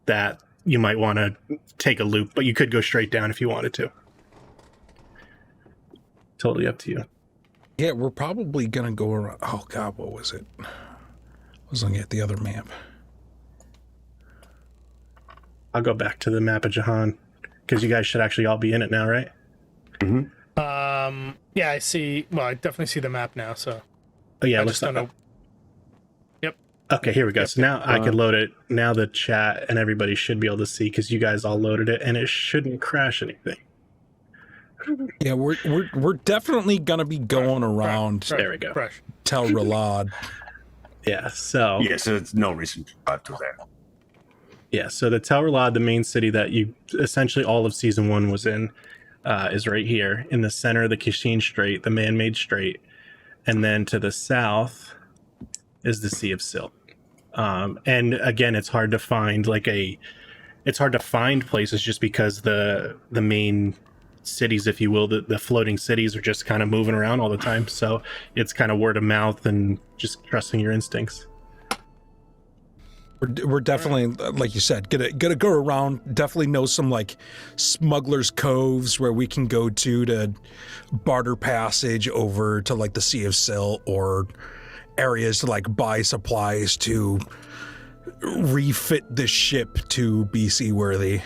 that you might want to take a loop. But you could go straight down if you wanted to. Totally up to you. Yeah, we're probably going to go around. Oh, God, what was it? I was looking at the other map. I'll go back to the map of Jahan, because you guys should actually all be in it now, right? Mm-hmm. Yeah, I see. Well, I definitely see the map now. So Oh yeah, I let's just don't know. Yep. Okay, here we go. So now I can load it. Now the chat and everybody should be able to see, because you guys all loaded it, and it shouldn't crash anything. Yeah, we're definitely gonna be going around There we go. Fresh. Tel Ralad. Yeah. So Yeah, so it's no reason to drive through there. yeah. So the Tel Ralad, the main city that you essentially all of season 1 was in, is right here in the center of the Kashin Strait, the man-made strait, and then to the south is the Sea of Silt. And again, it's hard to find places, just because the main cities, if you will, the floating cities, are just kind of moving around all the time. So it's kind of word of mouth and just trusting your instincts. We're definitely, like you said, gonna go around. Definitely know some like smugglers' coves where we can go to barter passage over to like the Sea of Silt, or areas to like buy supplies to refit the ship to be seaworthy.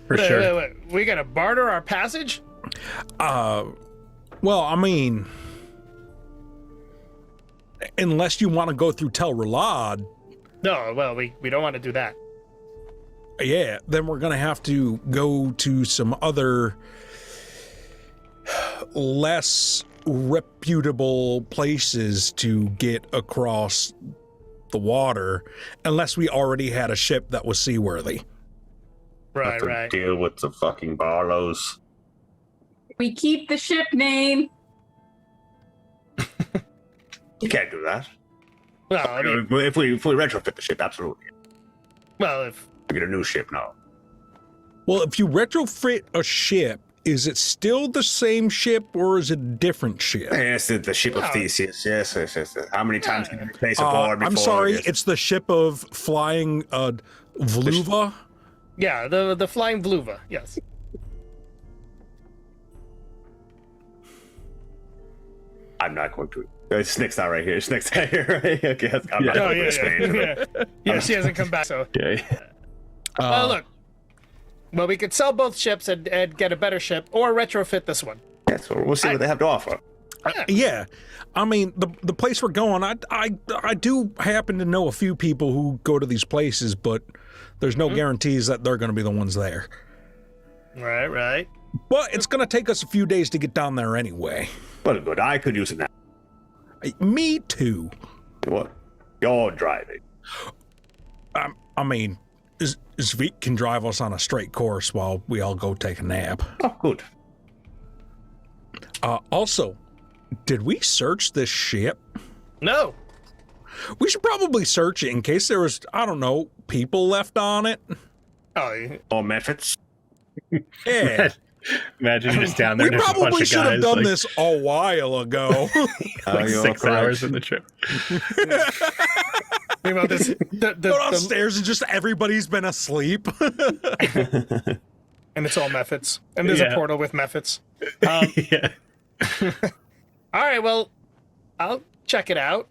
For sure. Wait. We gotta barter our passage? Well, I mean, unless you want to go through Tel Ralad, No, well, we don't want to do that. yeah, then we're gonna have to go to some other less reputable places to get across the water, unless we already had a ship that was seaworthy. Right, Have to right. deal with the fucking Barlows. We keep the ship name. You can't do that. Well, I mean, If we retrofit the ship, absolutely. well, if We get a new ship now. Well, if you retrofit a ship, is it still the same ship or is it a different ship? Yes, the ship of Oh. Theseus. Yes. How many times can you replace a board before? I'm sorry, Yes. it's the ship of flying Vluva. yeah, the flying Vluva, yes. I'm not going to. Snick's not right here. Snick's not here, right? Okay, I'm not Oh going to yeah, explain it. yeah. Yeah, she hasn't come back. So, Okay. well, look. Well, we could sell both ships and get a better ship, or retrofit this one. Yeah, so we'll see what they have to offer. Yeah, I mean the place we're going. I do happen to know a few people who go to these places, but there's no guarantees that they're going to be the ones there. Right, right. But it's going to take us a few days to get down there anyway. Well, good. I could use it now. Me too. What? You're driving. I mean, Zvik can drive us on a straight course while we all go take a nap. Oh, good. Also, did we search this ship? No. We should probably search it in case there was, I don't know, people left on it. Oh, Or methods. Yeah. Imagine you're just down there. We and there's a bunch probably of should have guys, done like, this a while ago. like you're 6 correct. hours in the trip. think about this. Go downstairs and just everybody's been asleep. And it's all methods. And there's Yeah. a portal with methods. Yeah. All right, well, I'll check it out.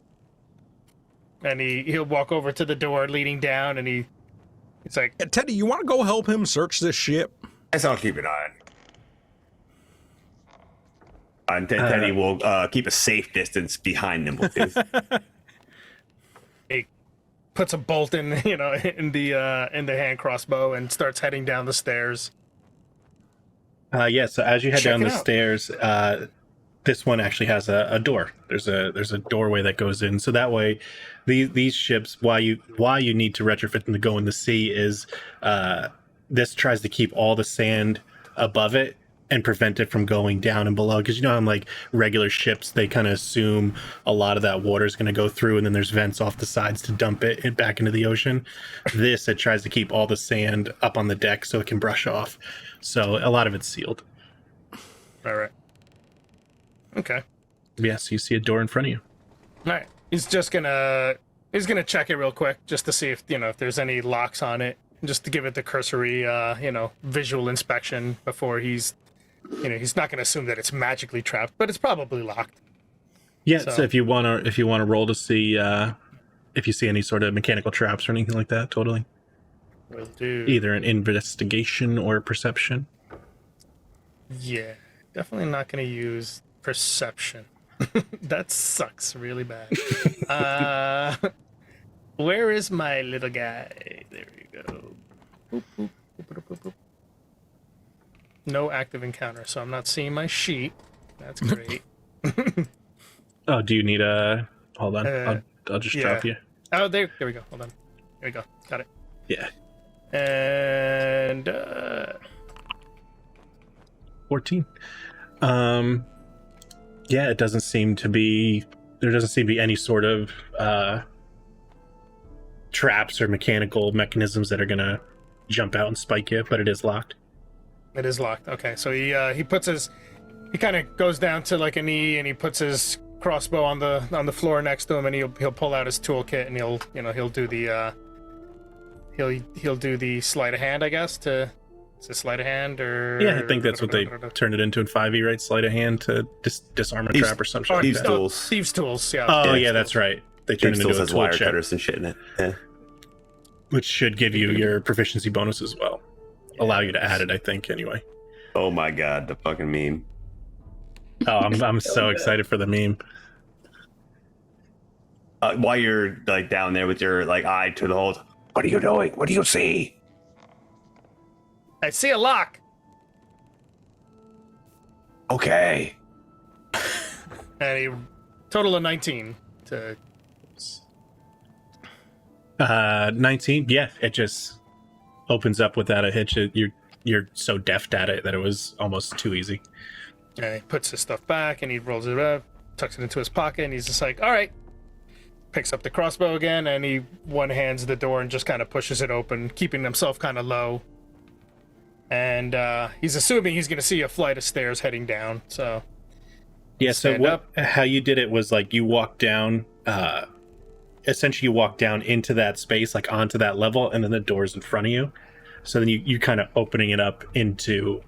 And he'll walk over to the door leading down, and he's like, Teddy, you want to go help him search this ship? Yes, I'll keep an eye on it. And Teddy will keep a safe distance behind them. he puts a bolt in, in the hand crossbow and starts heading down the stairs. Yeah. So as you head Check down it the out. stairs, this one actually has a door. There's a doorway that goes in. So that way, these ships, why you need to retrofit them to go in the sea is this tries to keep all the sand above it and prevent it from going down and below. Because on like regular ships, they kind of assume a lot of that water is going to go through, and then there's vents off the sides to dump it back into the ocean. This, it tries to keep all the sand up on the deck so it can brush off. So a lot of it's sealed. All right. Okay. Yes, you see a door in front of you. All right. He's gonna check it real quick just to see if there's any locks on it, just to give it the cursory visual inspection before he's not gonna assume that it's magically trapped, but it's probably locked. Yeah, So- so if you wanna roll to see if you see any sort of mechanical traps or anything like that, totally. Will do. Either an investigation or perception. Yeah, definitely not gonna use perception. That sucks really bad. Where is my little guy? There we go. Boop, boop, boop, boop, boop, boop. No active encounter, so I'm not seeing my sheet. That's great. Oh, do you need a hold on? I'll just yeah. drop you. Oh, there we go. Hold on. There we go. Got it. Yeah. And 14. Yeah, it doesn't seem to be any sort of traps or mechanical mechanisms that are gonna jump out and spike you, but it is locked. it is locked. Okay, so he kind of goes down to like a knee and he puts his crossbow on the floor next to him, and he'll pull out his toolkit and he'll do the he'll do the sleight of hand, I guess. Is it sleight of hand or? Yeah, I think that's what they turned it into in 5e, right? Sleight of hand to disarm a Thieves- trap or something Oh, like Thieves' that. tools. Thieves' tools. Yeah. Oh, Yeah, yeah, that's right. They turned It it still into a says tool wire check, cutters and shit in it. Yeah. which should give you your proficiency bonus as well. Allow you to add it, I think, anyway. Oh my god, the fucking meme. Oh, I'm so excited for the meme. While you're like down there with your like eye to the hole, what are you doing? What do you see? I see a lock. Okay. And a total of 19 to 19, yeah, it just opens up without a hitch. You're so deft at it that it was almost too easy. And he puts his stuff back and he rolls it up, tucks it into his pocket, and he's just like, all right. Picks up the crossbow again, and he one-hands the door and just kind of pushes it open, keeping himself kind of low. And he's assuming he's going to see a flight of stairs heading down, so... Yeah, so Stand up. how you did it was like you walked down, essentially you walk down into that space, like onto that level, and then the door's in front of you. So then you kind of opening it up into,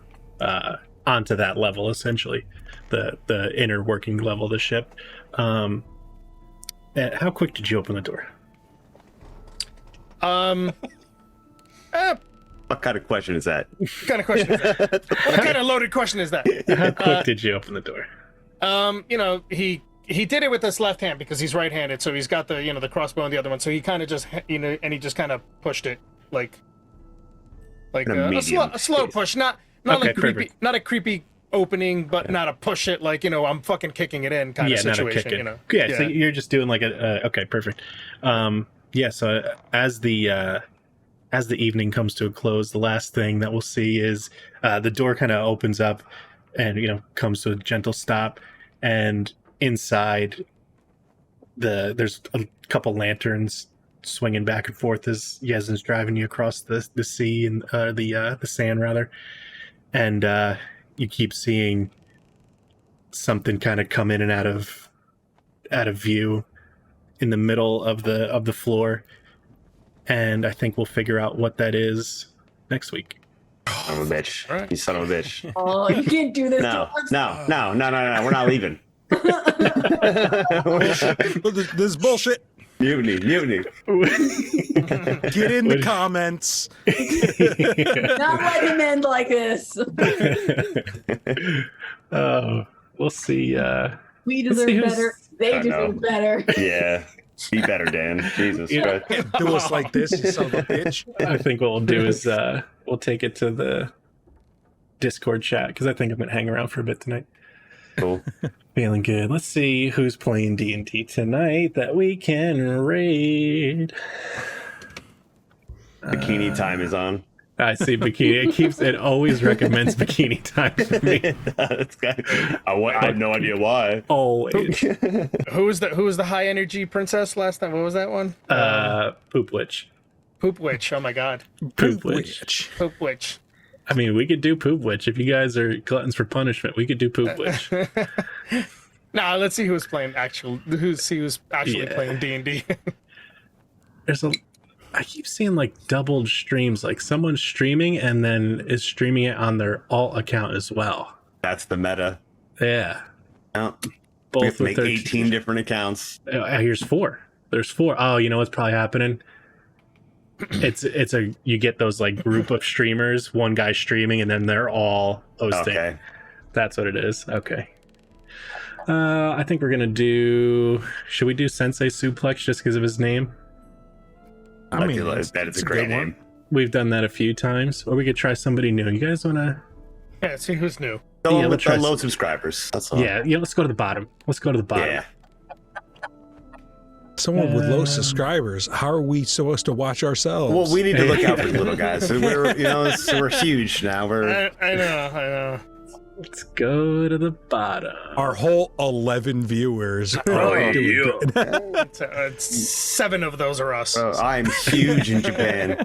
onto that level, essentially, the inner working level of the ship. How quick did you open the door? What kind of question is that? What kind of question is that? What kind of loaded question is that? How quick did you open the door? He did it with his left hand because he's right-handed, so he's got the the crossbow in the other one. So he kind of just and he just kind of pushed it like a slow push, not Okay, like creepy, perfect. not a creepy opening, but not a push it like I'm fucking kicking it in kind of Not a situation. kick it. Yeah, so you're just doing like okay, perfect. So as the evening comes to a close, the last thing that we'll see is the door kind of opens up and comes to a gentle stop, and inside there's a couple lanterns swinging back and forth as Yezin's driving you across the sea and the sand rather, and you keep seeing something kind of come in and out of view in the middle of the floor, and I think we'll figure out what that is next week. Son of a bitch. Right. You son of a bitch. Oh, you can't do this. No. We're not leaving. This is bullshit. Mutiny. Get in the comments. Not let him end like this. We'll see. We Let's see deserve who's- better. They I know. deserve better. Yeah. Be better, Dan. Jesus Yeah. Christ. Do us like this, you son of a bitch. I think what we'll do is we'll take it to the Discord chat because I think I'm gonna hang around for a bit tonight. Cool. Feeling good. Let's see who's playing D&D tonight that we can raid. Bikini time is on. I see bikini. It always recommends bikini time for me. That's good. I have no idea why. Always. Who was the high energy princess last time? What was that one? Poop Witch. Poop witch. Oh my god. Poop Witch. Poop witch. I mean, we could do Poop Witch. If you guys are gluttons for punishment, we could do Poop Witch. Nah, let's see who's playing who's actually Yeah. playing D&D. I keep seeing like doubled streams, like someone's streaming and then is streaming it on their alt account as well. That's the meta. Yeah. Oh, we have Both to with make their 18 different accounts. Here's 4. There's 4. Oh, you know what's probably happening? You get those like group of streamers, one guy streaming, and then they're all hosting. Okay. That's what it is. Okay. I think we're gonna do. Should we do Sensei Suplex just because of his name? I mean, that is it's a great good one. name. We've done that a few times, or we could try somebody new. You guys wanna? Yeah, see who's new. Go Yeah, on we'll with try the low some- subscribers. That's all. Yeah. Let's go to the bottom. Yeah. Someone with low subscribers. How are we supposed to watch ourselves? Well, we need to look out for the little guys. We're huge now. I know. Let's go to the bottom. Our whole 11 viewers Oh, are doing you. good. It's 7 of those are us. I'm huge in Japan.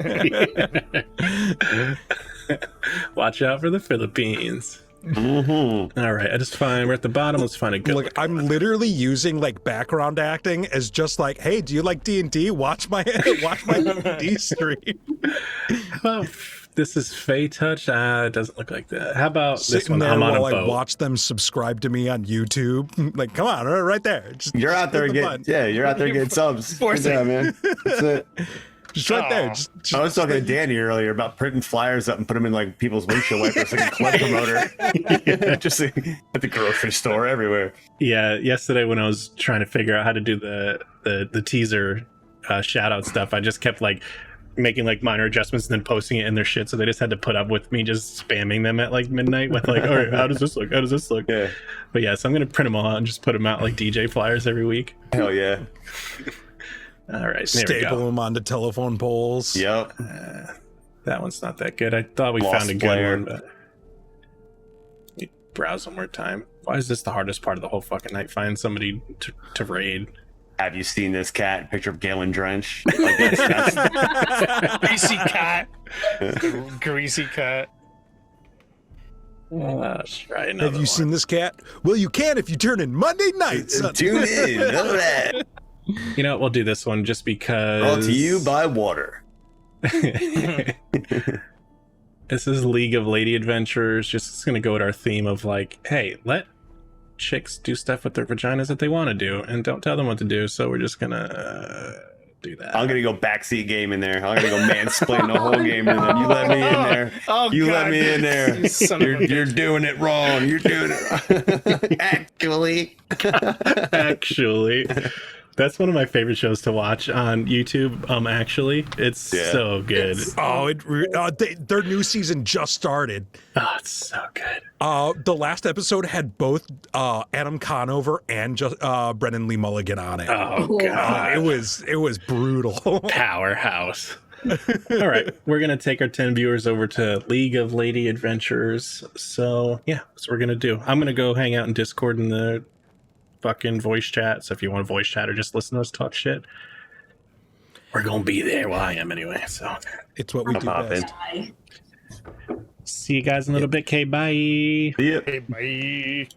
Watch out for the Philippines. Mm-hmm. All right, I just find we're at the bottom. Let's find a good. Look, I'm literally using like background acting as just like, hey, do you like D&D? Watch my D&D stream. How about this is Fey Touch? It doesn't look like that. How about this Sitting one? there I'm on a while I boat. watch them subscribe to me on YouTube. Like, come on, right there. Just, You're out there hit the getting button. you're out there getting subs. Forcing. Yeah, man. That's it. Just right there. Aw. Just I was talking to Danny earlier about printing flyers up and put them in like people's windshield wipers like a club promoter. Just at the grocery store everywhere. Yeah, yesterday when I was trying to figure out how to do the teaser shout out stuff, I just kept like making like minor adjustments and then posting it in their shit, so they just had to put up with me just spamming them at like midnight with like, all right, how does this look? How does this look? Yeah. But yeah, so I'm gonna print them all out and just put them out like DJ flyers every week. Hell yeah. All right, there we staple go. them onto telephone poles. Yep. That one's not that good. I thought we Lost found a good player. one, but let me browse one more time. Why is this the hardest part of the whole fucking night? Find somebody to raid. Have you seen this cat? Picture of Galen Drench. Like that's Greasy cat. Greasy cat. Let's try another Have you seen this cat? Well, you can if you turn in Monday nights. Tune in. None of that. You know what? We'll do this one just because. Brought to you by water. This is League of Lady Adventurers. Just gonna go with our theme of like, hey, let chicks do stuff with their vaginas that they want to do, and don't tell them what to do. So we're just gonna do that. I'm gonna go backseat game in there. I'm gonna go mansplain the whole game to them. You let me in there. Oh, You God. let me in there. You son of a You're doing it wrong. You're doing it actually. Actually, that's one of my favorite shows to watch on YouTube. Actually, it's Yeah. so good. Oh, their new season just started. Oh, it's so good. The last episode had both Adam Conover and Brennan Lee Mulligan on it. Oh god, It was brutal. powerhouse. All right, we're gonna take our 10 viewers over to League of Lady Adventurers. So yeah, that's what we're gonna do. I'm gonna go hang out in Discord in the fucking voice chat. So if you want to voice chat or just listen to us talk shit, we're gonna be there. Well, I am anyway. So It's what we do pop in. best. Bye. see you guys in a little bit. Okay, bye. Yep. Hey, bye.